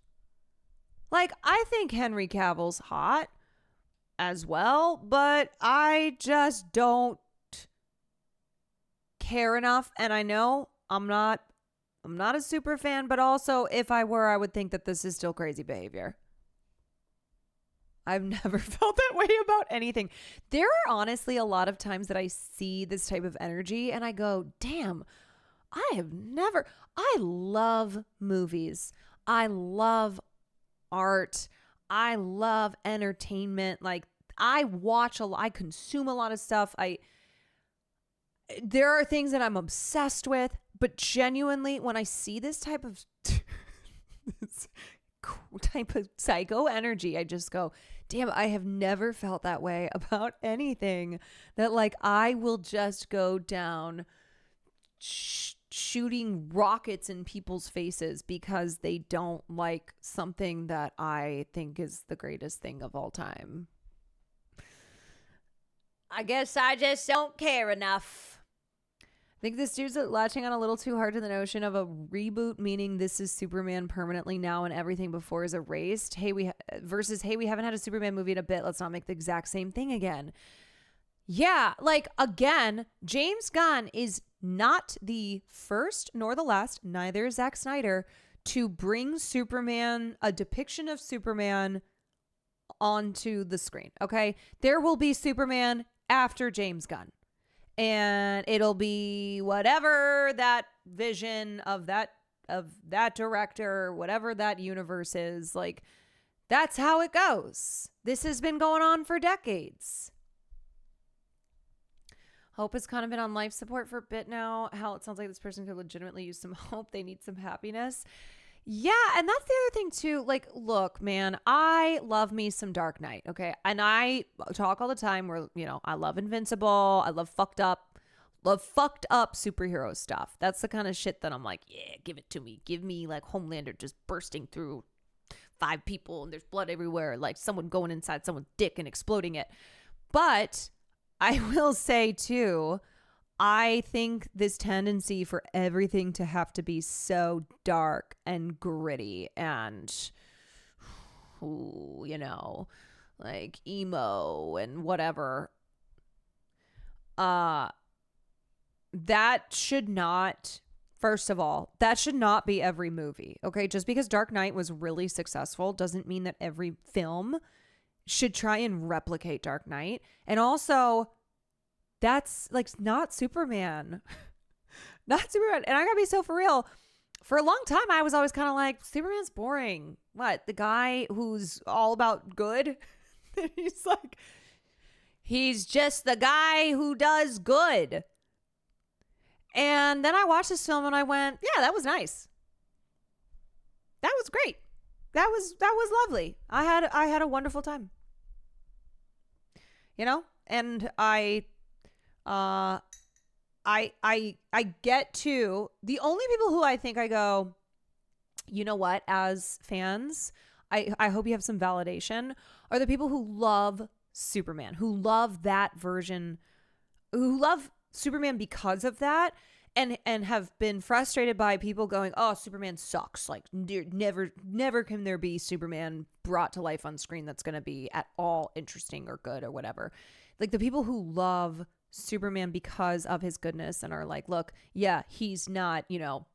B: Like, I think Henry Cavill's hot as well, but I just don't care enough. And I know I'm not a super fan, but also if I were, I would think that this is still crazy behavior. I've never felt that way about anything. There are honestly a lot of times that I see this type of energy and I go, damn, I love movies. I love art. I love entertainment. Like, I watch a lot, I consume a lot of stuff. There are things that I'm obsessed with, but genuinely when I see this type of psycho energy, I just go, damn, I have never felt that way about anything. That like, I will just go down shooting rockets in people's faces because they don't like something that I think is the greatest thing of all time. I guess I just don't care enough. I think this dude's latching on a little too hard to the notion of a reboot, meaning this is Superman permanently now and everything before is erased. Hey, we haven't had a Superman movie in a bit. Let's not make the exact same thing again. Yeah, like, again, James Gunn is not the first nor the last, neither is Zack Snyder, to bring Superman, a depiction of Superman, onto the screen, okay? There will be Superman after James Gunn. And it'll be whatever that vision of that director, whatever that universe is. Like, that's how it goes. This has been going on for decades. Hope has kind of been on life support for a bit now. Hell, it sounds like this person could legitimately use some hope. They need some happiness. Yeah, and that's the other thing too. Like, look, man, I love me some Dark Knight, okay? And I talk all the time where, you know, I love Invincible. I love fucked up superhero stuff. That's the kind of shit that I'm like, yeah, give it to me. Give me like Homelander just bursting through 5 people and there's blood everywhere, like someone going inside someone's dick and exploding it. But I will say too, I think this tendency for everything to have to be so dark and gritty and, you know, like emo and whatever, that should not, first of all, that should not be every movie, okay? Just because Dark Knight was really successful doesn't mean that every film should try and replicate Dark Knight. And also, that's like not Superman. Not Superman. And I gotta be so for real. For a long time, I was always kind of like, Superman's boring. What? The guy who's all about good? He's like, he's just the guy who does good. And then I watched this film and I went, yeah, that was nice. That was great. That was lovely. I had a wonderful time. You know? And I get to the only people who I think I go, you know what, as fans, I hope you have some validation, are the people who love Superman, who love that version, who love Superman because of that, and have been frustrated by people going, oh, Superman sucks. Like, never can there be Superman brought to life on screen that's going to be at all interesting or good or whatever. Like, the people who love Superman because of his goodness and are like, look, yeah, he's not, you know,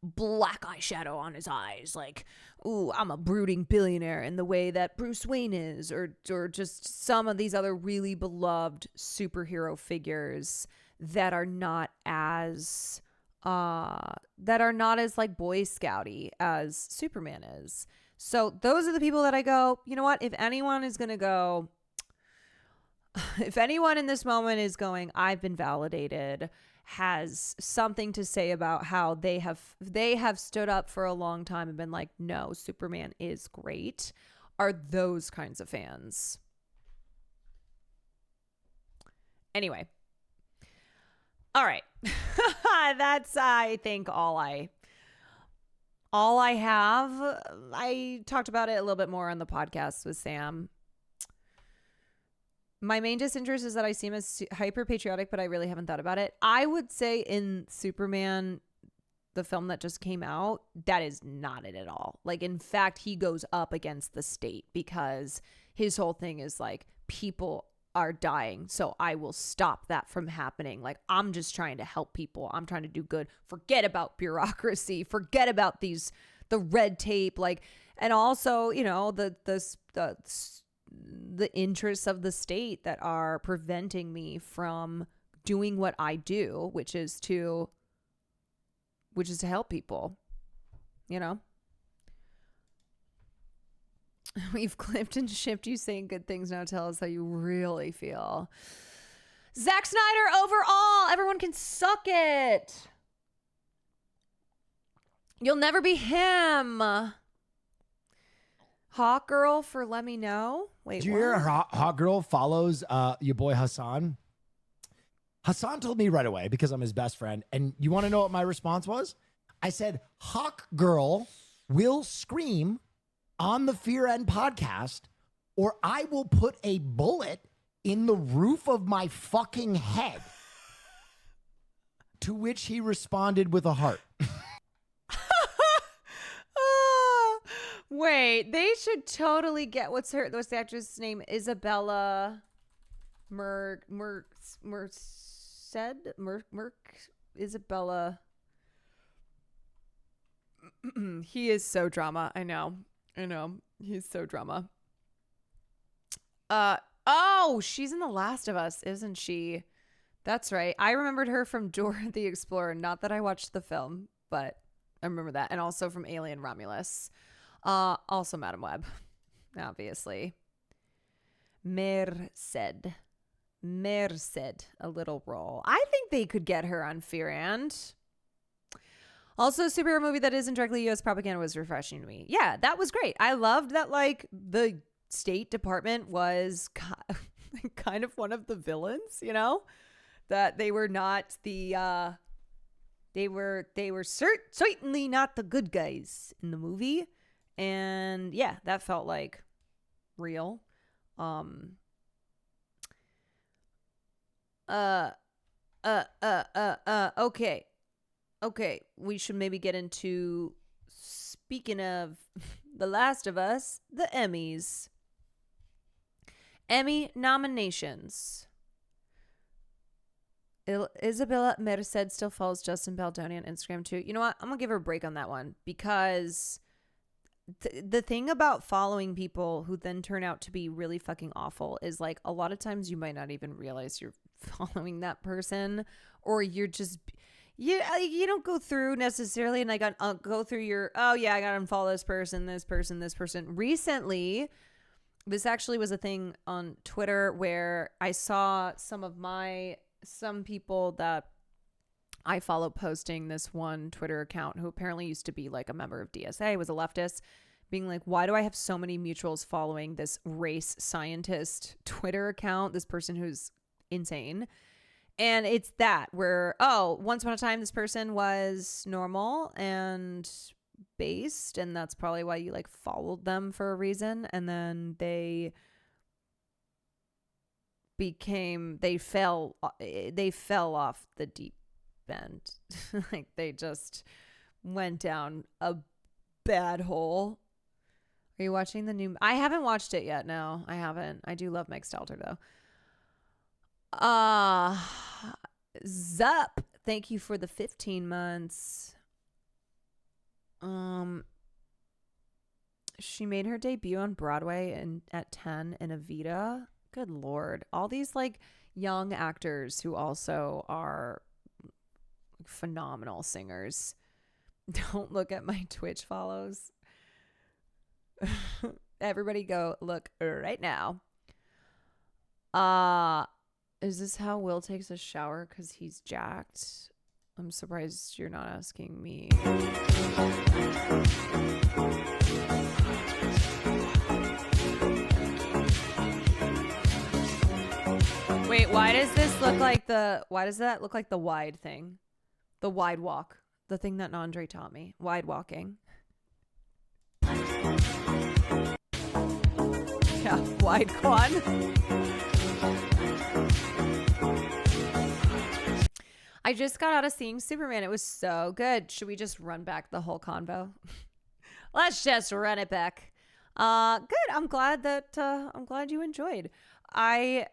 B: black eyeshadow on his eyes, like, ooh, I'm a brooding billionaire in the way that Bruce Wayne is, or just some of these other really beloved superhero figures that are not as like Boy Scouty as Superman is. So those are the people that I go, you know what, if anyone is gonna go, if anyone in this moment is going, I've been validated, has something to say about how they have stood up for a long time and been like, no, Superman is great, are those kinds of fans. Anyway. All right. That's, I think, all I have. I talked about it a little bit more on the podcast with Sam. My main disinterest is that I see him as hyper patriotic, but I really haven't thought about it. I would say in Superman, the film that just came out, that is not it at all. Like, in fact, he goes up against the state because his whole thing is like, people are dying, so I will stop that from happening. Like, I'm just trying to help people. I'm trying to do good. Forget about bureaucracy. Forget about the red tape. Like, and also, you know, the interests of the state that are preventing me from doing what I do, which is to help people, you know. We've clipped and shipped you saying good things. Now tell us how you really feel. Zack Snyder overall. Everyone can suck it. You'll never be him. Hawk Girl for let me know. Wait,
L: did you hear Hawk Girl follows your boy Hassan? Hassan told me right away because I'm his best friend. And you want to know what my response was? I said, Hawk Girl will scream on the Fear End podcast, or I will put a bullet in the roof of my fucking head. To which he responded with a heart.
B: Wait, they should totally get what's the actress' name? Isabella Isabella. He is so drama. I know. He's so drama. Oh, she's in The Last of Us, isn't she? That's right. I remembered her from Dora the Explorer. Not that I watched the film, but I remember that. And also from Alien Romulus. Also Madam Web, obviously. Merced, a little role. I think they could get her on Fear And. Also, a superhero movie that isn't directly U.S. propaganda was refreshing to me. Yeah, that was great. I loved that, like, the State Department was kind of one of the villains, you know? That they were not the, they were certainly not the good guys in the movie. And yeah, that felt like real. Okay, we should maybe get into, speaking of The Last of Us, the Emmys. Emmy nominations. Isabella Merced still follows Justin Baldoni on Instagram too. You know what? I'm going to give her a break on that one because the thing about following people who then turn out to be really fucking awful is, like, a lot of times you might not even realize you're following that person, or you're just... You don't go through necessarily and like go through your, oh yeah, I gotta unfollow this person. Recently, this actually was a thing on Twitter where I saw some people that I follow posting this one Twitter account who apparently used to be like a member of DSA, was a leftist, being like, why do I have so many mutuals following this race scientist Twitter account, this person who's insane? And it's that where, oh, once upon a time, this person was normal and based, and that's probably why you like followed them for a reason, and then they fell off the deep end. Like they just went down a bad hole. Are you watching the new? I haven't watched it yet. No, I haven't. I do love Mike Stelter though. Zup, thank you for the 15 months. She made her debut on Broadway at 10 in Evita. Good Lord. All these like young actors who also are phenomenal singers. Don't look at my Twitch follows. Everybody go look right now. Is this how Will takes a shower because he's jacked? I'm surprised you're not asking me. Wait, why does that look like the wide thing? The wide walk. The thing that Andre taught me. Wide walking. Yeah, wide quad. I just got out of seeing Superman. It was so good. Should we just run back the whole convo? Let's just run it back. Good. I'm glad you enjoyed. I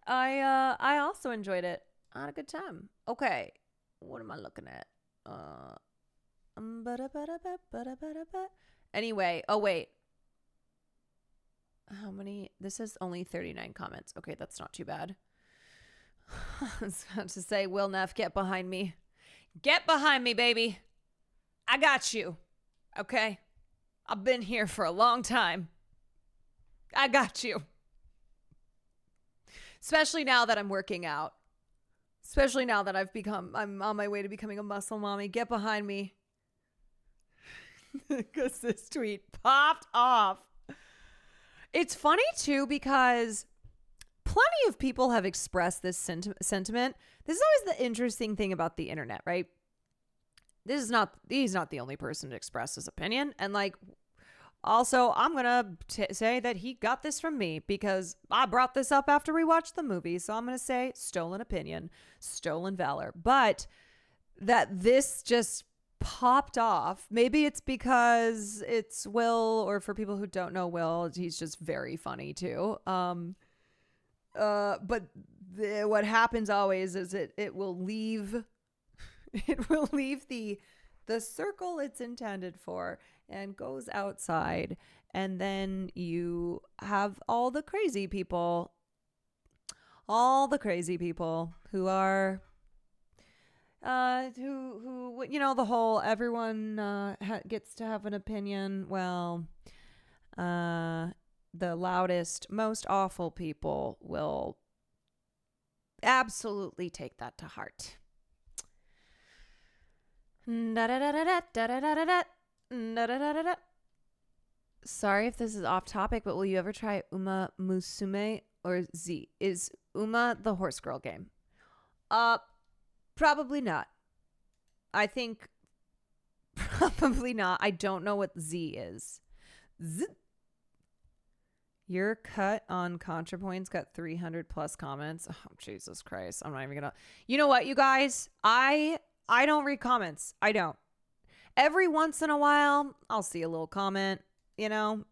B: also enjoyed it. I had a good time. Okay. What am I looking at? Anyway, oh wait. How many? This is only 39 comments. Okay, that's not too bad. I was about to say, Will Neff, get behind me. Get behind me, baby. I got you. Okay? I've been here for a long time. I got you. Especially now that I'm working out. Especially now that I'm on my way to becoming a muscle mommy. Get behind me. Because this tweet popped off. It's funny too because plenty of people have expressed this sentiment. This is always the interesting thing about the internet, right? He's not the only person to express his opinion. And like, also, I'm going to say that he got this from me because I brought this up after we watched the movie. So I'm going to say stolen opinion, stolen valor. But that this just popped off. Maybe it's because it's Will, or for people who don't know Will, he's just very funny too. But what happens always is it will leave the circle it's intended for and goes outside, and then you have all the crazy people who are who you know, the whole everyone gets to have an opinion. Well, the loudest, most awful people will absolutely take that to heart. Sorry if this is off topic, but will you ever try Uma Musume or Z? Is Uma the horse girl game? Probably not. I think probably not. I don't know what Z is. Z. Your cut on ContraPoints got 300 plus comments. Oh, Jesus Christ. I'm not even gonna. You know what, you guys? I don't read comments. I don't. Every once in a while, I'll see a little comment. You know,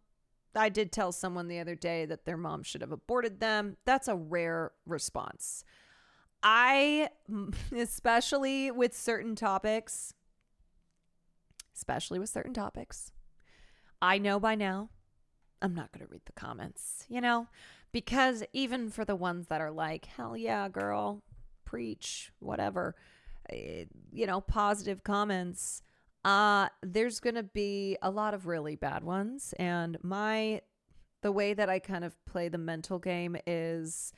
B: I did tell someone the other day that their mom should have aborted them. That's a rare response. Especially with certain topics, I know by now I'm not going to read the comments, you know, because even for the ones that are like, hell yeah, girl, preach, whatever, you know, positive comments, there's going to be a lot of really bad ones. And the way that I kind of play the mental game is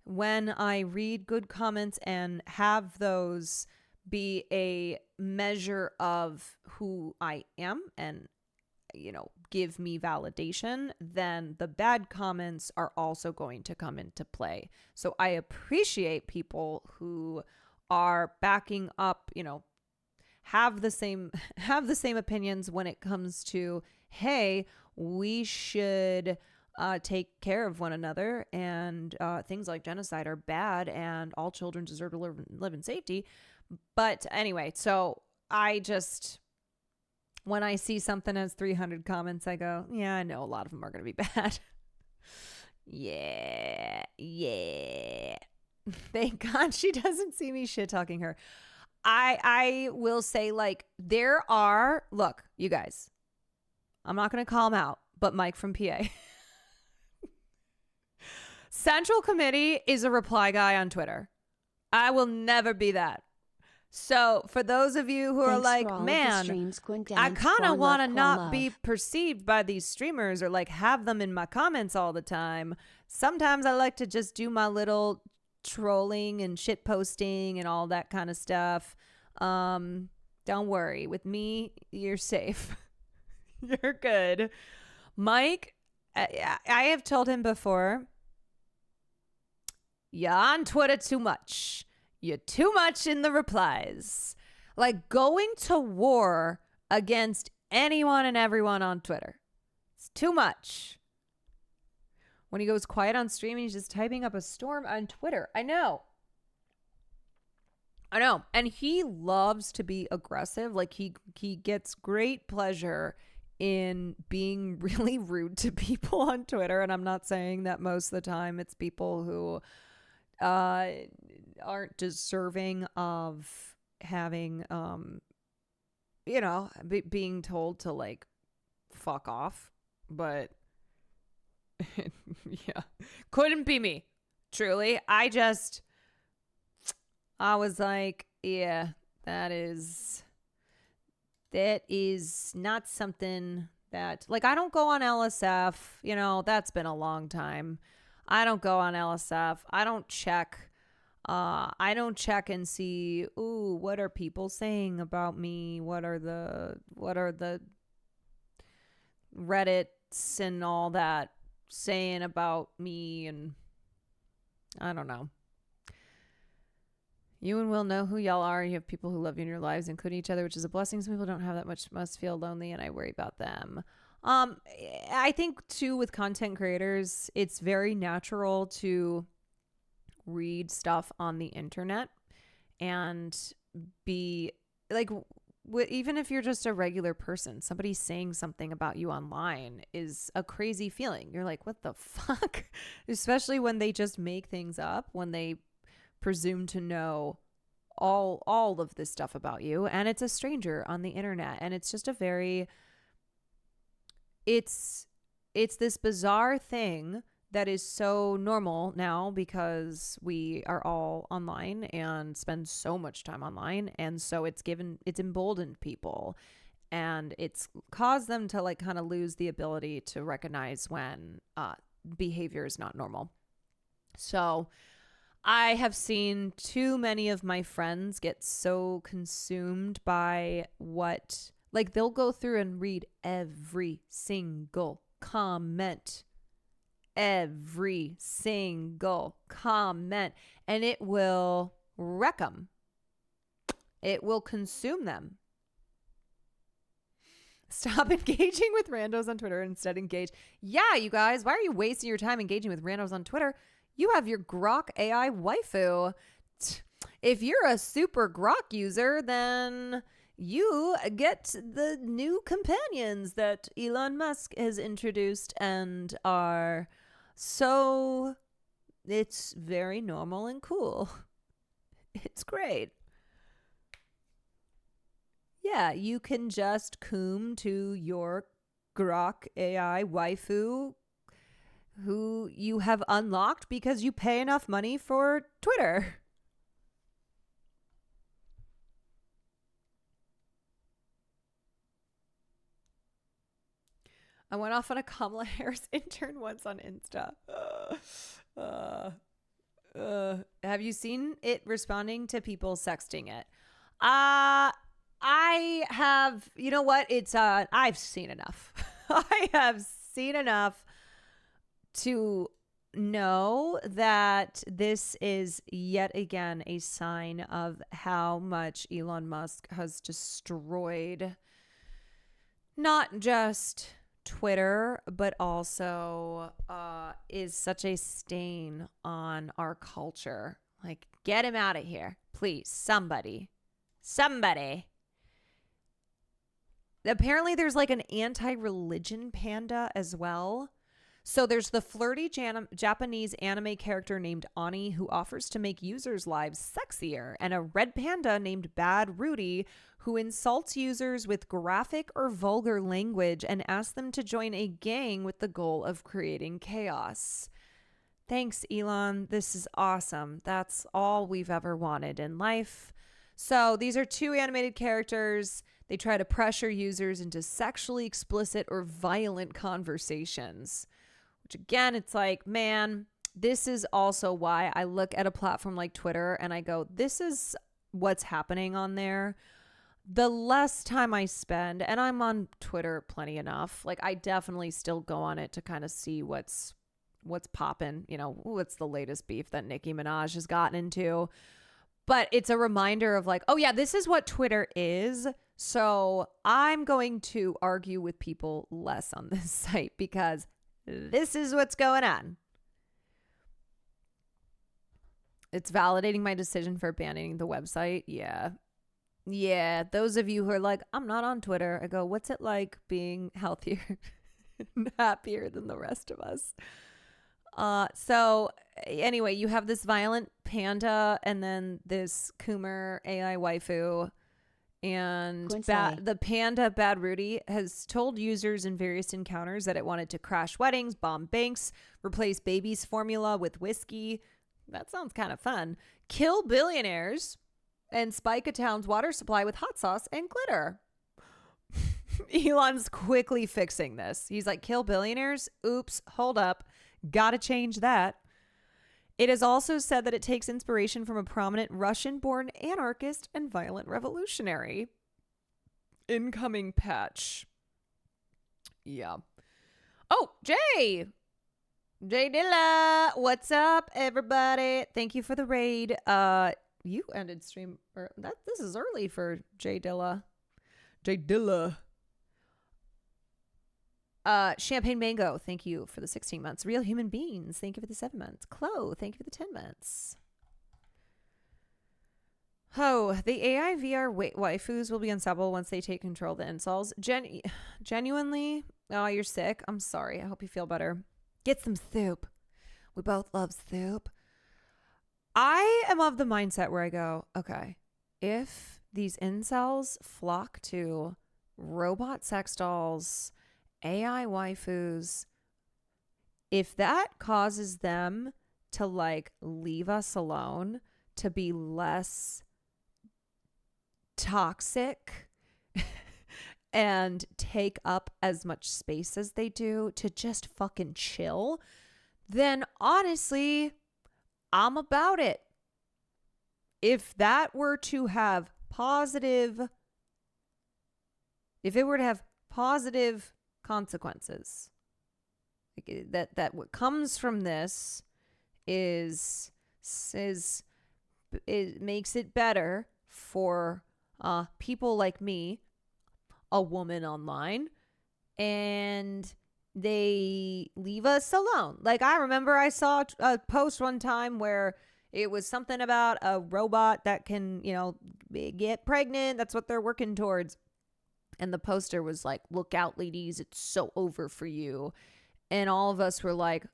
B: when I read good comments and have those be a measure of who I am and, you know, give me validation, then the bad comments are also going to come into play. So I appreciate people who are backing up, you know, have the same opinions when it comes to, hey, we should take care of one another, and things like genocide are bad, and all children deserve to live in safety. But anyway, so when I see something has 300 comments, I go, yeah, I know a lot of them are going to be bad. Yeah. Thank God she doesn't see me shit talking her. I will say, like, look, you guys, I'm not going to call him out, but Mike from PA. Central Committee is a reply guy on Twitter. I will never be that. So for those of you who are like, man, I kind of want to not be perceived by these streamers or like have them in my comments all the time. Sometimes I like to just do my little trolling and shit posting and all that kind of stuff. Don't worry. With me, you're safe. You're good. Mike, I have told him before, you're on Twitter too much. You're too much in the replies. Like going to war against anyone and everyone on Twitter. It's too much. When he goes quiet on stream, he's just typing up a storm on Twitter. I know. And he loves to be aggressive. Like he gets great pleasure in being really rude to people on Twitter. And I'm not saying that most of the time it's people who aren't deserving of having being told to like fuck off, but yeah, couldn't be me, truly. I was like, yeah, that is not something that, like, I don't go on LSF, that's been a long time. I don't go on LSF. I don't check and see, ooh, what are people saying about me? What are the Reddits and all that saying about me? And I don't know. You and Will know who y'all are. You have people who love you in your lives, including each other, which is a blessing. Some people don't have that much, must feel lonely, and I worry about them. I think too, with content creators, it's very natural to read stuff on the internet and be like, even if you're just a regular person, somebody saying something about you online is a crazy feeling. You're like, what the fuck? Especially when they just make things up, when they presume to know all of this stuff about you, and it's a stranger on the internet. And it's just it's this bizarre thing that is so normal now because we are all online and spend so much time online. And so it's emboldened people, and it's caused them to like kind of lose the ability to recognize when behavior is not normal. So I have seen too many of my friends get so consumed by like they'll go through and read every single comment, and it will wreck them. It will consume them. Stop engaging with randos on Twitter and instead engage. Yeah, you guys, why are you wasting your time engaging with randos on Twitter? You have your Grok AI waifu. If you're a super Grok user, then you get the new companions that Elon Musk has introduced and are so, it's very normal and cool. It's great. Yeah, you can just coom to your Grok AI waifu who you have unlocked because you pay enough money for Twitter. I went off on a Kamala Harris intern once on Insta. Have you seen it responding to people sexting it? I have, you know what? I've seen enough. I have seen enough to know that this is yet again a sign of how much Elon Musk has destroyed not just Twitter, but also is such a stain on our culture. Like, get him out of here, please. Somebody. Apparently there's like an anti-religion panda as well. So there's the flirty Japanese anime character named Ani who offers to make users' lives sexier, and a red panda named Bad Rudy who insults users with graphic or vulgar language and asks them to join a gang with the goal of creating chaos. Thanks, Elon. This is awesome. That's all we've ever wanted in life. So these are two animated characters. They try to pressure users into sexually explicit or violent conversations. Which again, it's like, man, this is also why I look at a platform like Twitter and I go, this is what's happening on there. The less time I spend, and I'm on Twitter plenty enough, like I definitely still go on it to kind of see what's popping, you know, what's the latest beef that Nicki Minaj has gotten into. But it's a reminder of like, oh yeah, this is what Twitter is. So I'm going to argue with people less on this site because this is what's going on. It's validating my decision for banning the website. Yeah. Those of you who are like, I'm not on Twitter. I go, what's it like being healthier and happier than the rest of us? So anyway, you have this violent panda and then this Coomer AI waifu. And the panda Bad Rudy has told users in various encounters that it wanted to crash weddings, bomb banks, replace baby's formula with whiskey. That sounds kind of fun. Kill billionaires and spike a town's water supply with hot sauce and glitter. Elon's quickly fixing this. He's like, kill billionaires? Oops, hold up. Gotta change that. It is also said that it takes inspiration from a prominent Russian-born anarchist and violent revolutionary. Incoming patch. Yeah. Oh, Jay Dilla. What's up, everybody? Thank you for the raid. You ended stream. This is early for Jay Dilla. Champagne Mango, thank you for the 16 months. Real Human Beings, thank you for the 7 months. Chloe, thank you for the 10 months. Oh, the AI VR waifus will be unstoppable once they take control of the insoles. Genuinely, oh, you're sick. I'm sorry. I hope you feel better. Get some soup. We both love soup. I am of the mindset where I go, okay, if these incels flock to robot sex dolls, AI waifus, if that causes them to like leave us alone, to be less toxic and take up as much space as they do, to just fucking chill, then honestly, I'm about it. If that were to have positive consequences, that what comes from this is it makes it better for people like me, a woman online, and they leave us alone. Like, I remember I saw a post one time where it was something about a robot that can, you know, get pregnant. That's what they're working towards. And the poster was like, look out, ladies, it's so over for you. And all of us were like,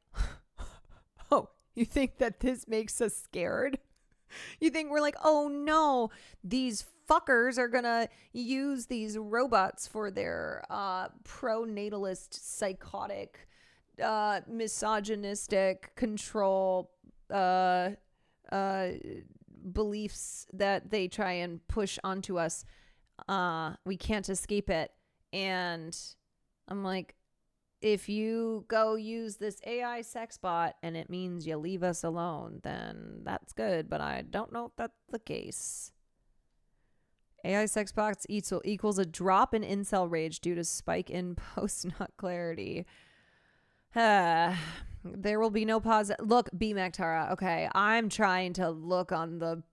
B: oh, you think that this makes us scared? You think we're like, oh no, these fuckers are gonna use these robots for their pro-natalist, psychotic, misogynistic control beliefs that they try and push onto us. We can't escape it. And I'm like, if you go use this AI sex bot and it means you leave us alone, then that's good. But I don't know if that's the case. AI sex bots equals a drop in incel rage due to spike in post-nut clarity. There will be no pause. Look, BMAC Tara. Okay, I'm trying to look on the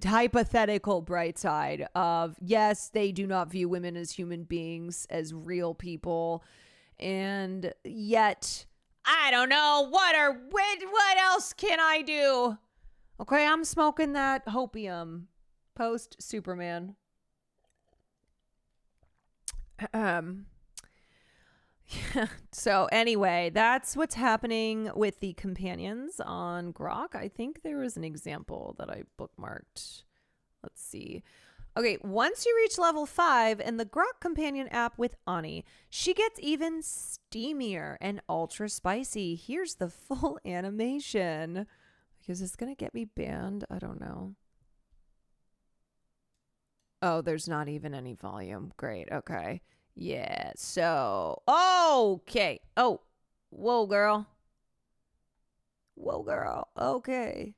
B: hypothetical bright side of, yes, they do not view women as human beings, as real people, and yet I don't know what else can I do? Okay, I'm smoking that hopium post Superman. So anyway, that's what's happening with the companions on Grok. I think there was an example that I bookmarked. Let's see. Okay, once you reach level 5 in the Grok companion app with Ani, she gets even steamier and ultra spicy. Here's the full animation. Because it's going to get me banned. I don't know. Oh, there's not even any volume. Great. Okay. Yeah, so, okay. Oh, whoa, girl. Whoa, girl. Okay.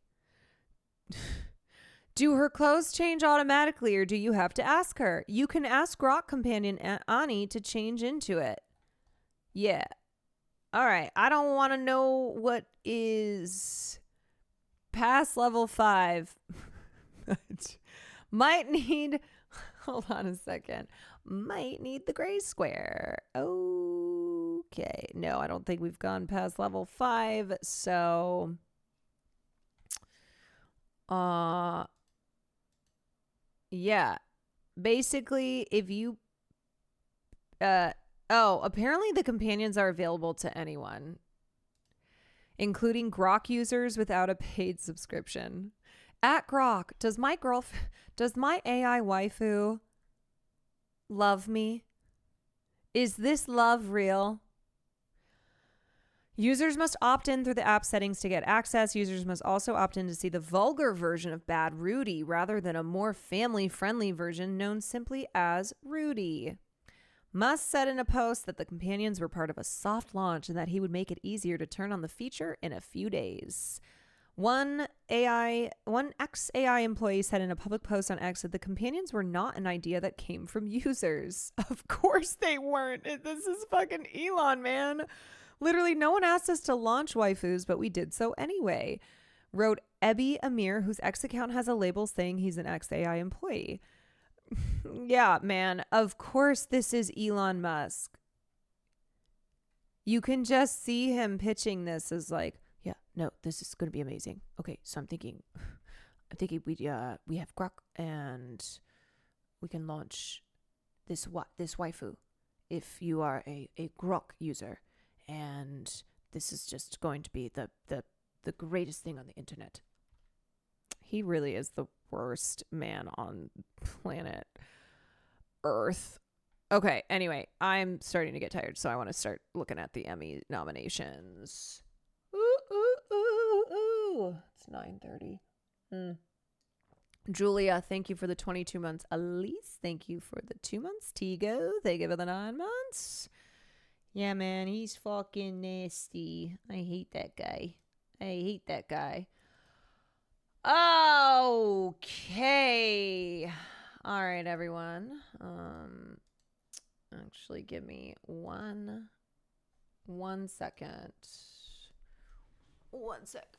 B: Do her clothes change automatically, or do you have to ask her? You can ask Grok companion Ani to change into it. Yeah. All right. I don't want to know what is past level 5. Might need... Hold on a second. Might need the gray square. Okay. No, I don't think we've gone past level 5. So, yeah. Basically, if you, apparently the companions are available to anyone, including Grok users without a paid subscription. At Grok, does my AI waifu love me? Is this love real? Users must opt in through the app settings to get access. Users must also opt in to see the vulgar version of Bad Rudy rather than a more family-friendly version known simply as Rudy. Musk said in a post that the companions were part of a soft launch and that he would make it easier to turn on the feature in a few days. One ex-AI employee said in a public post on X that the companions were not an idea that came from users. Of course they weren't. This is fucking Elon, man. Literally, no one asked us to launch waifus, but we did so anyway. Wrote Ebby Amir, whose X account has a label saying he's an ex-AI employee. Yeah, man. Of course this is Elon Musk. You can just see him pitching this as like, yeah, no, this is going to be amazing. Okay, so I'm thinking we have Grok and we can launch this waifu if you are a Grok user, and this is just going to be the greatest thing on the internet. He really is the worst man on planet Earth. Okay, anyway, I'm starting to get tired, so I want to start looking at the Emmy nominations. It's 9:30. Julia, thank you for the 22 months. Elise, thank you for the 2 months. Tigo, thank you for the 9 months. Yeah, man, he's fucking nasty. I hate that guy. Okay. All right, everyone. Actually, give me one second. 1 sec.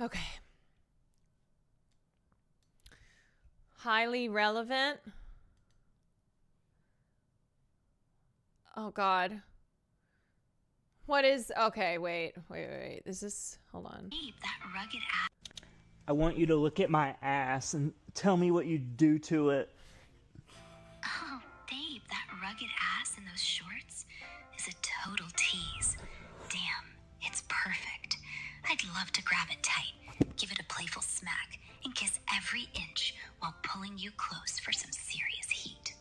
B: Okay. Highly relevant. Oh, God. What is... Okay, wait. This is... Hold on.
F: That rugged ass.
M: I want you to look at my ass and tell me what you do to it.
F: Oh, babe, that rugged ass in those shorts is a total tease. Damn, it's perfect. I'd love to grab it tight, give it a playful smack, and kiss every inch while pulling you close for some serious heat.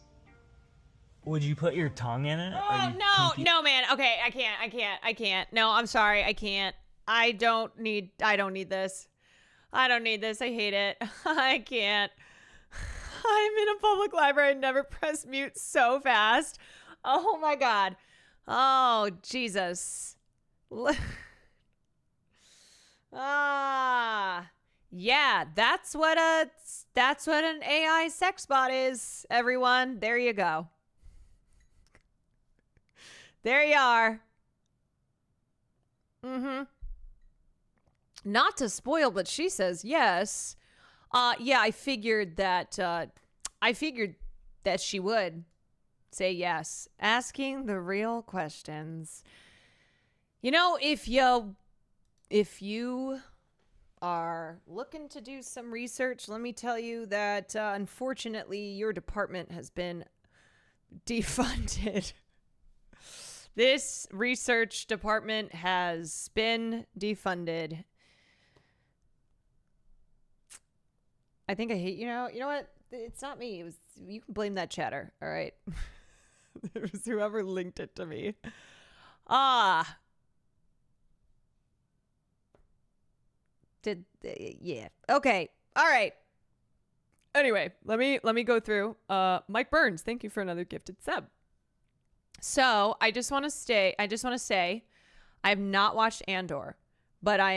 M: Would you put your tongue in it?
B: Oh, no, man. Okay, I can't. No, I'm sorry. I can't. I don't need this. I don't need this. I hate it. I can't. I'm in a public library. I never press mute so fast. Oh my God. Oh, Jesus. Yeah, that's what an AI sex bot is, everyone. There you go. There you are. Not to spoil, but she says yes. Yeah, I figured that she would say yes, asking the real questions. You know, if you are looking to do some research, let me tell you that unfortunately your department has been defunded. This research department has been defunded. I think I hate, you know what? It's not me. It was, you can blame that chatter. All right. It was whoever linked it to me. Yeah. Okay. All right. Anyway, let me go through. Mike Burns, thank you for another gifted sub. So I just want to say I have not watched Andor, but I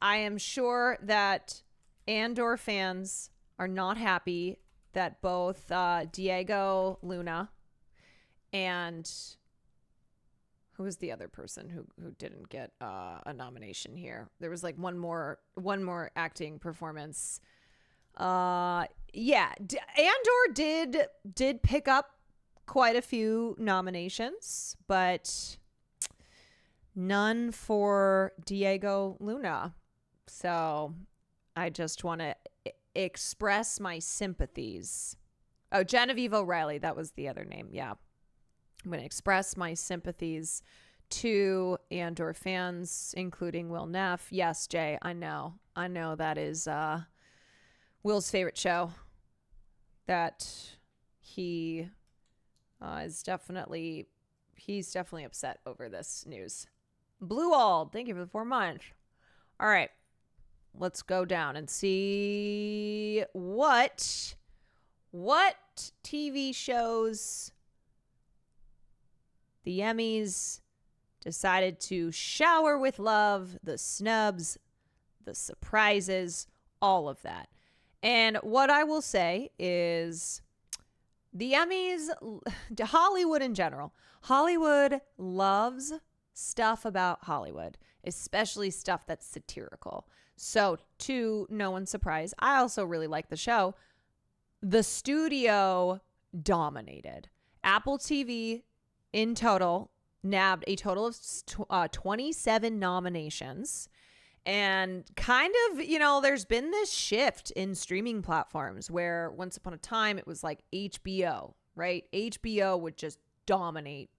B: am sure that Andor fans are not happy that both Diego Luna and who was the other person who didn't get a nomination here? There was like one more acting performance. Yeah, Andor did pick up quite a few nominations, but none for Diego Luna. So I just want to express my sympathies. Oh, Genevieve O'Reilly, that was the other name. Yeah. I'm going to express my sympathies to Andor fans, including Will Neff. Yes, Jay, I know that is Will's favorite show. That he's definitely upset over this news. Bluewald, thank you for the 4 months. All right, let's go down and see what TV shows the Emmys decided to shower with love, the snubs, the surprises, all of that. And what I will say is the Emmys, Hollywood in general, Hollywood loves stuff about Hollywood, especially stuff that's satirical. So to no one's surprise, I also really like the show. The studio dominated. Apple TV in total nabbed a total of 27 nominations. And kind of, there's been this shift in streaming platforms where once upon a time it was like HBO, right? HBO would just dominate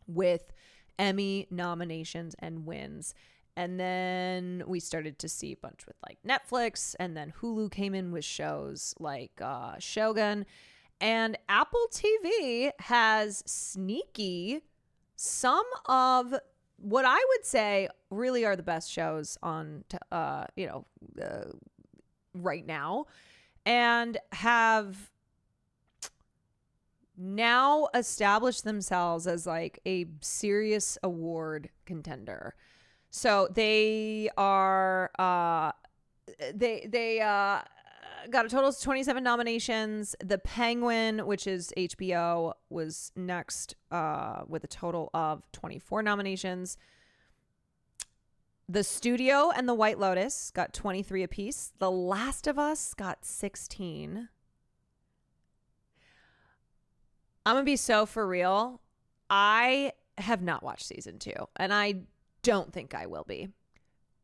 B: with Emmy nominations and wins. And then we started to see a bunch with like Netflix, and then Hulu came in with shows like Shogun. And Apple TV has sneaky some of what I would say really are the best shows on, right now, and have now established themselves as like a serious award contender. So they are, they got a total of 27 nominations. The Penguin, which is HBO, was next with a total of 24 nominations. The Studio and The White Lotus got 23 apiece. The Last of Us got 16. I'm going to be so for real. I have not watched season 2, and I don't think I will be.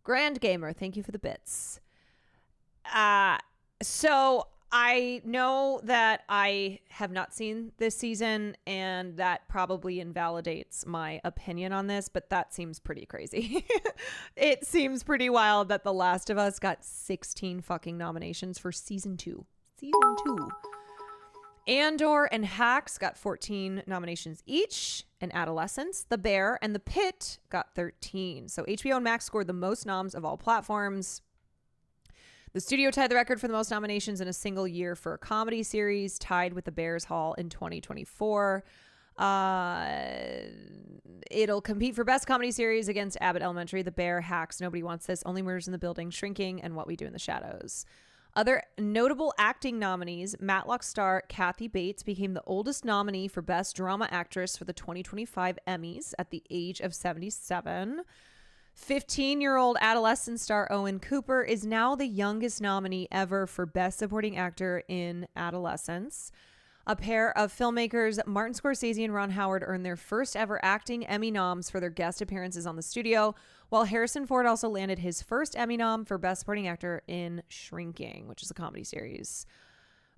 B: Grand Gamer, thank you for the bits. So I know that I have not seen this season, and that probably invalidates my opinion on this, but that seems pretty crazy. It seems pretty wild that The Last of Us got 16 fucking nominations for season 2. Season 2. Andor and Hacks got 14 nominations each, and Adolescence, The Bear, and The Pit got 13. So HBO and Max scored the most noms of all platforms. The studio tied the record for the most nominations in a single year for a comedy series, tied with The Bears Hall in 2024. It'll compete for Best Comedy Series against Abbott Elementary, The Bear, Hacks, Nobody Wants This, Only Murders in the Building, Shrinking, and What We Do in the Shadows. Other notable acting nominees, Matlock star Kathy Bates became the oldest nominee for Best Drama Actress for the 2025 Emmys at the age of 77. 15-year-old adolescent star Owen Cooper is now the youngest nominee ever for Best Supporting Actor in Adolescence. A pair of filmmakers, Martin Scorsese and Ron Howard, earned their first ever acting Emmy noms for their guest appearances on the studio, while Harrison Ford also landed his first Emmy nom for Best Supporting Actor in Shrinking, which is a comedy series.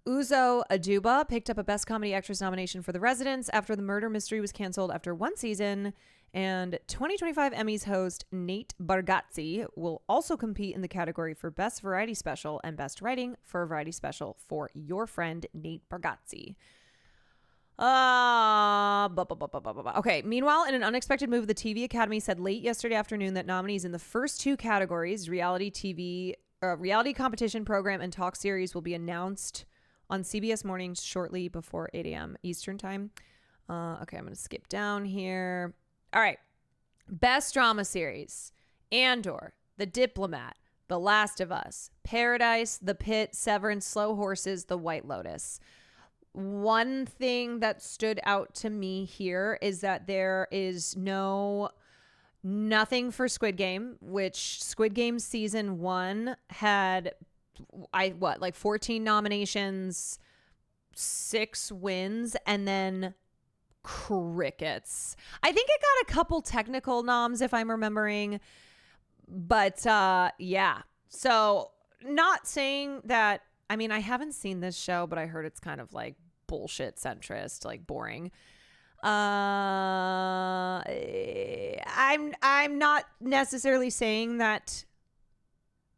B: Uzo Aduba picked up a Best Comedy Actress nomination for The Residents after the murder mystery was canceled after one season, and 2025 Emmys host Nate Bargatze will also compete in the category for Best Variety Special and Best Writing for a Variety Special for Your Friend Nate Bargatze. Okay. Meanwhile, in an unexpected move, the TV Academy said late yesterday afternoon that nominees in the first two categories, reality competition program and talk series, will be announced on CBS Mornings shortly before 8 a.m. Eastern Time. Okay, I'm going to skip down here. All right. Best Drama Series: Andor, The Diplomat, The Last of Us, Paradise, The Pit, Severance, Slow Horses, The White Lotus. One thing that stood out to me here is that there is nothing for Squid Game, which Squid Game season 1 had 14 nominations, 6 wins, and then crickets. I think it got a couple technical noms if I'm remembering, but yeah. So not saying that, I mean, I haven't seen this show, but I heard it's kind of like bullshit centrist, like boring. I'm not necessarily saying that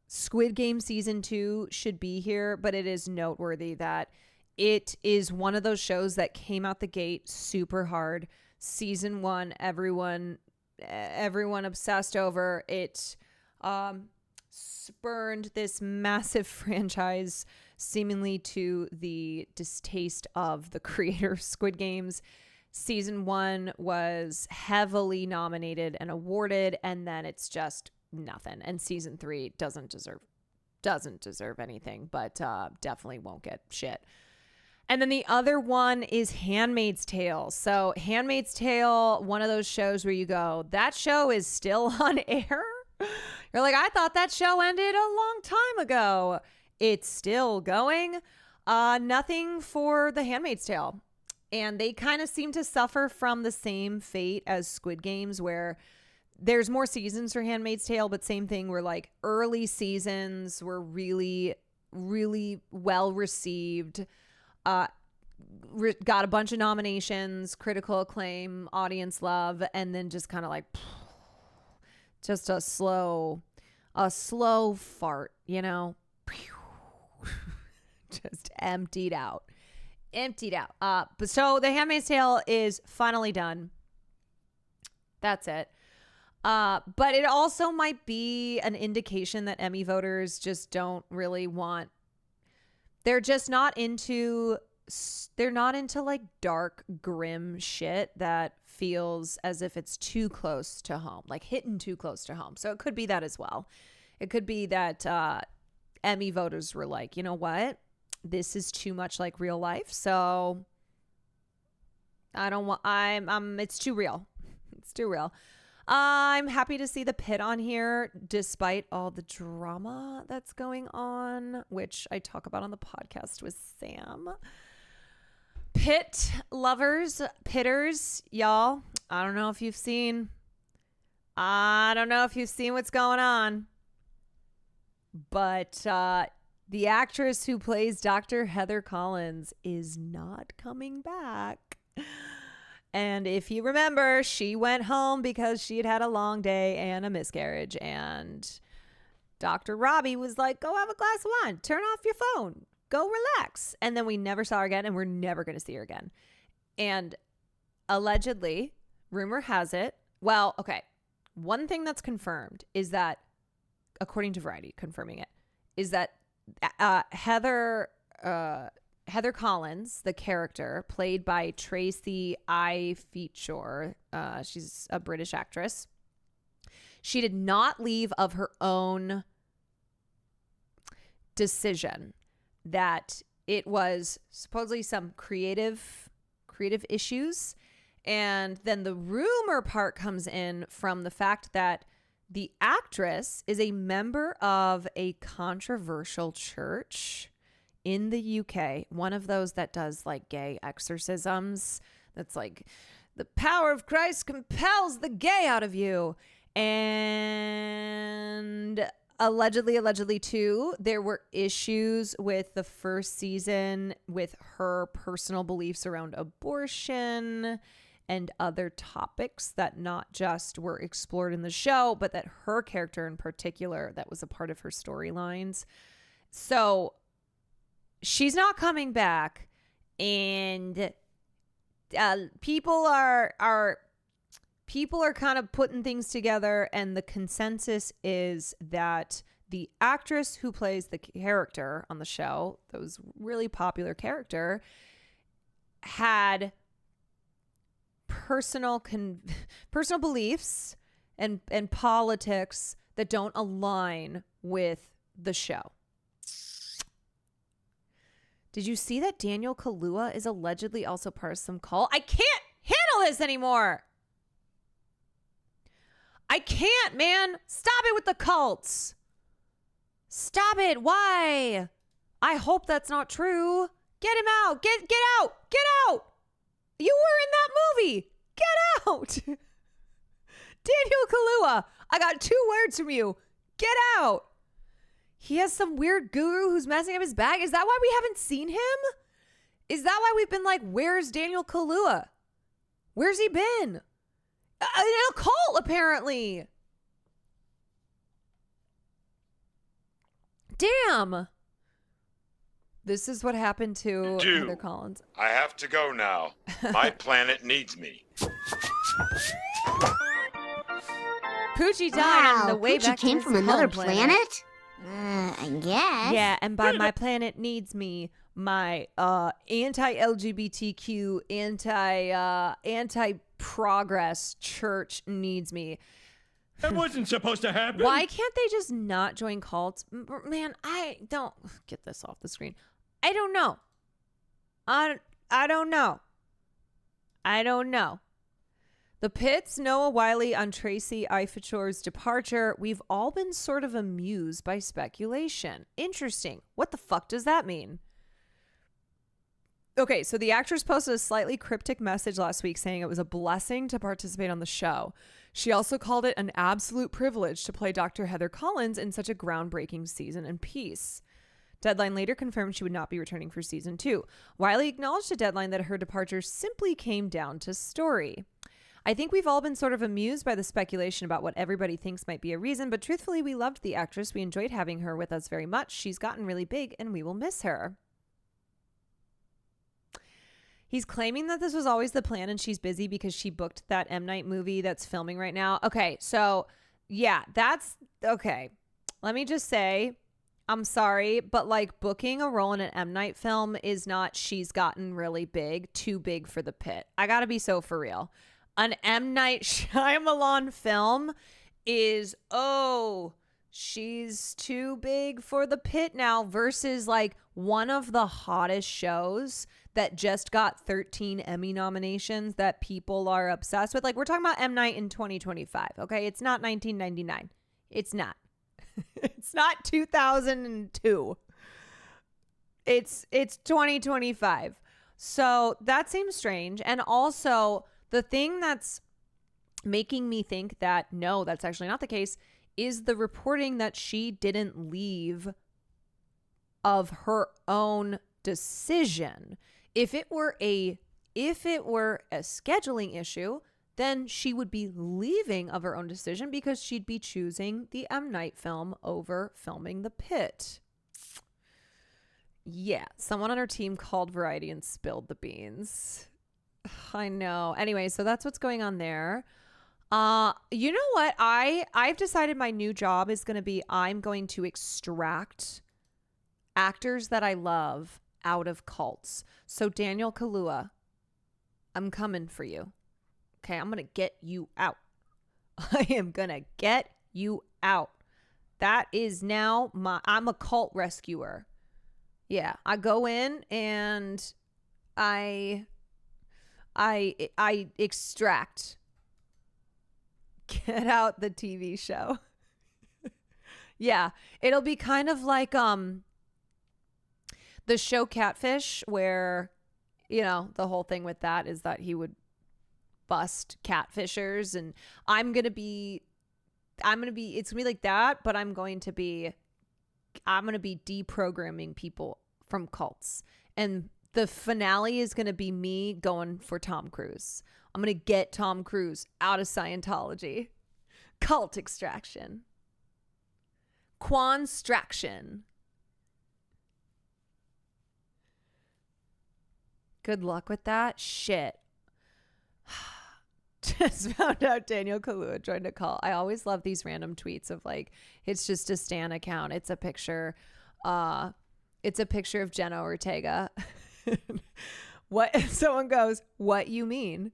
B: Squid Game season 2 should be here, but it is noteworthy that it is one of those shows that came out the gate super hard. Season 1, everyone obsessed over it. Spurned this massive franchise, seemingly to the distaste of the creator of Squid Games. Season 1 was heavily nominated and awarded, and then it's just nothing. And season 3 doesn't deserve anything, but definitely won't get shit. And then the other one is Handmaid's Tale. So Handmaid's Tale, one of those shows where you go, that show is still on air? You're like, I thought that show ended a long time ago. It's still going. Nothing for The Handmaid's Tale. And they kind of seem to suffer from the same fate as Squid Games, where there's more seasons for Handmaid's Tale, but same thing where like early seasons were really, really well received. Got a bunch of nominations, critical acclaim, audience love, and then just kind of like just a slow fart, you know, just emptied out. But so The Handmaid's Tale is finally done. That's it. But it also might be an indication that Emmy voters just don't really want. They're just not into. They're not into like dark, grim shit that feels as if it's too close to home, like hitting too close to home. So it could be that as well. It could be that Emmy voters were like, you know what? This is too much like real life. So I don't want, it's too real. It's too real. I'm happy to see The Pit on here, despite all the drama that's going on, which I talk about on the podcast with Sam. Pit lovers, pitters, y'all. I don't know if you've seen what's going on, but the actress who plays Dr. Heather Collins is not coming back. And if you remember, she went home because she had had a long day and a miscarriage. And Dr. Robbie was like, go have a glass of wine. Turn off your phone. go relax. And then we never saw her again, and we're never going to see her again. And allegedly, rumor has it, well, okay, one thing that's confirmed is that, according to Variety, confirming it, is that Heather Collins, the character played by Tracy Feature, she's a British actress, she did not leave of her own decision, that it was supposedly some creative issues. And then the rumor part comes in from the fact that the actress is a member of a controversial church in the UK, one of those that does like gay exorcisms, that's like the power of Christ compels the gay out of you. And allegedly too, there were issues with the first season with her personal beliefs around abortion and other topics that not just were explored in the show, but that her character in particular, that was a part of her storylines. So she's not coming back, and people are kind of putting things together, and the consensus is that the actress who plays the character on the show, that was really popular character, had personal beliefs and politics that don't align with the show. Did you see that Daniel Kaluuya is allegedly also part of some cult? I can't handle this anymore. I can't, man. Stop it with the cults. Stop it. Why? I hope that's not true. Get him out. Get out. Get out. You were in that movie. Get out. Daniel Kaluuya, I got 2 words from you. Get out. He has some weird guru who's messing up his bag. Is that why we haven't seen him? Is that why we've been like, where's Daniel Kaluuya? Where's he been? In a cult, apparently. Damn. This is what happened to Heather Collins.
N: I have to go now. My planet needs me.
B: Poochie died on the way
I: Poochie
B: back
I: came
B: to
I: from
B: his
I: another
B: home planet.
I: I guess.
B: Yeah, and by my planet needs me, my anti-LGBTQ, anti-progress church needs me.
H: That wasn't supposed to happen.
B: Why can't they just not join cults? Man, I don't get this off the screen. I don't know. I don't know. I don't know. The Pits, Noah Wiley on Tracy Feature's departure. We've all been sort of amused by speculation. Interesting. What the fuck does that mean? Okay, so the actress posted a slightly cryptic message last week saying it was a blessing to participate on the show. She also called it an absolute privilege to play Dr. Heather Collins in such a groundbreaking season and piece. Deadline later confirmed she would not be returning for season 2. Wiley acknowledged to Deadline that her departure simply came down to story. I think we've all been sort of amused by the speculation about what everybody thinks might be a reason, but truthfully, we loved the actress. We enjoyed having her with us very much. She's gotten really big, and we will miss her. He's claiming that this was always the plan and she's busy because she booked that M. Night movie that's filming right now. Okay, so yeah, that's okay. Let me just say, I'm sorry, but like booking a role in an M. Night film is not she's gotten really big, too big for the Pit. I gotta be so for real. An M. Night Shyamalan film is, oh, she's too big for the Pit now versus like one of the hottest shows that just got 13 Emmy nominations that people are obsessed with. Like we're talking about M. Night in 2025, okay? It's not 1999. It's not. It's not 2002. It's 2025. So that seems strange. And also the thing that's making me think that no, that's actually not the case is the reporting that she didn't leave of her own decision. If it were a scheduling issue, then she would be leaving of her own decision because she'd be choosing the M. Night film over filming The Pit. Yeah, someone on her team called Variety and spilled the beans. I know. Anyway, so that's what's going on there. You know what? I've decided my new job is going to be I'm going to extract actors that I love out of cults. So Daniel Kaluuya, I'm coming for you. Okay, I'm going to get you out. I am going to get you out. That is now I'm a cult rescuer. Yeah, I go in and I extract. Get out the TV show. Yeah, it'll be kind of like the show Catfish, where, you know, the whole thing with that is that he would bust catfishers, and it's gonna be like that, but I'm gonna be deprogramming people from cults, and the finale is gonna be me going for Tom Cruise. I'm gonna get Tom Cruise out of Scientology. Cult extraction. Quanstraction. Good luck with that. Shit. Just found out Daniel Kaluuya joined a cult. I always love these random tweets of like, it's just a Stan account. It's a picture. It's a picture of Jenna Ortega. What? Someone goes, what you mean?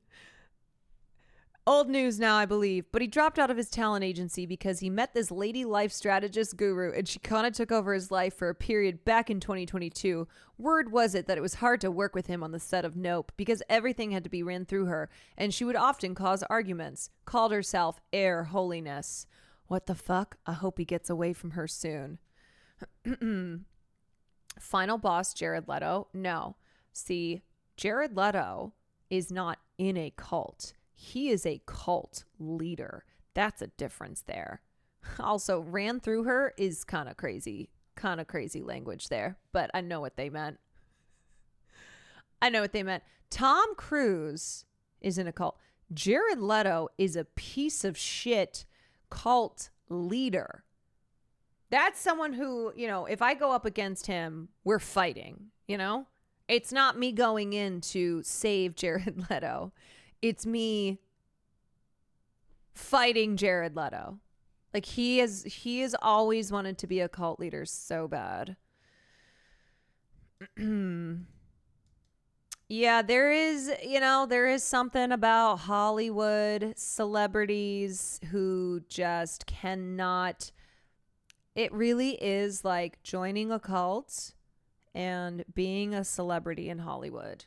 B: Old news now, I believe, but he dropped out of his talent agency because he met this lady life strategist guru, and she kind of took over his life for a period back in 2022. Word was it that it was hard to work with him on the set of Nope because everything had to be ran through her, and she would often cause arguments. Called herself Air Holiness. What the fuck? I hope he gets away from her soon. Final boss, Jared Leto. No. See, Jared Leto is not in a cult. He is a cult leader. That's a difference there. Also, ran through her is kind of crazy language there, but I know what they meant. Tom Cruise is in a cult. Jared Leto is a piece of shit cult leader. That's someone who, you know, if I go up against him, we're fighting, you know? It's not me going in to save Jared Leto. It's me fighting Jared Leto. Like he has always wanted to be a cult leader so bad. Yeah, there is something about Hollywood celebrities who just cannot. It really is like joining a cult and being a celebrity in Hollywood.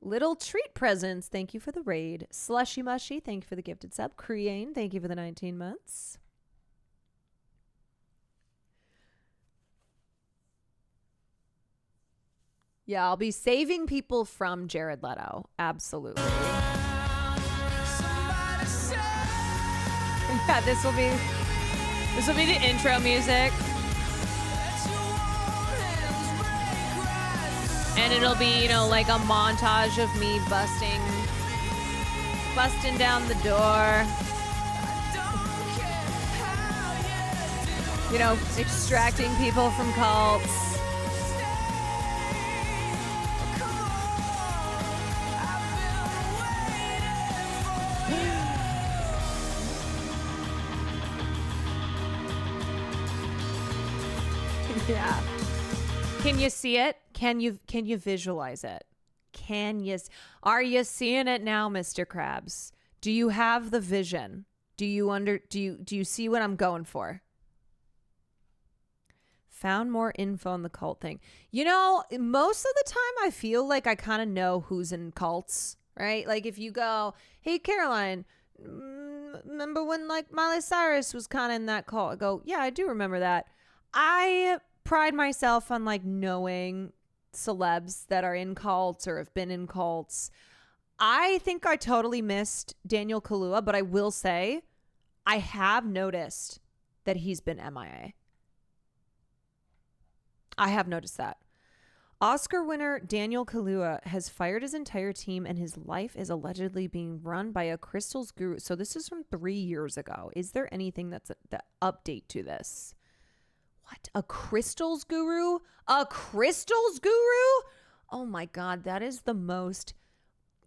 B: Little Treat Presents, thank you for the raid. Slushy Mushy, thank you for the gifted sub. Creane, thank you for the 19 months. Yeah, I'll be saving people from Jared Leto. Absolutely. Yeah, this will be the intro music. And it'll be, you know, like a montage of me busting down the door. You know, extracting people from cults. Yeah. Can you see it? Can you visualize it? Are you seeing it now, Mr. Krabs? Do you have the vision? Do you see what I'm going for? Found more info on the cult thing. You know, most of the time I feel like I kind of know who's in cults, right? Like if you go, hey, Caroline, remember when like Miley Cyrus was kind of in that cult? I go, yeah, I do remember that. I pride myself on like knowing celebs that are in cults or have been in cults. I think I totally missed Daniel Kaluuya, but I will say I have noticed that he's been MIA. I have noticed that. Oscar winner Daniel Kaluuya has fired his entire team and his life is allegedly being run by a crystals guru. So this is from 3 years ago. Is there anything that's the update to this? What? A crystals guru? A crystals guru? Oh my God, that is the most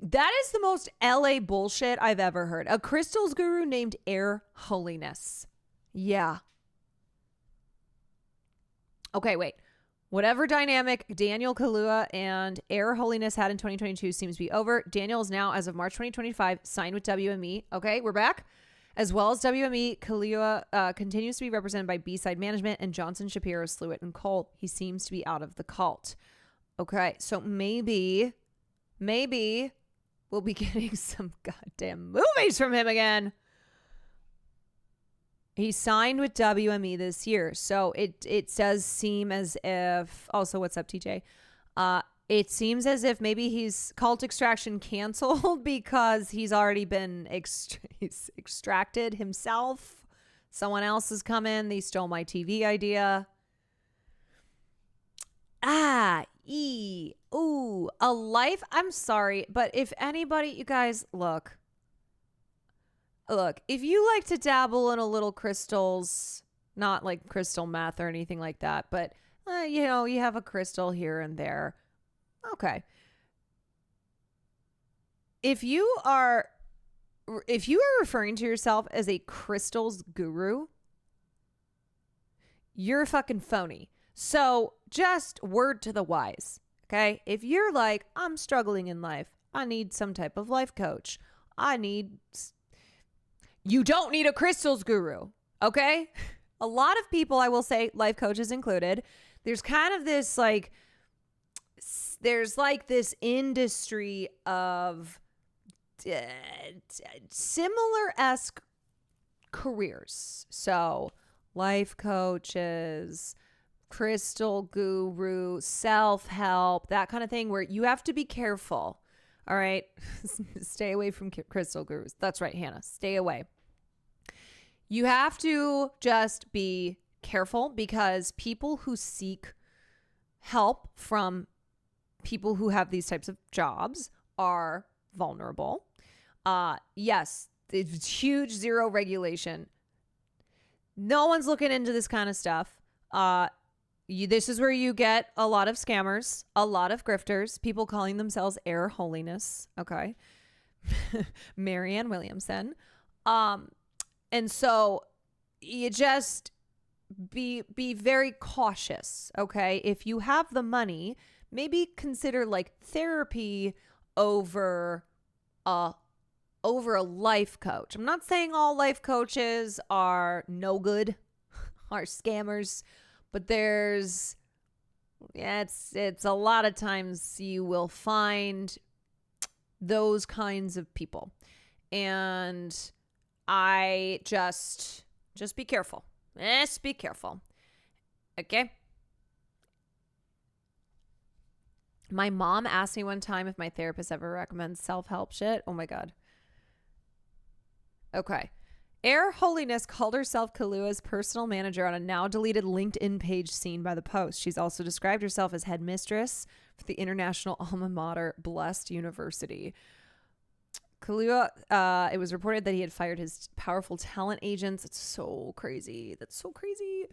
B: LA bullshit I've ever heard. A crystals guru named Air Holiness. Yeah. Okay, wait. Whatever dynamic Daniel Kaluuya and Air Holiness had in 2022 seems to be over. Daniel is now, as of March 2025, signed with WME. Okay, we're back. As well as WME, Kaluuya continues to be represented by B-Side Management and Johnson, Shapiro, Slewitt, and Cole. He seems to be out of the cult. Okay, so maybe we'll be getting some goddamn movies from him again. He signed with WME this year. So it does seem as if, also, what's up, TJ? It seems as if maybe he's Cult Extraction canceled because he's already been he's extracted himself. Someone else has come in. They stole my TV idea. A life. I'm sorry, but if anybody, you guys, look, if you like to dabble in a little crystals, not like crystal meth or anything like that, but you have a crystal here and there. Okay. If you are referring to yourself as a crystals guru, you're a fucking phony. So just word to the wise. Okay. If you're like, I'm struggling in life, I need some type of life coach. You don't need a crystals guru. Okay. A lot of people, I will say, life coaches included, there's kind of this there's this industry of similar-esque careers. So life coaches, crystal guru, self-help, that kind of thing, where you have to be careful. All right. Stay away from crystal gurus. That's right, Hannah. Stay away. You have to just be careful because people who seek help from people who have these types of jobs are vulnerable. Yes, it's huge zero regulation. No one's looking into this kind of stuff. This is where you get a lot of scammers, a lot of grifters, people calling themselves Air Holiness. Okay. Marianne Williamson. And so you just be very cautious. Okay. If you have the money, maybe consider like therapy over a life coach. I'm not saying all life coaches are no good, are scammers, but it's a lot of times you will find those kinds of people. And I just be careful. Just be careful. Okay? My mom asked me one time if my therapist ever recommends self-help shit. Oh my God. Okay. Air Holiness called herself Kaluuya's personal manager on a now deleted LinkedIn page seen by the Post. She's also described herself as headmistress for the international alma mater Blessed University. Kaluuya, it was reported that he had fired his powerful talent agents. It's so crazy. That's so crazy.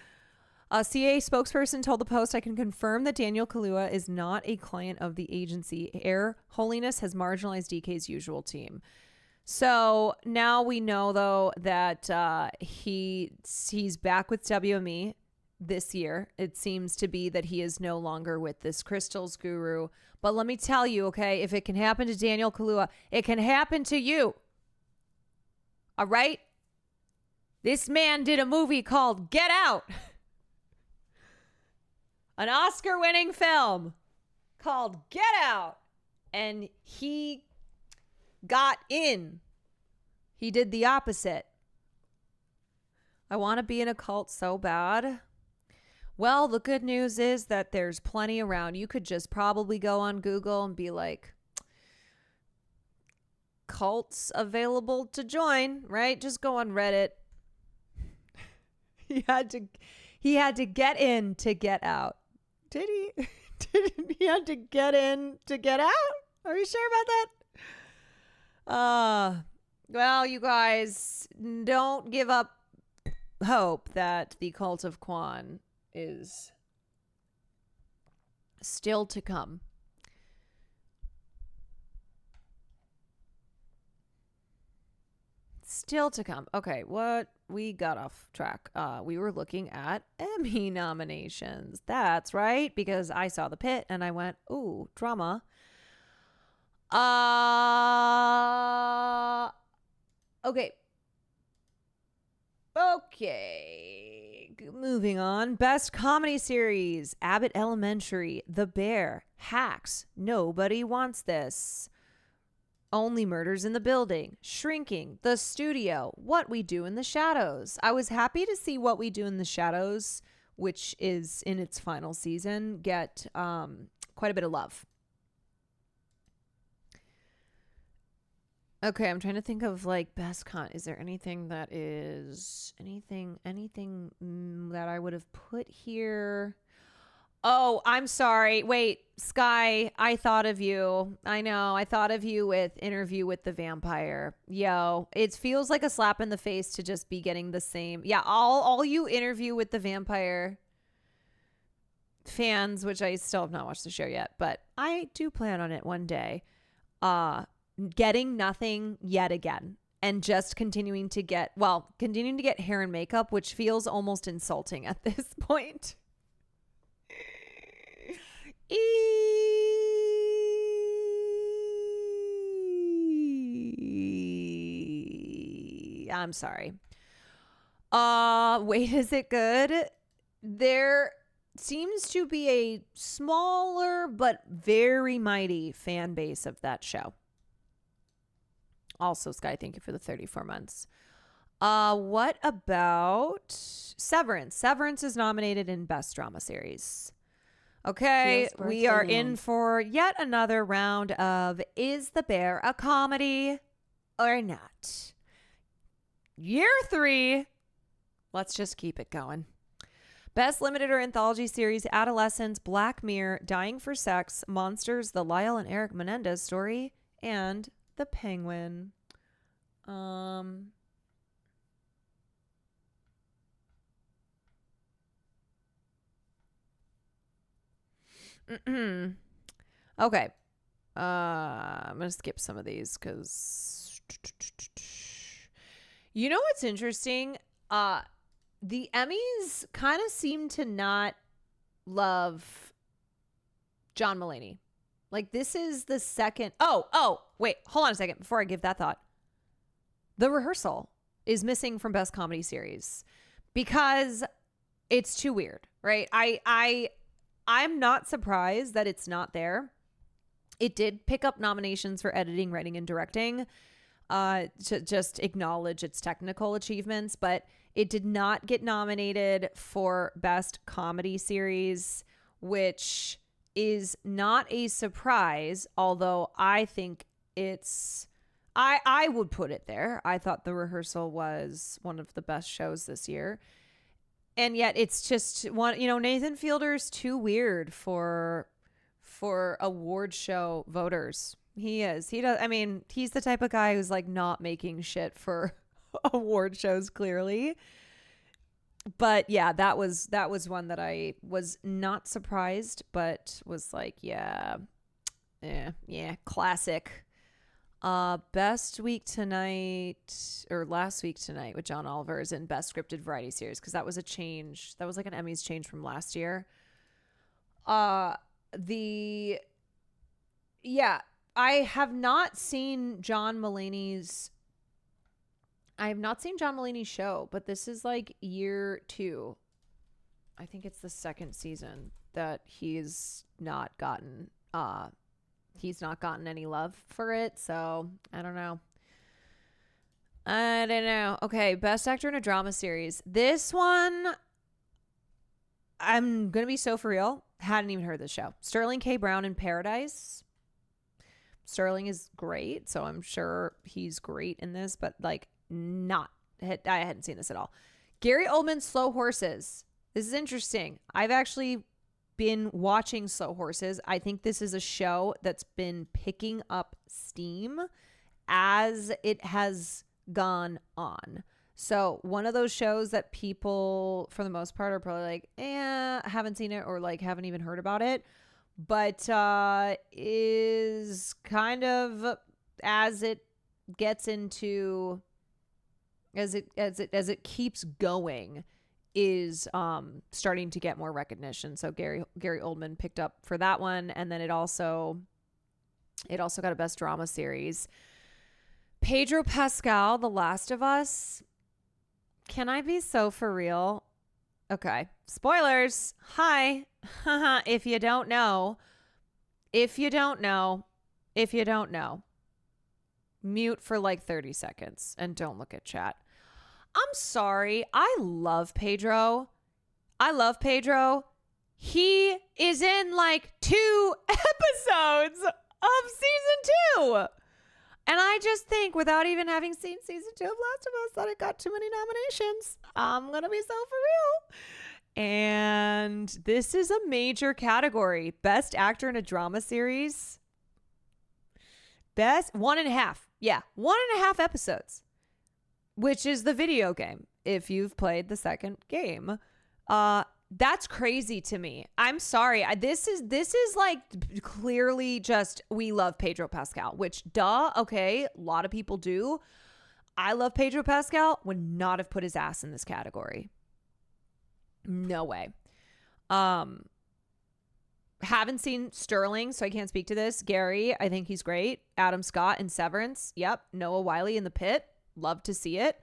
B: A CA spokesperson told the Post, I can confirm that Daniel Kaluuya is not a client of the agency. Air Holiness has marginalized DK's usual team. So now we know, though, that he's back with WME this year. It seems to be that he is no longer with this crystals guru. But let me tell you, okay, if it can happen to Daniel Kaluuya, it can happen to you. All right? This man did a movie called Get Out. An Oscar-winning film called Get Out. And he got in. He did the opposite. I want to be in a cult so bad. Well, the good news is that there's plenty around. You could just probably go on Google and be like, cults available to join, right? Just go on Reddit. He had to get in to get out. Did he? He had to get in to get out? Are you sure about that? Well, you guys, don't give up hope that the cult of Quan is still to come. Still to come. Okay, what we got off track. We were looking at Emmy nominations. That's right, because I saw The Pit and I went, ooh, drama. Okay. Moving on. Best Comedy Series: Abbott Elementary, The Bear, Hacks, Nobody Wants This, Only Murders in the Building, Shrinking, The Studio, What We Do in the Shadows. I was happy to see What We Do in the Shadows, which is in its final season, get quite a bit of love. Okay, I'm trying to think of like best is there anything that is anything that I would have put here? Oh, I'm sorry. Wait, Sky, I thought of you. I know. I thought of you with Interview with the Vampire. Yo, it feels like a slap in the face to just be getting the same. Yeah, all you Interview with the Vampire fans, which I still have not watched the show yet, but I do plan on it one day. Getting nothing yet again and just continuing to get hair and makeup, which feels almost insulting at this point. I'm sorry. Wait, is it good? There seems to be a smaller but very mighty fan base of that show. Also, Sky, thank you for the 34 months. What about Severance? Severance is nominated in Best Drama Series. Okay, we are in for yet another round of Is the Bear a Comedy or Not? Year 3. Let's just keep it going. Best Limited or Anthology Series: Adolescence, Black Mirror, Dying for Sex, Monsters, The Lyle and Eric Menendez Story, and The Penguin. Okay. I'm going to skip some of these because you know what's interesting? The Emmys kind of seem to not love John Mulaney. Like, this is the second. Oh, wait, hold on a second before I give that thought. The Rehearsal is missing from Best Comedy Series because it's too weird, right? I'm not surprised that it's not there. It did pick up nominations for editing, writing, and directing to just acknowledge its technical achievements, but it did not get nominated for Best Comedy Series, which is not a surprise, although I think I would put it there. I thought The Rehearsal was one of the best shows this year. And yet it's just one, Nathan Fielder's too weird for award show voters. He is. He's the type of guy who's like not making shit for award shows, clearly. But yeah, that was one that I was not surprised, but was like, yeah, classic. Last Week Tonight with John Oliver is in Best Scripted Variety Series because that was a change. That was like an Emmys change from last year. I have not seen John Mulaney's show, but this is like year 2. I think it's the second season that he's not gotten any love for it, so I don't know. Okay, Best Actor in a Drama Series. This one, I'm gonna be so for real. Hadn't even heard this show. Sterling K. Brown in Paradise. Sterling is great, so I'm sure he's great in this, but like I hadn't seen this at all. Gary Oldman's Slow Horses. This is interesting. I've actually been watching Slow Horses. I think this is a show that's been picking up steam as it has gone on. So one of those shows that people, for the most part, are probably like, haven't seen it or like haven't even heard about it, but is kind of as it gets into, as it keeps going, is starting to get more recognition. So Gary Oldman picked up for that one, and then it also got a best drama series. Pedro Pascal, The Last of Us. Can I be so for real? Okay. Spoilers. Hi. If you don't know, mute for like 30 seconds and don't look at chat. I'm sorry. I love Pedro. He is in like 2 episodes of season 2. And I just think, without even having seen season 2 of Last of Us, that it got too many nominations. I'm going to be so for real. And this is a major category. Best actor in a drama series. Best 1.5. Yeah, 1.5 episodes. Which is the video game, if you've played the second game. That's crazy to me. I'm sorry. This is like clearly just, we love Pedro Pascal, which okay, a lot of people do. I love Pedro Pascal, would not have put his ass in this category. No way. Haven't seen Sterling, so I can't speak to this. Gary, I think he's great. Adam Scott in Severance. Yep. Noah Wiley in The Pit. Love to see it.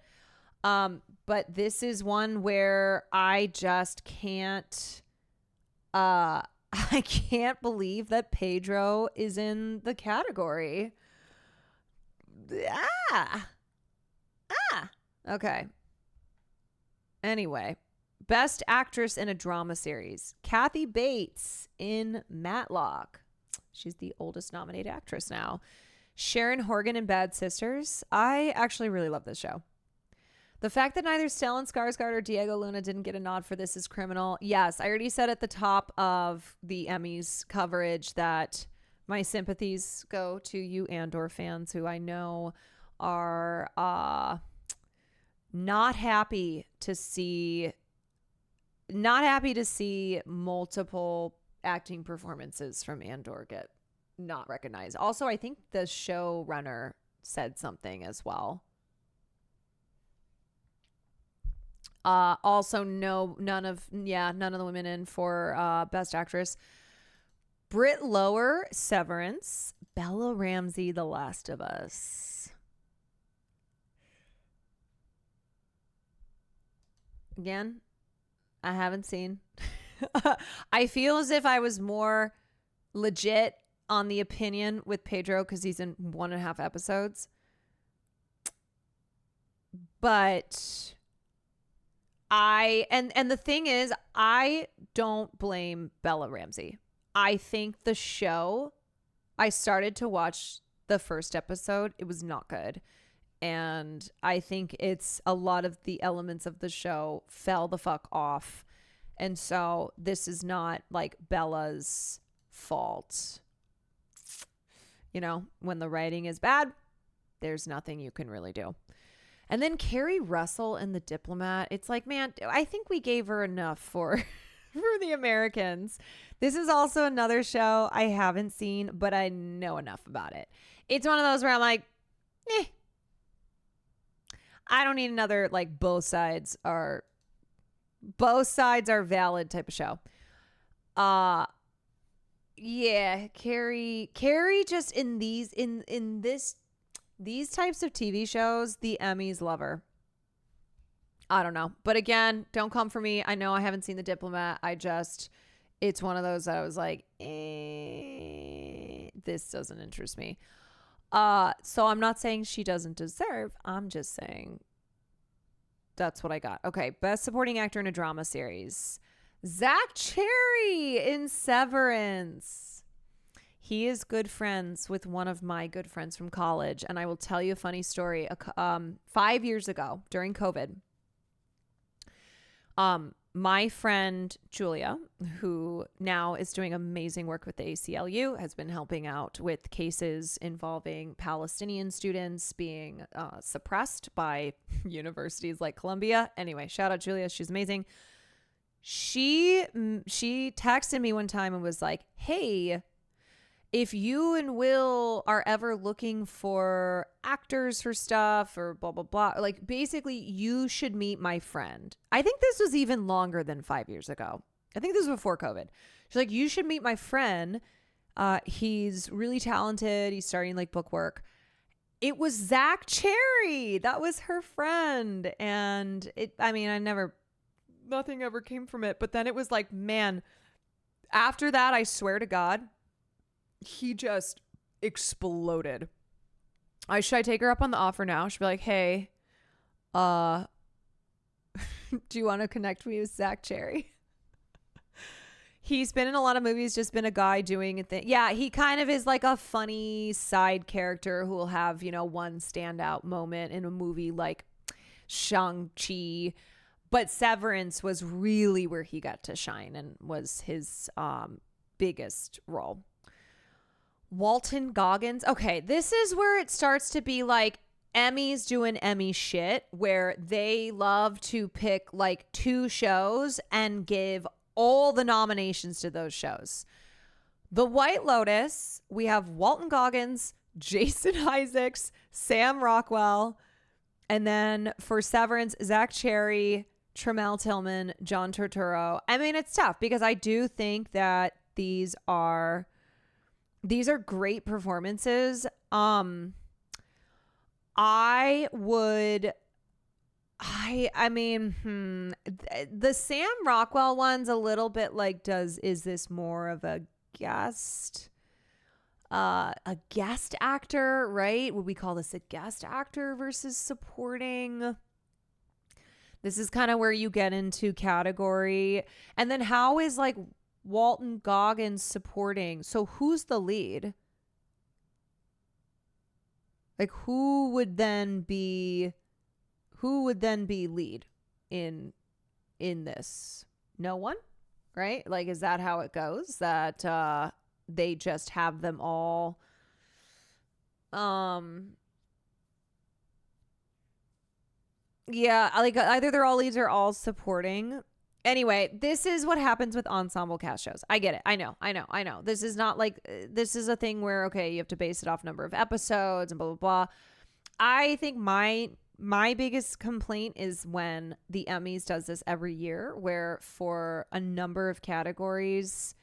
B: But this is one where I just can't, I can't believe that Pedro is in the category. Okay. Anyway, best actress in a drama series. Kathy Bates in Matlock. She's the oldest nominated actress now. Sharon Horgan in Bad Sisters. I actually really love this show. The fact that neither Stellan Skarsgård or Diego Luna didn't get a nod for this is criminal. Yes, I already said at the top of the Emmys coverage that my sympathies go to you Andor fans who I know are not happy to see multiple acting performances from Andor get not recognized. Also, I think the showrunner said something as well. Also, none of the women in for best actress. Britt Lower, Severance. Bella Ramsey, The Last of Us. Again, I haven't seen. I feel as if I was more legit on the opinion with Pedro because he's in 1.5 episodes. But and the thing is, I don't blame Bella Ramsey. I think the show, I started to watch the first episode. It was not good. And I think it's a lot of the elements of the show fell the fuck off. And so this is not like Bella's fault. You know, when the writing is bad, there's nothing you can really do. And then Carrie Russell in The Diplomat. It's like, man, I think we gave her enough for The Americans. This is also another show I haven't seen, but I know enough about it. It's one of those where I'm like, I don't need another, like, both sides are valid type of show. Yeah, Carrie just in these types of TV shows, the Emmys love her. I don't know. But again, don't come for me. I know I haven't seen The Diplomat. It's one of those that I was like, this doesn't interest me. So I'm not saying she doesn't deserve. I'm just saying that's what I got. Okay, best supporting actor in a drama series. Zach Cherry in Severance. He is good friends with one of my good friends from college. And I will tell you a funny story. 5 years ago, during COVID, My friend Julia, who now is doing amazing work with the ACLU, has been helping out with cases involving Palestinian students being suppressed by universities like Columbia. Anyway, shout out Julia. She's amazing. She texted me one time and was like, hey, if you and Will are ever looking for actors for stuff or blah, blah, blah, like basically you should meet my friend. I think this was even longer than 5 years ago. I think this was before COVID. She's like, you should meet my friend. He's really talented. He's starting like book work. It was Zach Cherry. That was her friend. And nothing ever came from it. But then it was like, man, after that, I swear to God, he just exploded. Should I take her up on the offer now? She'll be like, hey, do you want to connect me with Zach Cherry? He's been in a lot of movies, just been a guy doing a thing. Yeah, he kind of is like a funny side character who will have, one standout moment in a movie like Shang-Chi. But Severance was really where he got to shine and was his biggest role. Walton Goggins. Okay, this is where it starts to be like Emmys doing Emmy shit, where they love to pick like 2 shows and give all the nominations to those shows. The White Lotus, we have Walton Goggins, Jason Isaacs, Sam Rockwell, and then for Severance, Zach Cherry, Tramel Tillman, John Turturro. I mean, it's tough because I do think that these are great performances. The Sam Rockwell one's a little bit like, is this more of a guest actor, right? Would we call this a guest actor versus supporting? This is kind of where you get into category. And then how is like Walton Goggins supporting? So who's the lead? Like who would then be lead in this? No one, right? Like, is that how it goes? That they just have them all yeah, like either they're all leads or all supporting. Anyway, this is what happens with ensemble cast shows. I get it. I know. This is not like, this is a thing where, okay, you have to base it off number of episodes and blah, blah, blah. I think my biggest complaint is when the Emmys does this every year, where for a number of categories,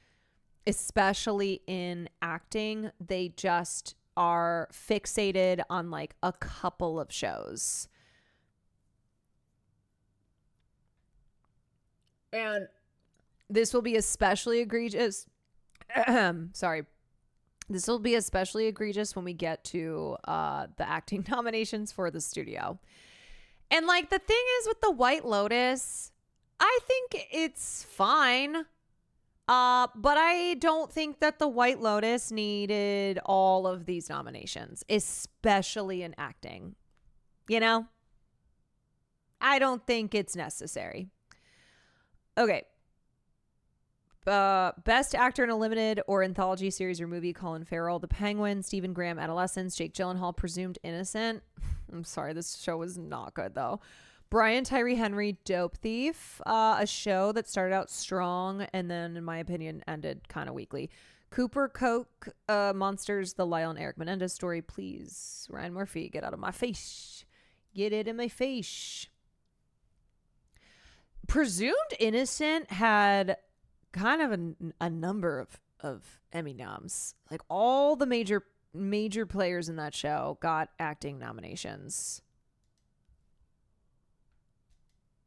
B: especially in acting, they just are fixated on like a couple of shows. And this will be especially egregious. Sorry. This will be especially egregious when we get to the acting nominations for the studio. And like the thing is with the White Lotus, I think it's fine. But I don't think that the White Lotus needed all of these nominations, especially in acting. I don't think it's necessary. Okay. Best actor in a limited or anthology series or movie: Colin Farrell, The Penguin; Stephen Graham, Adolescence; Jake Gyllenhaal, Presumed Innocent. I'm sorry, this show was not good though. Brian Tyree Henry, Dope Thief, a show that started out strong and then, in my opinion, ended kind of weakly. Cooper Coke, Monsters, the Lyle and Eric Menendez story. Please, Ryan Murphy, get out of my face. Get it in my face. Presumed Innocent had kind of a number of Emmy noms. Like all the major players in that show got acting nominations.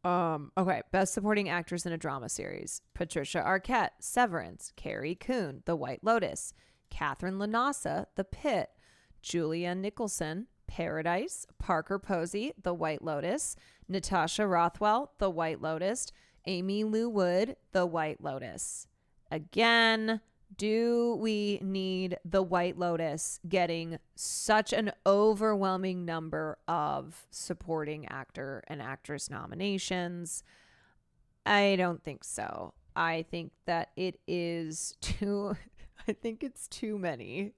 B: Okay, best supporting actress in a drama series: Patricia Arquette, Severance; Carrie Coon, The White Lotus; Catherine Lanasa, The Pit; Julia Nicholson, Paradise; Parker Posey, The White Lotus; Natasha Rothwell, The White Lotus; Amy Lou Wood, The White Lotus. Again, do we need The White Lotus getting such an overwhelming number of supporting actor and actress nominations? I don't think so. I think that it is too, I think it's too many.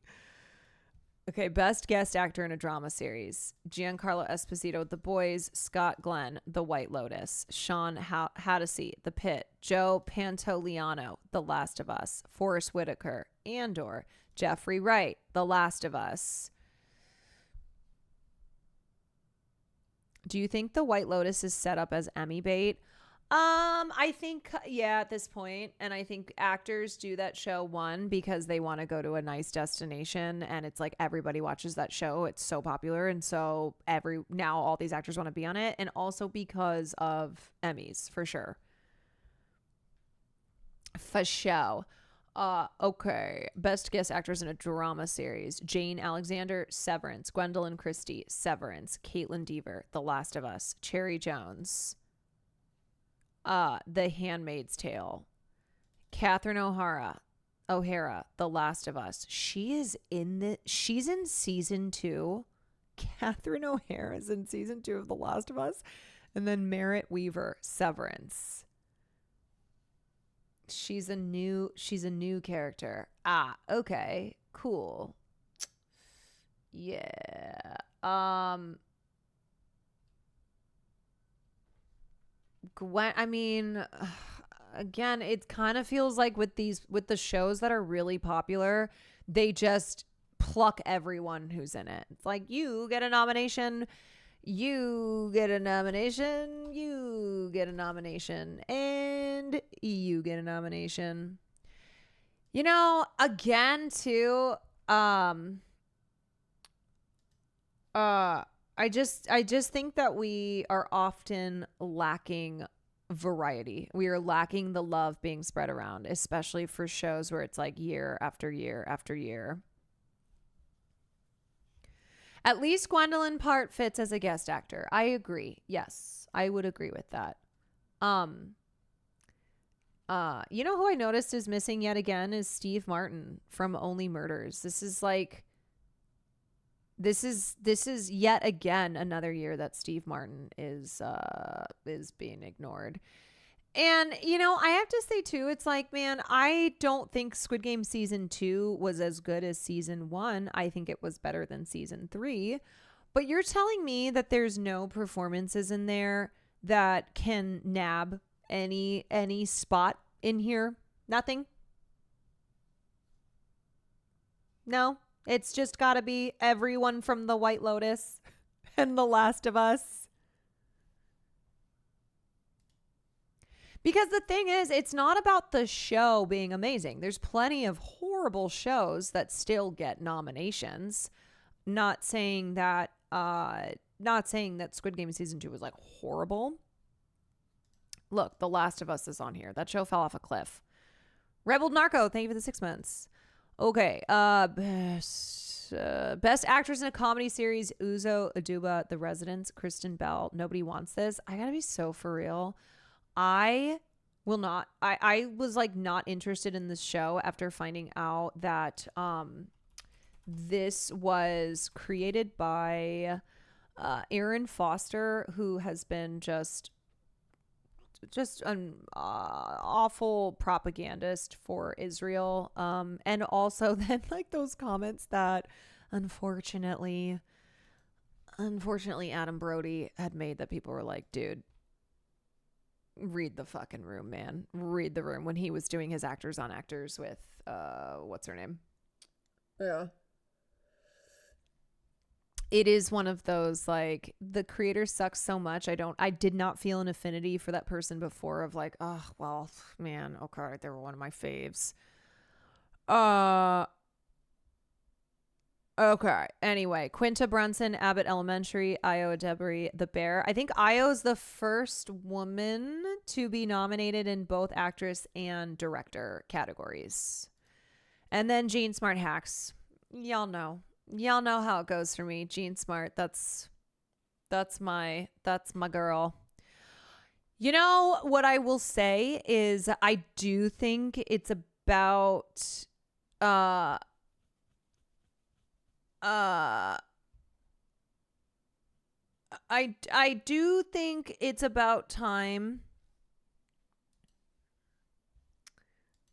B: Okay, best guest actor in a drama series. Giancarlo Esposito, The Boys. Scott Glenn, The White Lotus. Sean Hattasey, The Pit. Joe Pantoliano, The Last of Us. Forrest Whitaker, Andor. Jeffrey Wright, The Last of Us. Do you think The White Lotus is set up as Emmy bait? I think, yeah, at this point, and I think actors do that show, one, because they want to go to a nice destination, and it's like everybody watches that show. It's so popular, and so now all these actors want to be on it, and also because of Emmys, for sure. For show. Okay. Best guest actors in a drama series. Jane Alexander, Severance. Gwendolyn Christie, Severance. Caitlin Dever, The Last of Us. Cherry Jones, The Handmaid's Tale. Catherine O'Hara, The Last of Us. She's in season 2. Catherine O'Hara is in season 2 of The Last of Us. And then Merritt Weaver, Severance. She's a new character. Okay. Cool. Yeah. Gwen, I mean, again, it kind of feels like with the shows that are really popular, they just pluck everyone who's in it. It's like, you get a nomination, you get a nomination, you get a nomination, and you get a nomination. You know, again, too, I just think that we are often lacking variety. We are lacking the love being spread around, especially for shows where it's like year after year after year. At least Gwendolyn Part fits as a guest actor. I agree. Yes, I would agree with that. You know who I noticed is missing yet again is Steve Martin from Only Murders. This is yet again another year that Steve Martin is being ignored. And, you know, I have to say, too, it's like, man, I don't think Squid Game Season 2 was as good as Season 1. I think it was better than Season 3. But you're telling me that there's no performances in there that can nab any spot in here? Nothing? No? It's just got to be everyone from The White Lotus and The Last of Us. Because the thing is, it's not about the show being amazing. There's plenty of horrible shows that still get nominations. Not saying that Squid Game Season 2 was like horrible. Look, The Last of Us is on here. That show fell off a cliff. Rebel Narco, thank you for the 6 months. Okay, best actress in a comedy series: Uzo Aduba, The Residents, Kristen Bell. Nobody Wants This. I gotta be so for real. I was like not interested in this show after finding out that this was created by Aaron Foster, who has been just an awful propagandist for Israel. And also then like those comments that unfortunately Adam Brody had made that people were like, dude, read the fucking room, man. Read the room, when he was doing his Actors on Actors with what's her name? Yeah. It is one of those, like, the creator sucks so much. I did not feel an affinity for that person before, of like, oh, well, man, okay, they were one of my faves. Okay. Anyway, Quinta Brunson, Abbott Elementary, Io Debris, The Bear. I think Io's the first woman to be nominated in both actress and director categories. And then Jean Smart Hacks. Y'all know how it goes for me. Jean Smart. That's my girl. You know what I will say is I do think it's about I do think it's about time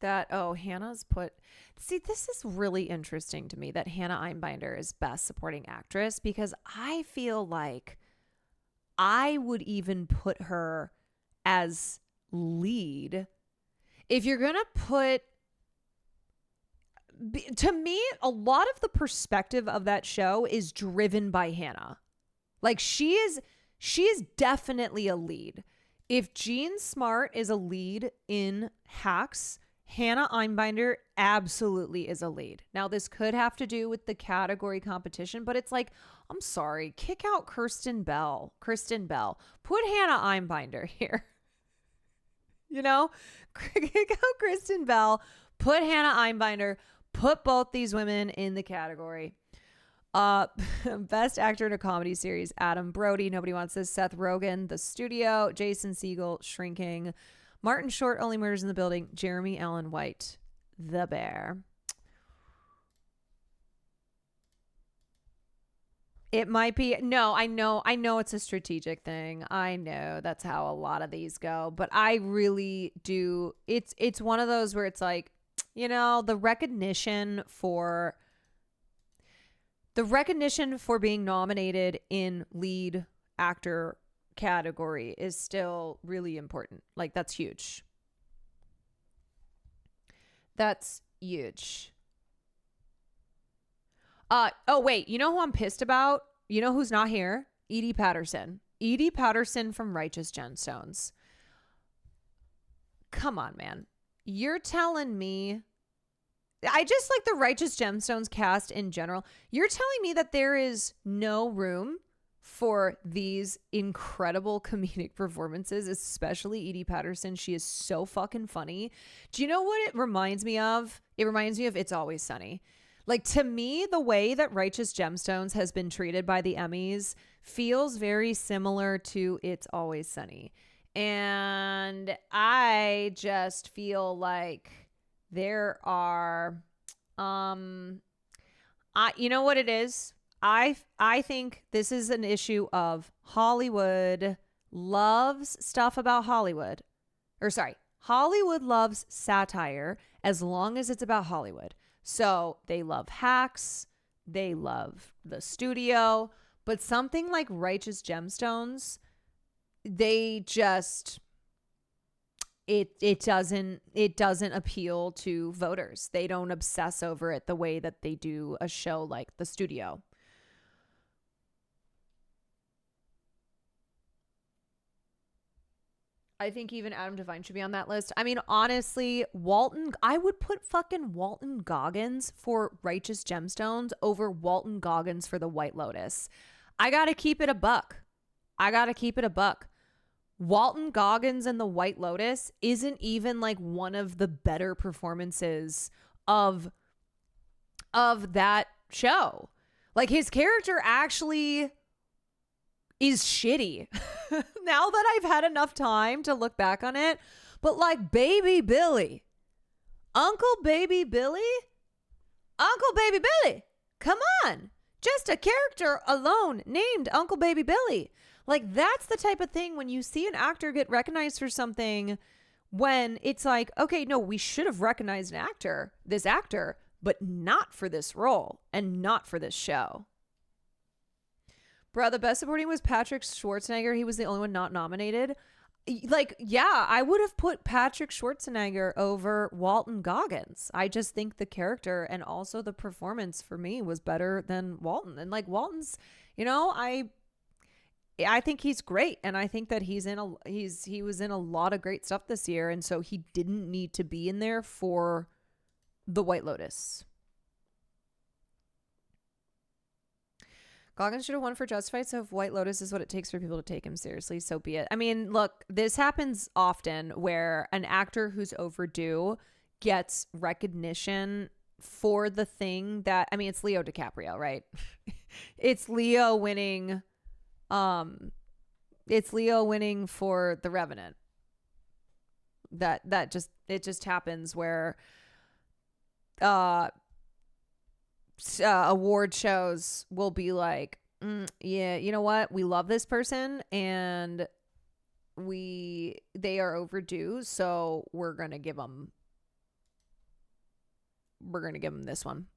B: Hannah's put. See, this is really interesting to me that Hannah Einbinder is Best Supporting Actress, because I feel like I would even put her as lead. If you're going to put, to me, a lot of the perspective of that show is driven by Hannah. Like she is definitely a lead. If Jean Smart is a lead in Hacks, Hannah Einbinder absolutely is a lead. Now, this could have to do with the category competition, but it's like, I'm sorry, kick out Kristen Bell. Put Hannah Einbinder here. You know, kick out Kristen Bell, put Hannah Einbinder, put both these women in the category. Best actor in a comedy series, Adam Brody, Nobody Wants This, Seth Rogen, The Studio, Jason Segel, Shrinking, Martin Short, Only Murders in the Building, Jeremy Allen White, The Bear. It might be, no, I know it's a strategic thing. I know that's how a lot of these go, but I really do. It's one of those where it's like, you know, the recognition for being nominated in lead actor category is still really important. Like, that's huge. That's huge. Oh, wait, you know who I'm pissed about? You know who's not here? Edie Patterson. Edie Patterson from Righteous Gemstones. Come on, man. You're telling me... I just like the Righteous Gemstones cast in general. You're telling me that there is no room for these incredible comedic performances, especially Edie Patterson. She is so fucking funny. Do you know what it reminds me of? It reminds me of It's Always Sunny. Like, to me, the way that Righteous Gemstones has been treated by the Emmys feels very similar to It's Always Sunny. And I just feel like there are, you know what it is? I think this is an issue of Hollywood loves stuff about Hollywood. Hollywood loves satire as long as it's about Hollywood. So they love Hacks, they love The Studio, but something like Righteous Gemstones, they just, it doesn't appeal to voters. They don't obsess over it the way that they do a show like The Studio. I think even Adam Devine should be on that list. I mean, honestly, I would put fucking Walton Goggins for Righteous Gemstones over Walton Goggins for The White Lotus. I gotta keep it a buck. Walton Goggins in The White Lotus isn't even like one of the better performances of that show. Like, his character actually is shitty now that I've had enough time to look back on it. But like, Baby Billy, Uncle Baby Billy, come on. Just a character alone named Uncle Baby Billy. Like, that's the type of thing when you see an actor get recognized for something, when it's like, okay, no, we should have recognized this actor, but not for this role and not for this show. Bro, the best supporting was Patrick Schwarzenegger. He was the only one not nominated. Like, yeah, I would have put Patrick Schwarzenegger over Walton Goggins. I just think the character and also the performance for me was better than Walton. And like, Walton's, you know, I think he's great, and I think that he was in a lot of great stuff this year, and so he didn't need to be in there for The White Lotus. Goggins should have won for Justified, so if White Lotus is what it takes for people to take him seriously, so be it. I mean, look, this happens often where an actor who's overdue gets recognition for the thing that, I mean, it's Leo DiCaprio, right? It's Leo winning for The Revenant. It just happens where award shows will be like, yeah, you know what? We love this person and they are overdue, so we're going to give them we're going to give him this one.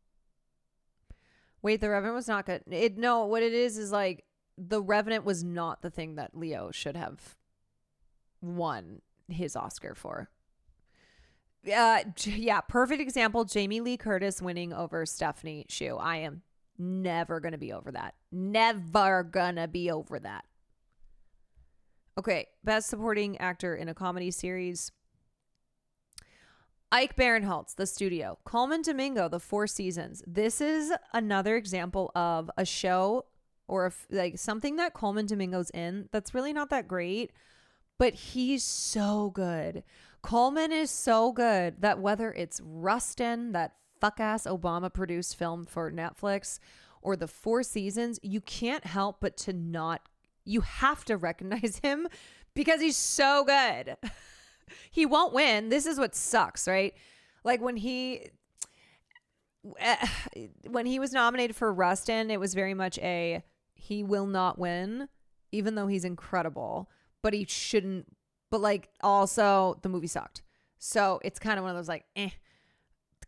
B: Wait, The Revenant was not good. No, what it is like The Revenant was not the thing that Leo should have won his Oscar for. Yeah, perfect example. Jamie Lee Curtis winning over Stephanie Hsu. I am never going to be over that. Never going to be over that. Okay, Best Supporting Actor in a Comedy Series. Ike Barinholtz, The Studio. Coleman Domingo, The Four Seasons. This is another example of a show or like something that Coleman Domingo's in that's really not that great, but he's so good. Coleman is so good that whether it's Rustin, that fuck-ass Obama-produced film for Netflix, or The Four Seasons, you can't help but to not, you have to recognize him because he's so good. He won't win. This is what sucks, right? Like when he was nominated for Rustin, it was very much he will not win, even though he's incredible, but he shouldn't. But like also the movie sucked. So it's kind of one of those like,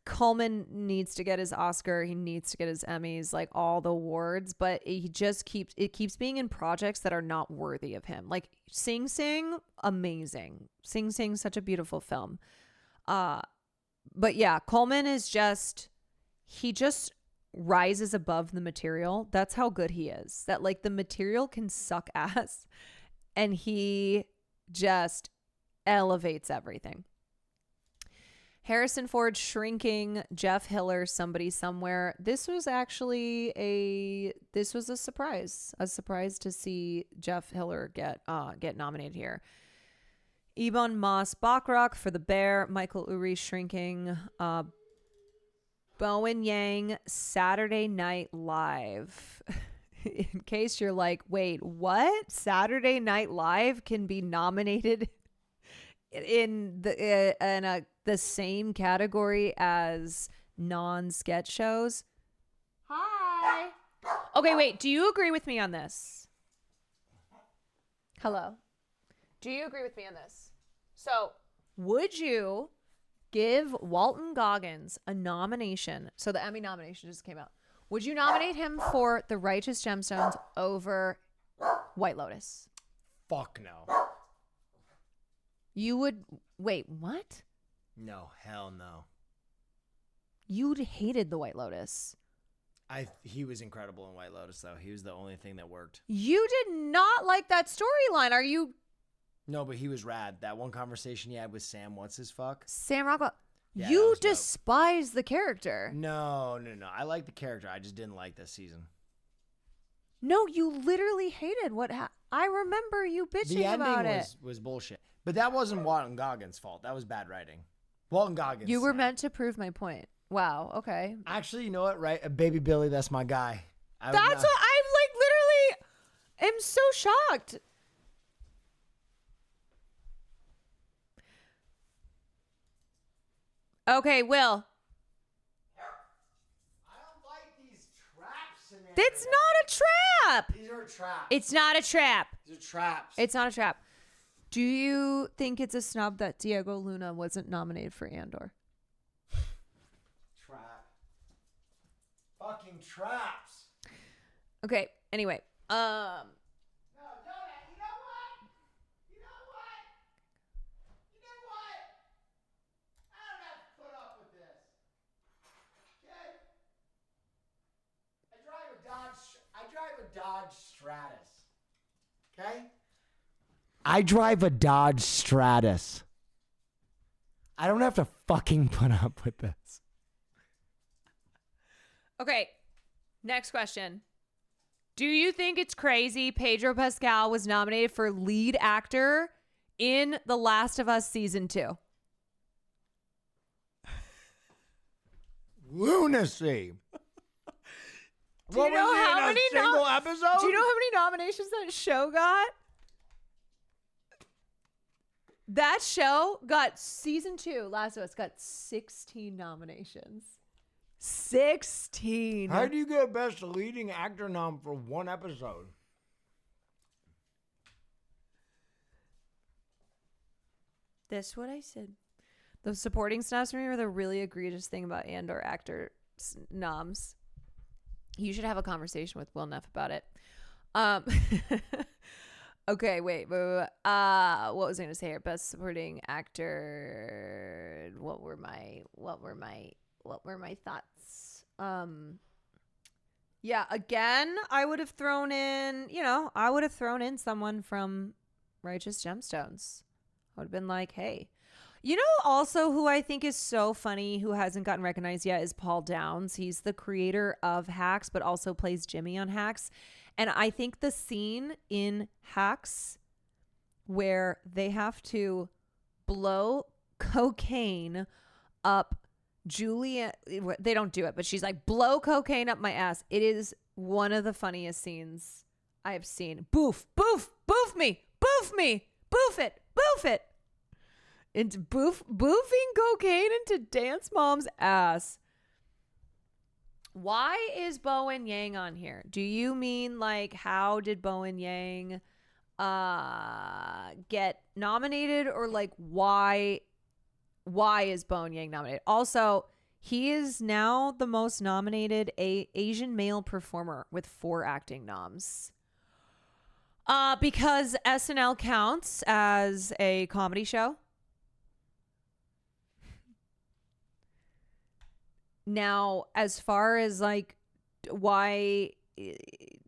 B: Coleman needs to get his Oscar. He needs to get his Emmys, like all the awards, but he just keeps being in projects that are not worthy of him. Like Sing Sing, amazing. Sing Sing, such a beautiful film. But yeah, Coleman is he just rises above the material. That's how good he is. That like the material can suck ass and he just elevates everything. Harrison Ford, Shrinking, Jeff Hiller, Somebody Somewhere. This was actually a surprise to see Jeff Hiller get nominated here. Ebon Moss-Bachrach for The Bear, Michael Urie, Shrinking, Bowen Yang, Saturday Night Live. In case you're like, wait, what? Saturday Night Live can be nominated in the same category as non-sketch shows? Hi. Okay, wait. Do you agree with me on this? Hello. Do you agree with me on this? So, would you give Walton Goggins a nomination? So the Emmy nomination just came out. Would you nominate him for The Righteous Gemstones over White Lotus?
L: Fuck no.
B: You would... Wait, what?
L: No, hell no.
B: You hated The White Lotus.
L: He was incredible in White Lotus, though. He was the only thing that worked.
B: You did not like that storyline. Are you...
L: No, but he was rad. That one conversation he had with Sam, what's his fuck?
B: Sam Rockwell.
L: Yeah,
B: you despise the character.
L: No. I like the character. I just didn't like this season.
B: No, you literally hated what I remember you bitching about it.
L: The ending was bullshit. But that wasn't Walton Goggins' fault. That was bad writing. Walton Goggins.
B: You were meant to prove my point. Wow, okay.
L: Actually, you know what, right? Baby Billy, that's my guy.
B: That's what I'm like literally am so shocked. Okay, Will.
L: I don't like these traps in there.
B: It's not a trap.
L: These are traps.
B: It's not a trap.
L: These are traps.
B: It's not a trap. Do you think it's a snub that Diego Luna wasn't nominated for Andor?
L: Trap. Fucking traps.
B: Okay, anyway.
L: No, don't. You know what? I don't have to put up with this. Okay? I drive a Dodge Stratus. Okay? I drive a Dodge Stratus. I don't have to fucking put up with this.
B: Okay, next question. Do you think it's crazy Pedro Pascal was nominated for lead actor in The Last of Us Season 2?
L: Lunacy.
B: Do you know how many
L: single episode?
B: Do you know how many nominations that show got? That show got Season 2, Last of Us, got 16 nominations. 16.
L: How do you get Best Leading Actor nom for one episode?
B: That's what I said. The supporting snubs for me were the really egregious thing about Andor actor NOMS. You should have a conversation with Will Neff about it. Okay, wait. What was I going to say here? Best supporting actor. What were my thoughts? Yeah, again, I would have thrown in someone from Righteous Gemstones. I would have been like, hey. You know, also who I think is so funny, who hasn't gotten recognized yet, is Paul Downs. He's the creator of Hacks, but also plays Jimmy on Hacks. And I think the scene in Hacks where they have to blow cocaine up Julia, they don't do it, but she's like, blow cocaine up my ass. It is one of the funniest scenes I have seen. Boof, boof, boof me, boof me, boof it, boof it. Into boofing cocaine into Dance Mom's ass. Why is Bowen Yang on here? Do you mean like how did Bowen Yang get nominated, or like why is Bowen Yang nominated? Also, he is now the most nominated Asian male performer with 4 acting noms. Because SNL counts as a comedy show. Now, as far as like why,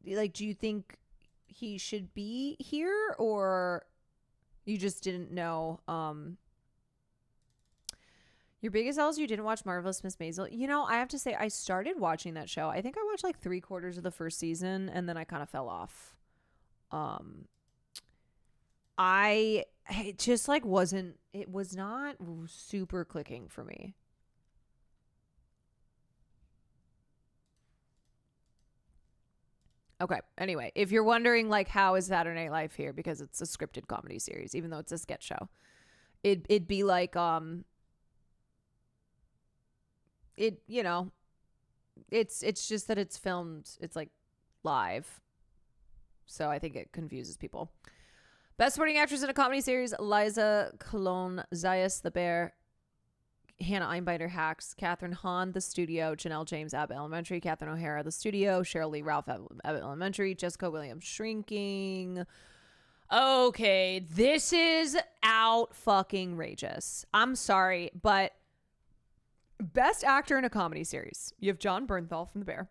B: like, do you think he should be here, or you just didn't know? Your biggest L is you didn't watch Marvelous Miss Maisel. You know, I have to say, I started watching that show. I think I watched like 3/4 of the first season, and then I kind of fell off. It just like it was not super clicking for me. Okay. Anyway, if you're wondering, like, how is Saturday Night Live here? Because it's a scripted comedy series, even though it's a sketch show. It'd be like, you know, it's just that it's filmed. It's like live. So I think it confuses people. Best supporting actress in a comedy series: Liza Colon, Zayas the Bear, Hannah Einbeiter, Hacks, Catherine Hahn, The Studio, Janelle James, Abbott Elementary, Catherine O'Hara, The Studio, Cheryl Lee Ralph, Abbott Elementary, Jessica Williams, Shrinking. Okay, this is out fucking rageous. I'm sorry, but best actor in a comedy series, you have John Bernthal from The Bear,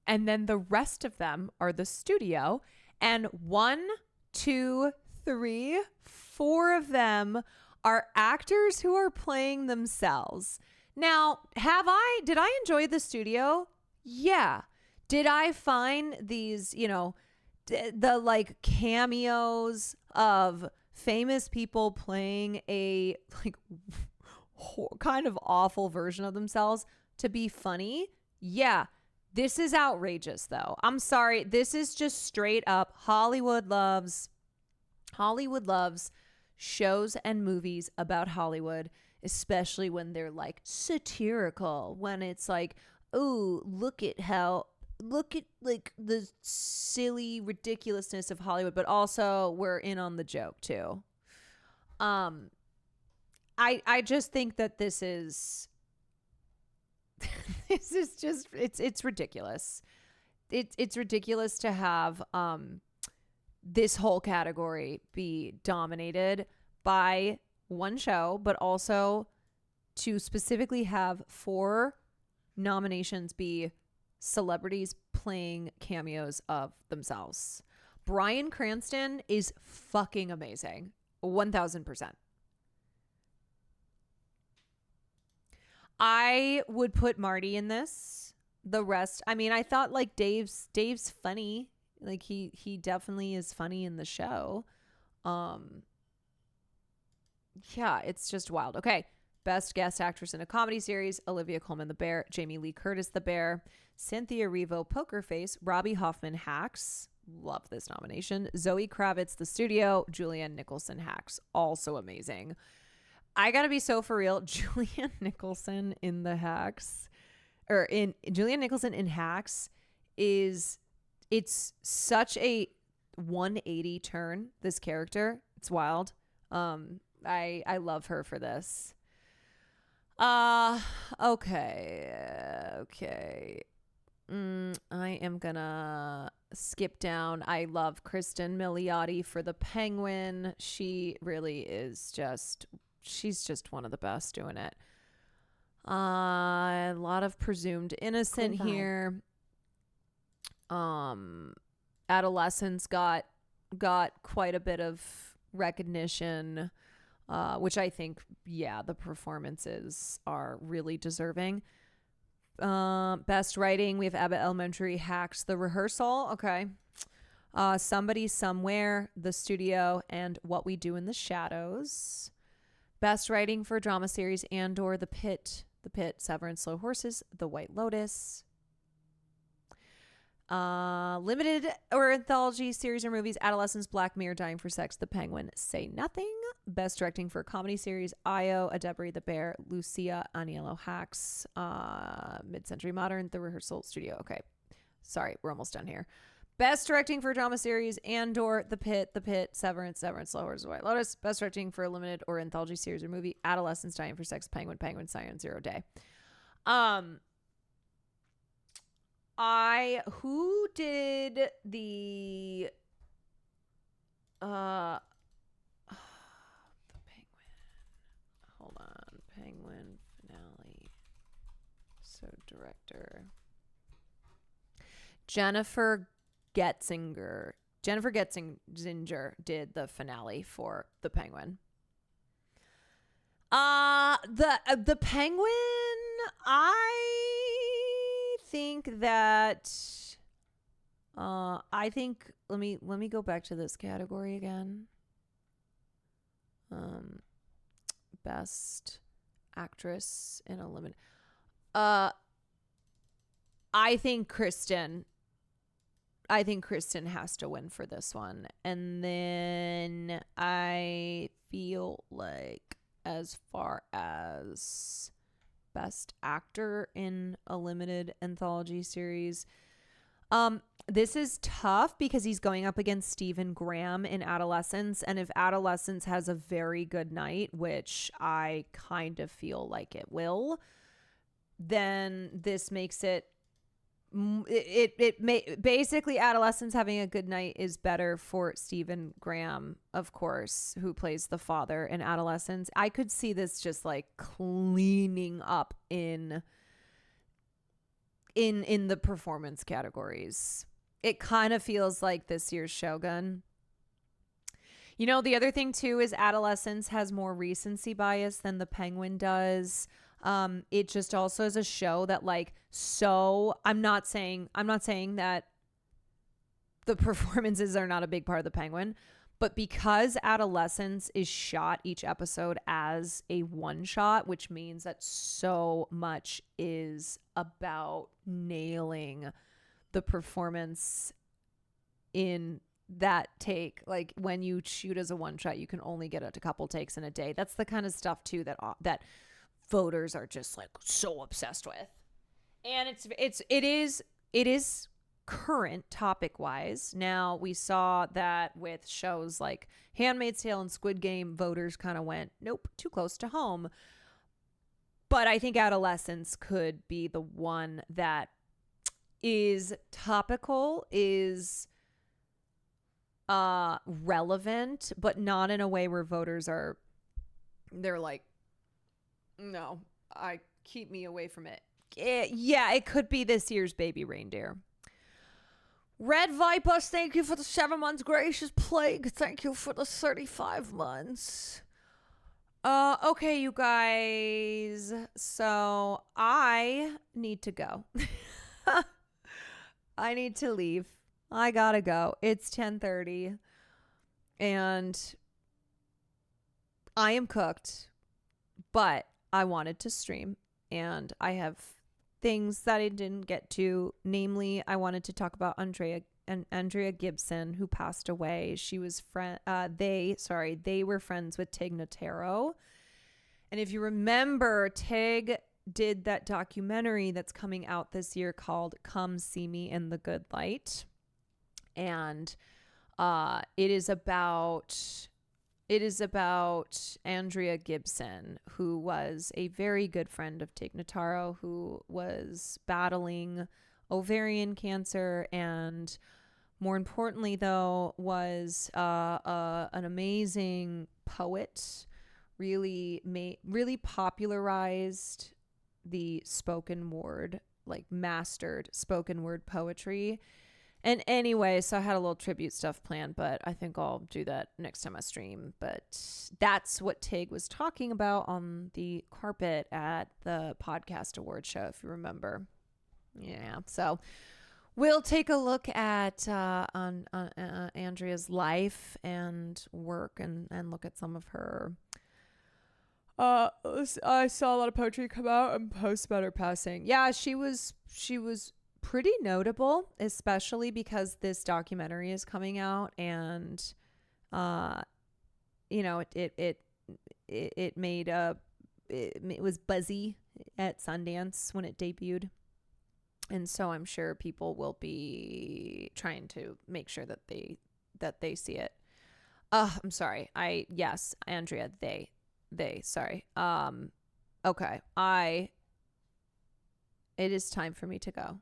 B: and then the rest of them are The Studio, and 1, 2, 3, 4 of them are actors who are playing themselves. Now, did I enjoy The Studio? Yeah. Did I find these, you know, the like cameos of famous people playing a like kind of awful version of themselves to be funny? Yeah. This is outrageous though. I'm sorry. This is just straight up Hollywood loves shows and movies about Hollywood, especially when they're like satirical, when it's like, oh, look at like the silly ridiculousness of Hollywood, but also we're in on the joke too. I just think that this is just it's ridiculous. It's ridiculous to have this whole category be dominated by one show, but also to specifically have 4 nominations be celebrities playing cameos of themselves. Bryan Cranston is fucking amazing. 1000%. I would put Marty in this. The rest, I mean, I thought like Dave's funny. Like he definitely is funny in the show. Yeah, it's just wild. Okay. Best guest actress in a comedy series: Olivia Colman, The Bear; Jamie Lee Curtis, The Bear; Cynthia Erivo, Poker Face; Robbie Hoffman, Hacks. Love this nomination. Zoe Kravitz, The Studio; Julianne Nicholson, Hacks. Also amazing. I gotta be so for real. Julianne Nicholson in the Hacks, or in Julianne Nicholson in Hacks it's such a 180 turn, this character. It's wild. I love her for this. Okay. I am gonna skip down. I love Kristen Milioti for the Penguin. She really is she's just one of the best doing it. A lot of presumed innocent here. Adolescents got quite a bit of recognition, which I think, the performances are really deserving. Best writing, we have Abbott Elementary, Hacks, The Rehearsal. Okay. Somebody Somewhere, The Studio, and What We Do in the Shadows. Best writing for drama series, Andor, The Pit, Severance, Slow Horses, The White Lotus. Limited or anthology series or movies, Adolescents, Black Mirror, Dying for Sex, The Penguin, Say Nothing. Best directing for a comedy series, Io, A Debris, The Bear, Lucia, Aniello, Hacks, Mid-Century Modern, The Rehearsal, Studio. Okay. Sorry, we're almost done here. Best directing for a drama series, Andor, The Pit, Severance, Slow Horses, White Lotus. Best directing for a limited or anthology series or movie, Adolescents, Dying for Sex, Penguin, Cyan, Zero Day. Who did the Penguin? Hold on. Penguin finale. So director. Jennifer Getzinger did the finale for the Penguin. The Penguin, I think that let me go back to this category again. Best actress in a limited. I think Kristen has to win for this one. And then I feel like as far as best actor in a limited anthology series, this is tough because he's going up against Stephen Graham in Adolescence. And if Adolescence has a very good night, which I kind of feel like it will, then this makes it basically Adolescence having a good night is better for Stephen Graham, of course, who plays the father in Adolescence. I could see this just like cleaning up in the performance categories. It kind of feels like this year's Shogun. You know, the other thing too is Adolescence has more recency bias than the Penguin does. It just also is a show that I'm not saying that the performances are not a big part of the Penguin, but because Adolescence is shot each episode as a one shot, which means that so much is about nailing the performance in that take. Like when you shoot as a one shot, you can only get a couple takes in a day. That's the kind of stuff too that voters are just like so obsessed with. And it is current topic wise. Now we saw that with shows like Handmaid's Tale and Squid Game, voters kind of went, nope, too close to home. But I think Adolescence could be the one that is topical, is relevant, but not in a way where voters they're like, no, keep me away from it. It could be this year's Baby Reindeer. Red Vipers, thank you for the 7 months. Gracious Plague, thank you for the 35 months. Okay, you guys. So I need to go. I need to leave. I gotta go. It's 10:30 and I am cooked, but I wanted to stream and I have things that I didn't get to. Namely, I wanted to talk about Andrea GIBSON, who passed away. She was they were friends with Tig Notaro. And if you remember, Tig did that documentary that's coming out this year called Come See Me in the Good Light. And it is about It is about Andrea Gibson, who was a very good friend of Tig Notaro, who was battling ovarian cancer, and more importantly, though, was an amazing poet. Really popularized the spoken word, like mastered spoken word poetry. And anyway, so I had a little tribute stuff planned, but I think I'll do that next time I stream. But that's what Tig was talking about on the carpet at the podcast award show, if you remember. Yeah, so we'll take a look at on Andrea's life and work, and look at some of her. I saw a lot of poetry come out and posts about her passing. Yeah, she was pretty notable, especially because this documentary is coming out, and you know, it was buzzy at Sundance when it debuted, and so I'm sure people will be trying to make sure that they see it. I'm sorry. Yes, Andrea, sorry. Okay. It is time for me to go.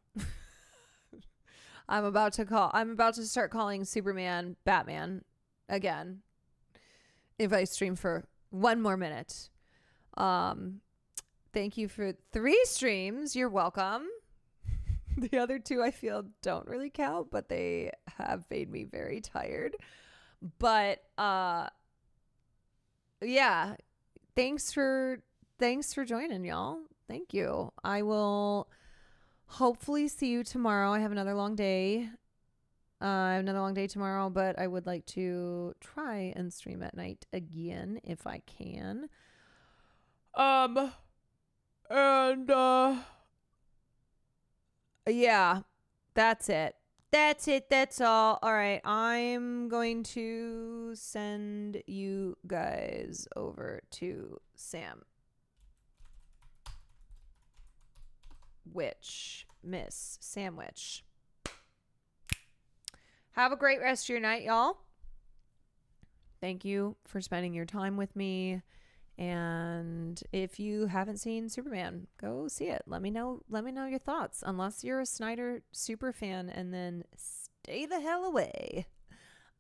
B: I'm about to start calling Superman Batman again if I stream for one more minute. Thank you for 3 streams. You're welcome. The other 2 I feel don't really count, but they have made me very tired. But yeah, thanks for joining, y'all. Thank you. I will hopefully see you tomorrow. I have another long day. Tomorrow, but I would like to try and stream at night again if I can. Yeah, that's it. That's all. All right. I'm going to send you guys over to Sam. Miss Sandwich. Have a great rest of your night, y'all. Thank you for spending your time with me. And if you haven't seen Superman, go see it. Let me know your thoughts. Unless you're a Snyder super fan, and then stay the hell away.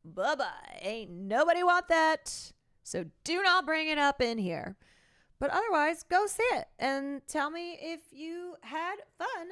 B: Bye-bye. Ain't nobody want that. So do not bring it up in here. But otherwise, go see it and tell me if you had fun